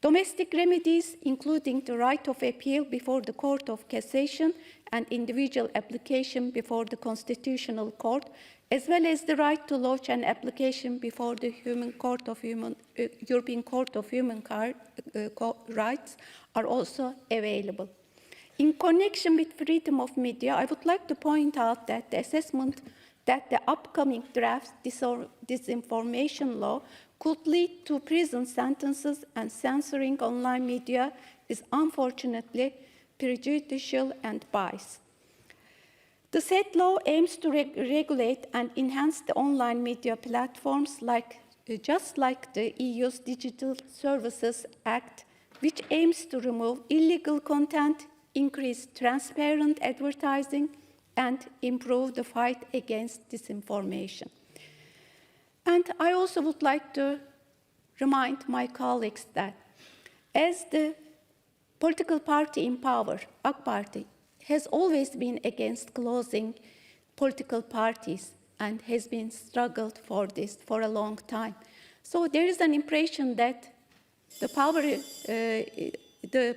Domestic remedies, including the right of appeal before the Court of Cassation and individual application before the Constitutional Court, as well as the right to lodge an application before the European Court of Human Rights, are also available. In connection with freedom of media, I would like to point out that the assessment that the upcoming draft disinformation law could lead to prison sentences and censoring online media is unfortunately prejudicial and biased. The said law aims to regulate and enhance the online media platforms just like the EU's Digital Services Act, which aims to remove illegal content, increase transparent advertising, and improve the fight against disinformation. And I also would like to remind my colleagues that as the political party in power, AK Party, has always been against closing political parties and has been struggled for this for a long time. So there is an impression that the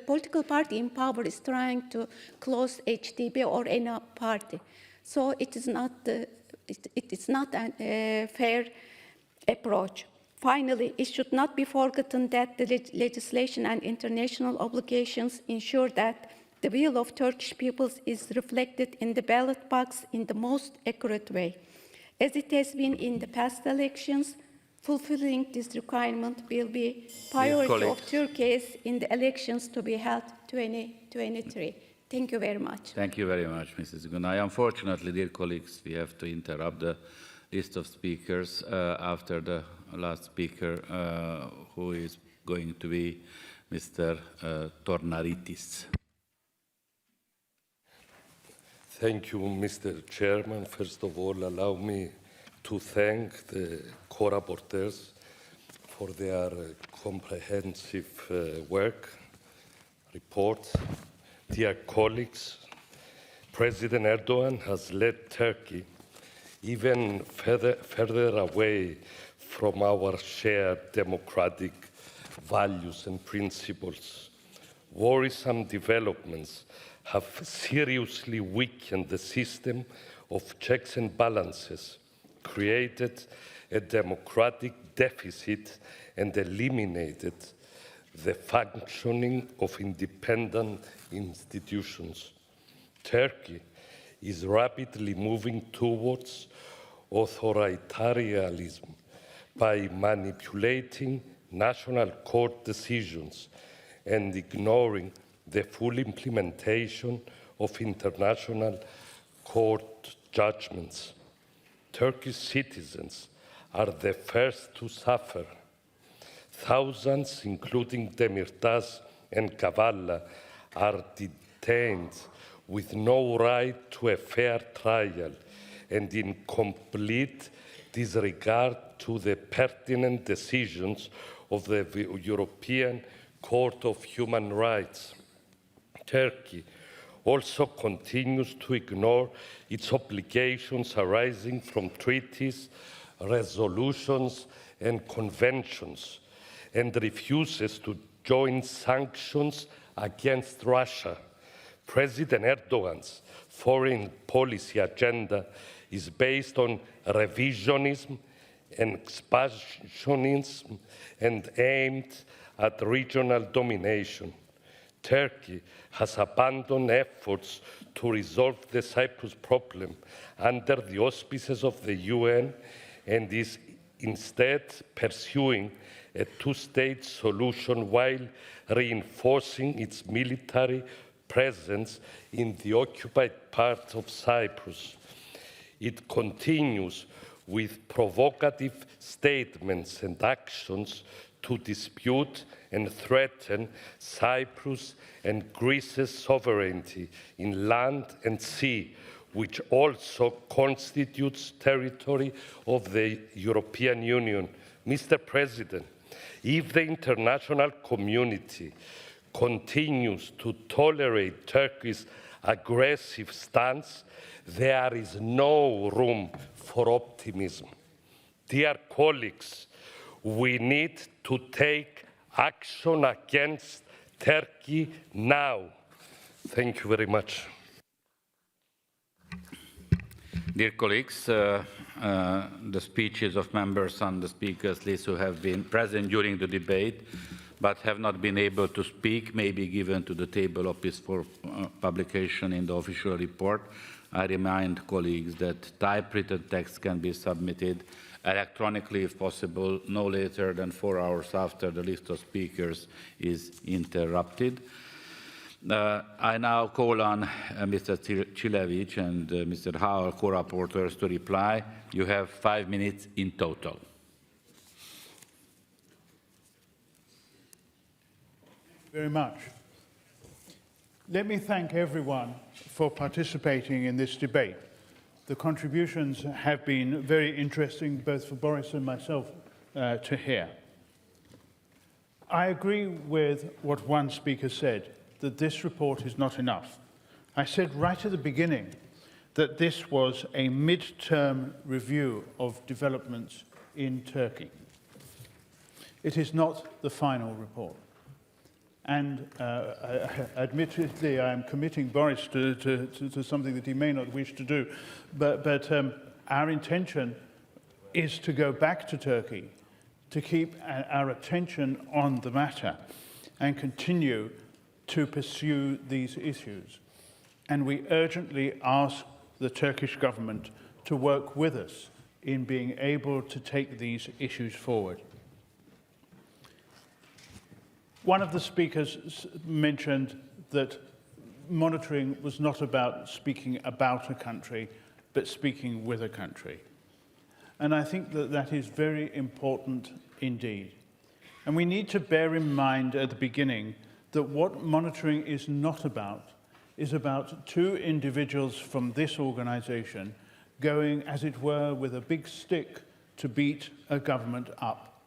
political party in power is trying to close HDP or any party. So it is not a fair approach. Finally, it should not be forgotten that the legislation and international obligations ensure that the will of Turkish peoples is reflected in the ballot box in the most accurate way. As it has been in the past elections, fulfilling this requirement will be priority of Turkey in the elections to be held 2023. Thank you very much. Thank you very much, Mrs. Gunay. Unfortunately, dear colleagues, we have to interrupt the list of speakers after the last speaker, who is going to be Mr. Tornaritis. Thank you, Mr. Chairman. First of all, allow me to thank the co-rapporteurs for their comprehensive work, report. Dear colleagues, President Erdogan has led Turkey even further away from our shared democratic values and principles. Worrisome developments have seriously weakened the system of checks and balances, created a democratic deficit, and eliminated the functioning of independent institutions. Turkey is rapidly moving towards authoritarianism by manipulating national court decisions and ignoring the full implementation of international court judgments. Turkish citizens are the first to suffer. Thousands, including Demirtas and Kavala, are detained with no right to a fair trial and in complete disregard to the pertinent decisions of the European Court of Human Rights. Turkey also continues to ignore its obligations arising from treaties, resolutions, and conventions, and refuses to join sanctions against Russia. President Erdogan's foreign policy agenda is based on revisionism and expansionism and aimed at regional domination. Turkey has abandoned efforts to resolve the Cyprus problem under the auspices of the UN and is instead pursuing a two-state solution while reinforcing its military presence in the occupied part of Cyprus. It continues with provocative statements and actions to dispute and threaten Cyprus and Greece's sovereignty in land and sea, which also constitutes territory of the European Union. Mr. President, if the international community continues to tolerate Turkey's aggressive stance, there is no room for optimism. Dear colleagues, we need to take action against Turkey now. Thank you very much. Dear colleagues, the speeches of members on the speakers list who have been present during the debate but have not been able to speak may be given to the table office for publication in the official report. I remind colleagues that typewritten text can be submitted electronically if possible, no later than 4 hours after the list of speakers is interrupted. I now call on Mr. Cilevich and Mr. Howell, co-rapporteurs, to reply. You have 5 minutes in total. Very much. Let me thank everyone for participating in this debate. The contributions have been very interesting, both for Boris and myself to hear. I agree with what one speaker said, that this report is not enough. I said right at the beginning that this was a mid-term review of developments in Turkey. It is not the final report. And admittedly, I am committing Boris to something that he may not wish to do. But our intention is to go back to Turkey, to keep our attention on the matter and continue to pursue these issues. And we urgently ask the Turkish government to work with us in being able to take these issues forward. One of the speakers mentioned that monitoring was not about speaking about a country, but speaking with a country. And I think that that is very important indeed. And we need to bear in mind at the beginning that what monitoring is not about is about two individuals from this organization going, as it were, with a big stick to beat a government up.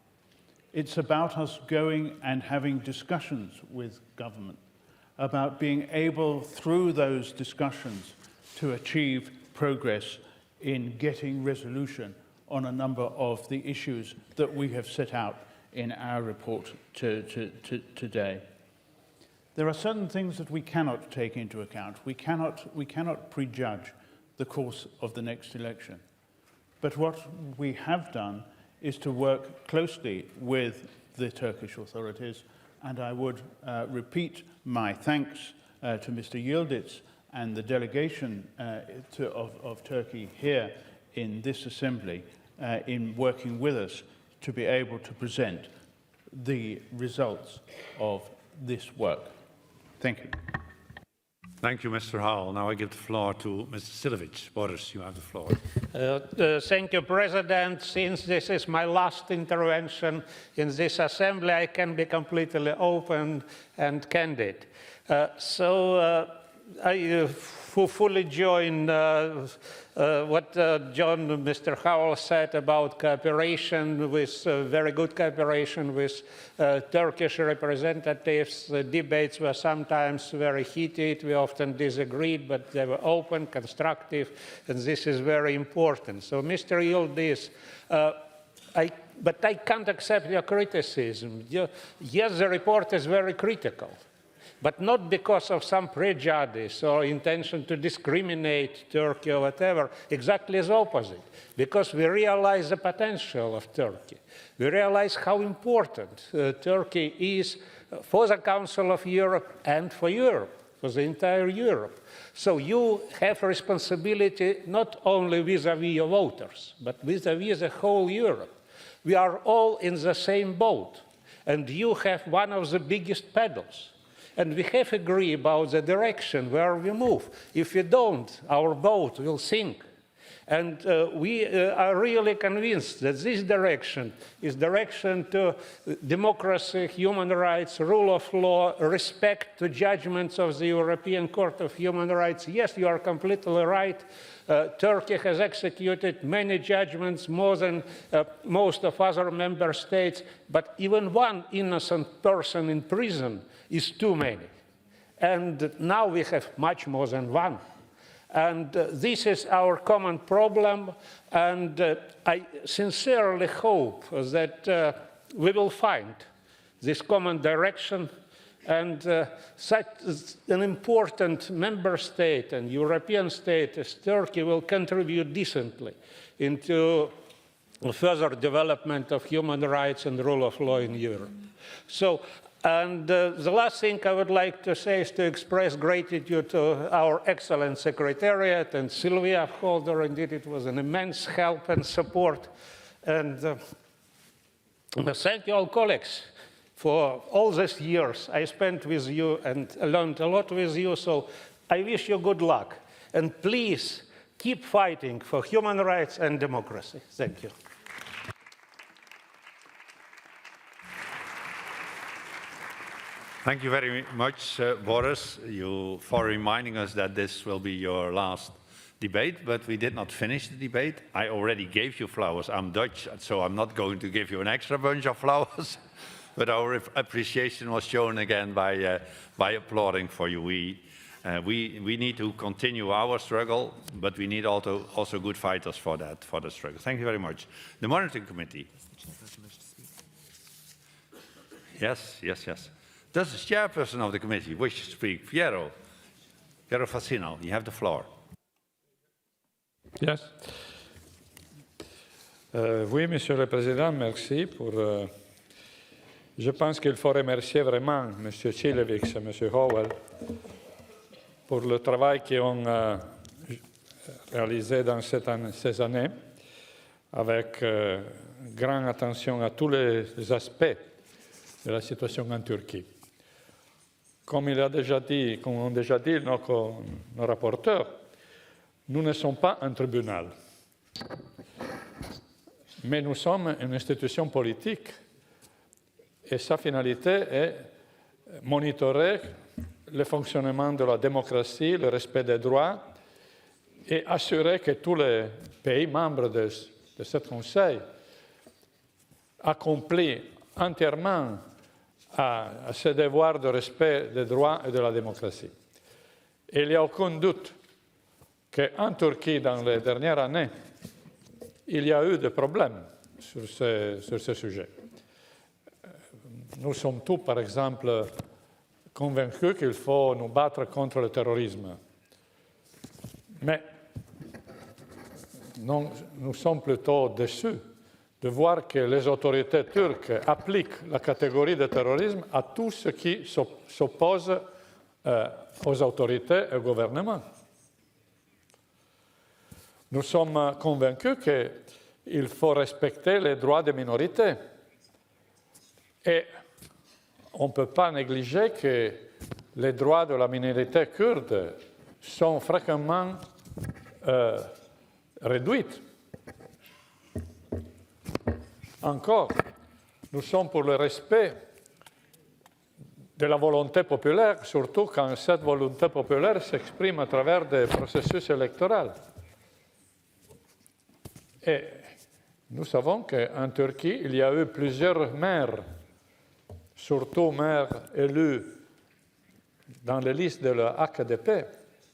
It's about us going and having discussions with government, about being able, through those discussions, to achieve progress in getting resolution on a number of the issues that we have set out in our report today. There are certain things that we cannot take into account. We cannot prejudge the course of the next election. But what we have done is to work closely with the Turkish authorities, and I would repeat my thanks to Mr. Yildiz and the delegation of Turkey here in this assembly in working with us to be able to present the results of this work. Thank you. Thank you, Mr. Howell. Now I give the floor to Mr. Silovic. Boris, you have the floor. Thank you, President. Since this is my last intervention in this assembly, I can be completely open and candid. I fully join what Mr. Howell said about cooperation, with very good cooperation with Turkish representatives. The debates were sometimes very heated. We often disagreed, but they were open, constructive, and this is very important. So, Mr. Yildiz, but I can't accept your criticism. Yes, the report is very critical, but not because of some prejudice or intention to discriminate Turkey or whatever. Exactly the opposite, because we realize the potential of Turkey. We realize how important Turkey is for the Council of Europe and for Europe, for the entire Europe. So you have a responsibility not only vis-à-vis your voters, but vis-à-vis the whole Europe. We are all in the same boat, and you have one of the biggest paddles. And we have agreed about the direction where we move. If we don't, our boat will sink. And we are really convinced that this direction is direction to democracy, human rights, rule of law, respect to judgments of the European Court of Human Rights. Yes, you are completely right. Turkey has executed many judgments, more than most of other member states, but even one innocent person in prison is too many. And now we have much more than one. And this is our common problem, and I sincerely hope that we will find this common direction, and such an important member state and European state as Turkey will contribute decently into further development of human rights and rule of law in Europe. So, and the last thing I would like to say is to express gratitude to our excellent secretariat and Sylvia Holder. Indeed, it was an immense help and support. And thank you all colleagues for all these years I spent with you and learned a lot with you. So I wish you good luck. And please keep fighting for human rights and democracy. Thank you. Thank you very much, Boris, for reminding us that this will be your last debate, but we did not finish the debate. I already gave you flowers. I'm Dutch, so I'm not going to give you an extra bunch of flowers, but our appreciation was shown again by applauding for you. We need to continue our struggle, but we need also good fighters for the struggle. Thank you very much. The Monitoring Committee. Yes. Does the chairperson of the committee wish to speak? Piero Fassino, you have the floor. Yes. Oui, Monsieur le Président, merci pour Je pense qu'il faut remercier vraiment M. Cilevics et M. Howell pour le travail qu'ils ont réalisé dans ces années, avec grande attention à tous les aspects de la situation en Turquie. Comme ont déjà dit nos rapporteurs, nous ne sommes pas un tribunal, mais nous sommes une institution politique et sa finalité est monitorer le fonctionnement de la démocratie, le respect des droits et assurer que tous les pays membres de ce Conseil accomplissent entièrement à ce devoir de respect des droits et de la démocratie. Et il n'y a aucun doute qu'en Turquie, dans les dernières années, il y a eu des problèmes sur ce sujet. Nous sommes tous, par exemple, convaincus qu'il faut nous battre contre le terrorisme. Mais nous sommes plutôt déçus de voir que les autorités turques appliquent la catégorie de terrorisme à tout ce qui s'oppose aux autorités et au gouvernement. Nous sommes convaincus qu'il faut respecter les droits des minorités. Et on ne peut pas négliger que les droits de la minorité kurde sont fréquemment réduits. Encore, nous sommes pour le respect de la volonté populaire, surtout quand cette volonté populaire s'exprime à travers des processus électoraux. Et nous savons qu'en Turquie, il y a eu plusieurs maires, surtout maires élus dans les listes de la HDP,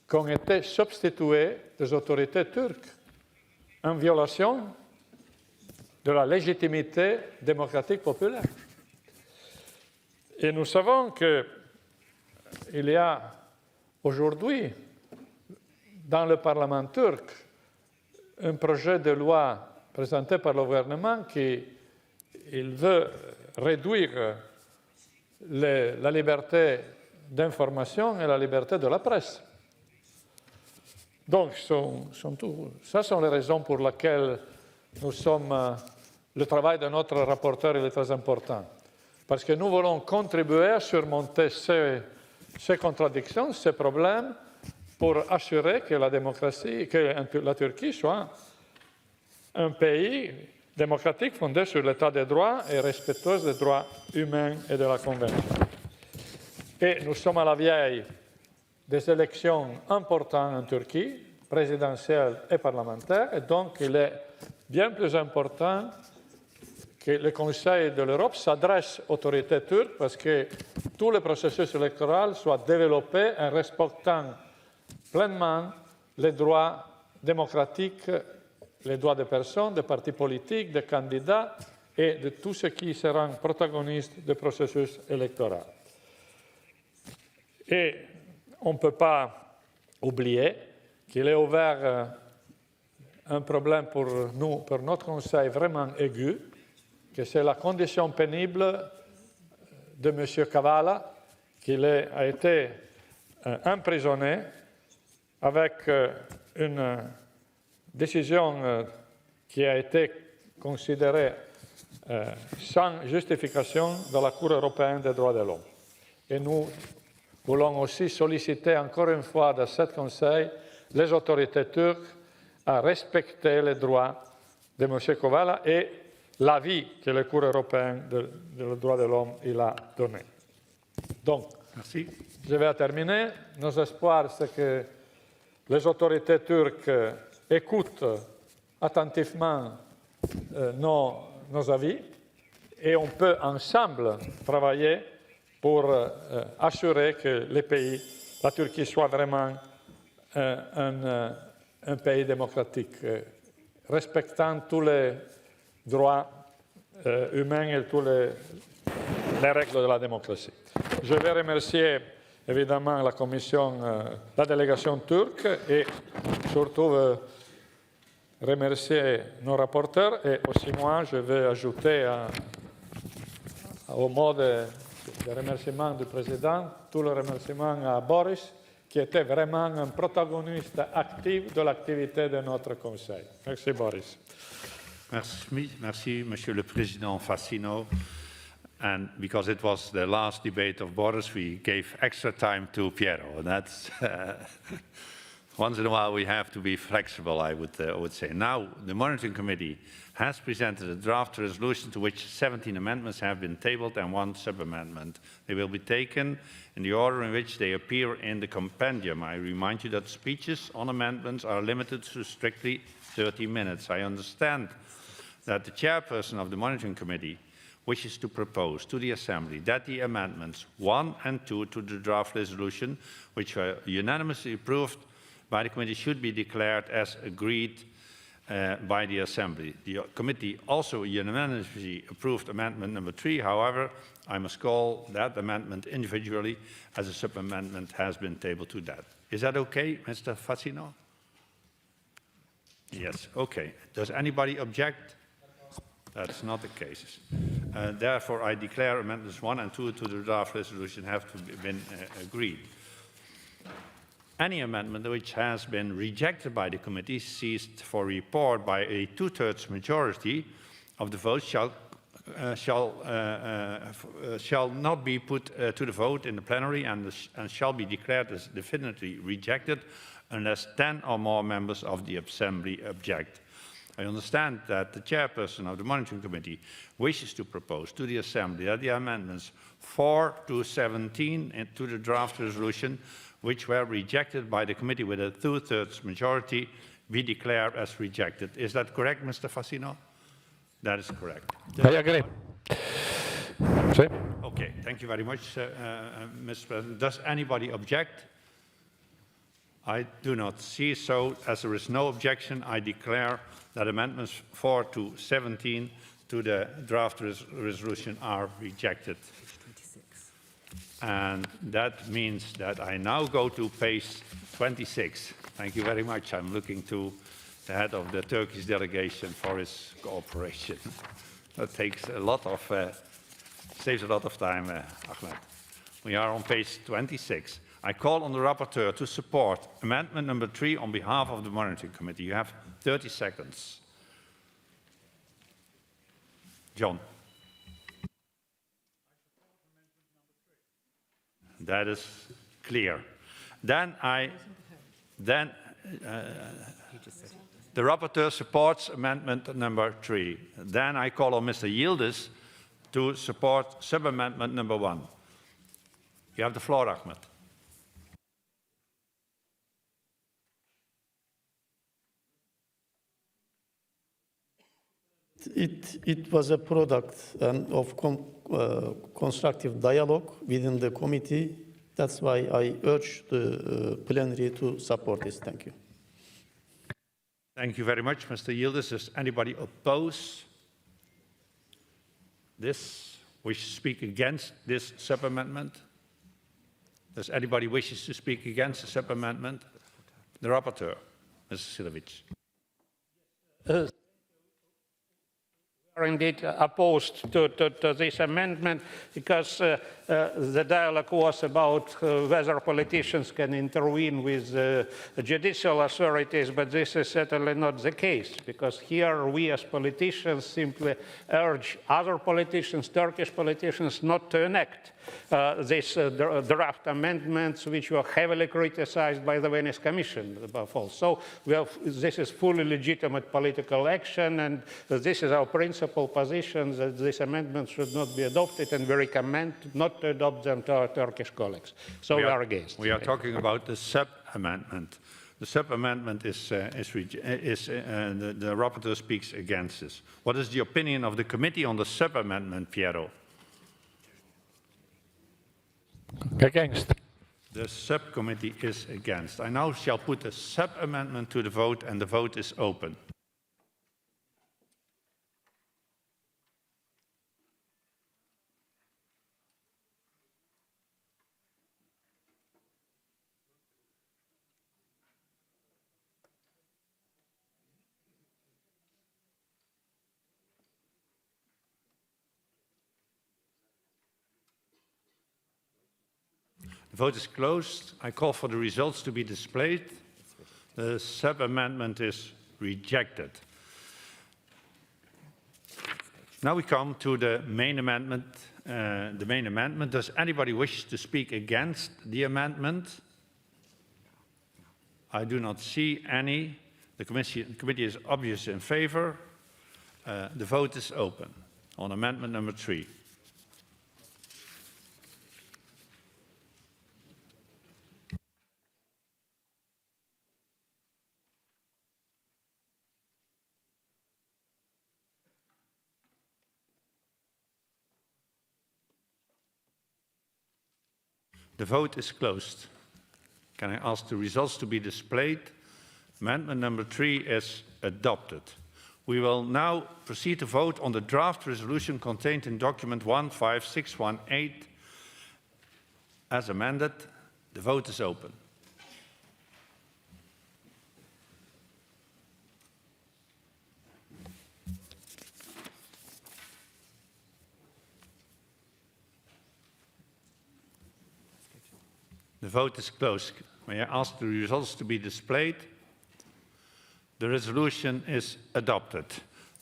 qui ont été substitués des autorités turques en violation de la légitimité démocratique populaire. Et nous savons qu'il y a aujourd'hui dans le Parlement turc un projet de loi présenté par le gouvernement qui veut réduire la liberté d'information et la liberté de la presse. Donc, ça sont les raisons pour lesquelles le travail de notre rapporteur est très important. Parce que nous voulons contribuer à surmonter ces contradictions, ces problèmes, pour assurer que la Turquie soit un pays démocratique fondé sur l'état des droits et respectueux des droits humains et de la Convention. Et nous sommes à la veille des élections importantes en Turquie, présidentielles et parlementaires, et donc il est bien plus important que le Conseil de l'Europe s'adresse aux autorités turques parce que tout le processus électoral soit développé en respectant pleinement les droits démocratiques, les droits des personnes, des partis politiques, des candidats et de tous ceux qui seront protagonistes du processus électoral. Et on ne peut pas oublier qu'il est ouvert un problème pour nous, pour notre Conseil vraiment aigu, que c'est la condition pénible de M. Kavala, qu'il a été emprisonné avec une décision qui a été considérée sans justification dans la Cour européenne des droits de l'homme. Et nous voulons aussi solliciter encore une fois dans ce Conseil les autorités turques à respecter les droits de M. Kavala et l'avis que la Cour européenne des droits de l'homme a donné. Donc, merci. Je vais terminer. Nos espoirs, c'est que les autorités turques écoutent attentivement nos avis et on peut ensemble travailler pour assurer que la Turquie soit vraiment un pays démocratique, respectant tous les droits humains et toutes les règles de la démocratie. Je vais remercier évidemment la délégation turque et surtout remercier nos rapporteurs et aussi moi je vais ajouter au mot de remerciement du président, tout le remerciement à Boris, qui était vraiment un protagoniste actif de l'activité de notre Conseil. Merci, Boris. Merci, Monsieur le Président Fassino. And because it was the last debate of Boris, we gave extra time to Piero. And that's once in a while we have to be flexible, I would say. Now, the Monitoring Committee has presented a draft resolution to which 17 amendments have been tabled and 1 sub-amendment. They will be taken in the order in which they appear in the compendium. I remind you that speeches on amendments are limited to strictly 30 minutes. I understand that the chairperson of the Monitoring Committee wishes to propose to the Assembly that the amendments 1 and 2 to the draft resolution, which were unanimously approved by the committee, should be declared as agreed by the Assembly. The committee also unanimously approved amendment number 3. However, I must call that amendment individually as a sub-amendment has been tabled to that. Is that okay, Mr. Fassino? Yes, okay. Does anybody object? That's not the case. Therefore, I declare amendments 1 and 2 to the draft resolution have to been agreed. Any amendment which has been rejected by the committee ceased for report by a 2/3 majority of the votes shall not be put to the vote in the plenary and shall be declared as definitively rejected unless 10 or more members of the Assembly object. I understand that the chairperson of the Monitoring Committee wishes to propose to the Assembly that the amendments 4 to 17 to the draft resolution, which were rejected by the committee with a 2/3 majority, be declared as rejected. Is that correct, Mr. Fassino? That is correct. I agree. Okay, thank you very much, Mr. President. Does anybody object? I do not see so. As there is no objection, I declare that amendments 4 to 17 to the draft resolution are rejected. And that means that I now go to page 26. Thank you very much. I'm looking to the head of the Turkish delegation for his cooperation. That takes a lot of, saves a lot of time, Ahmed. We are on page 26. I call on the rapporteur to support amendment number 3 on behalf of the Monitoring Committee. You have 30 seconds. John. That is clear. Then the rapporteur supports amendment number 3. Then I call on Mr. Yildiz to support sub-amendment number 1. You have the floor, Ahmed. It was a product of constructive dialogue within the committee. That's why I urge the plenary to support this. Thank you. Thank you very much, Mr. Yildiz. Does anybody oppose this? Wish to speak against this sub-amendment? Does anybody wishes to speak against the sub-amendment? The rapporteur, Mr. Silovic. Are indeed opposed to this amendment because the dialogue was about whether politicians can intervene with judicial authorities, but this is certainly not the case, because here we as politicians simply urge other politicians, Turkish politicians, not to enact these draft amendments, which were heavily criticized by the Venice Commission above all. So this is fully legitimate political action, and this is our principal position, that these amendments should not be adopted, and we recommend not to adopt them to our Turkish colleagues. So we are against. We are talking about the sub-amendment. The sub-amendment is the rapporteur speaks against this. What is the opinion of the committee on the sub-amendment, Piero? Against. The subcommittee is against. I now shall put a sub-amendment to the vote, and the vote is open. The vote is closed. I call for the results to be displayed. The sub-amendment is rejected. Now we come to the main amendment. Does anybody wish to speak against the amendment? I do not see any. The committee is obviously in favor. The vote is open on amendment number 3. The vote is closed. Can I ask the results to be displayed? Amendment number 3 is adopted. We will now proceed to vote on the draft resolution contained in document 15618 as amended. The vote is open. The vote is closed. May I ask the results to be displayed? The resolution is adopted.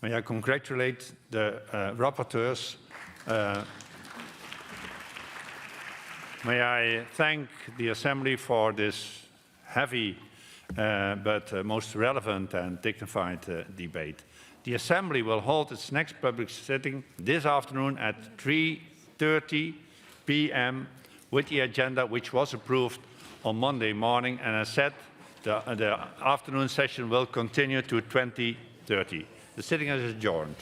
May I congratulate the rapporteurs. May I thank the Assembly for this heavy but most relevant and dignified debate. The Assembly will hold its next public sitting this afternoon at 3:30 p.m. with the agenda which was approved on Monday morning, and as said, the afternoon session will continue to 20:30. The sitting is adjourned.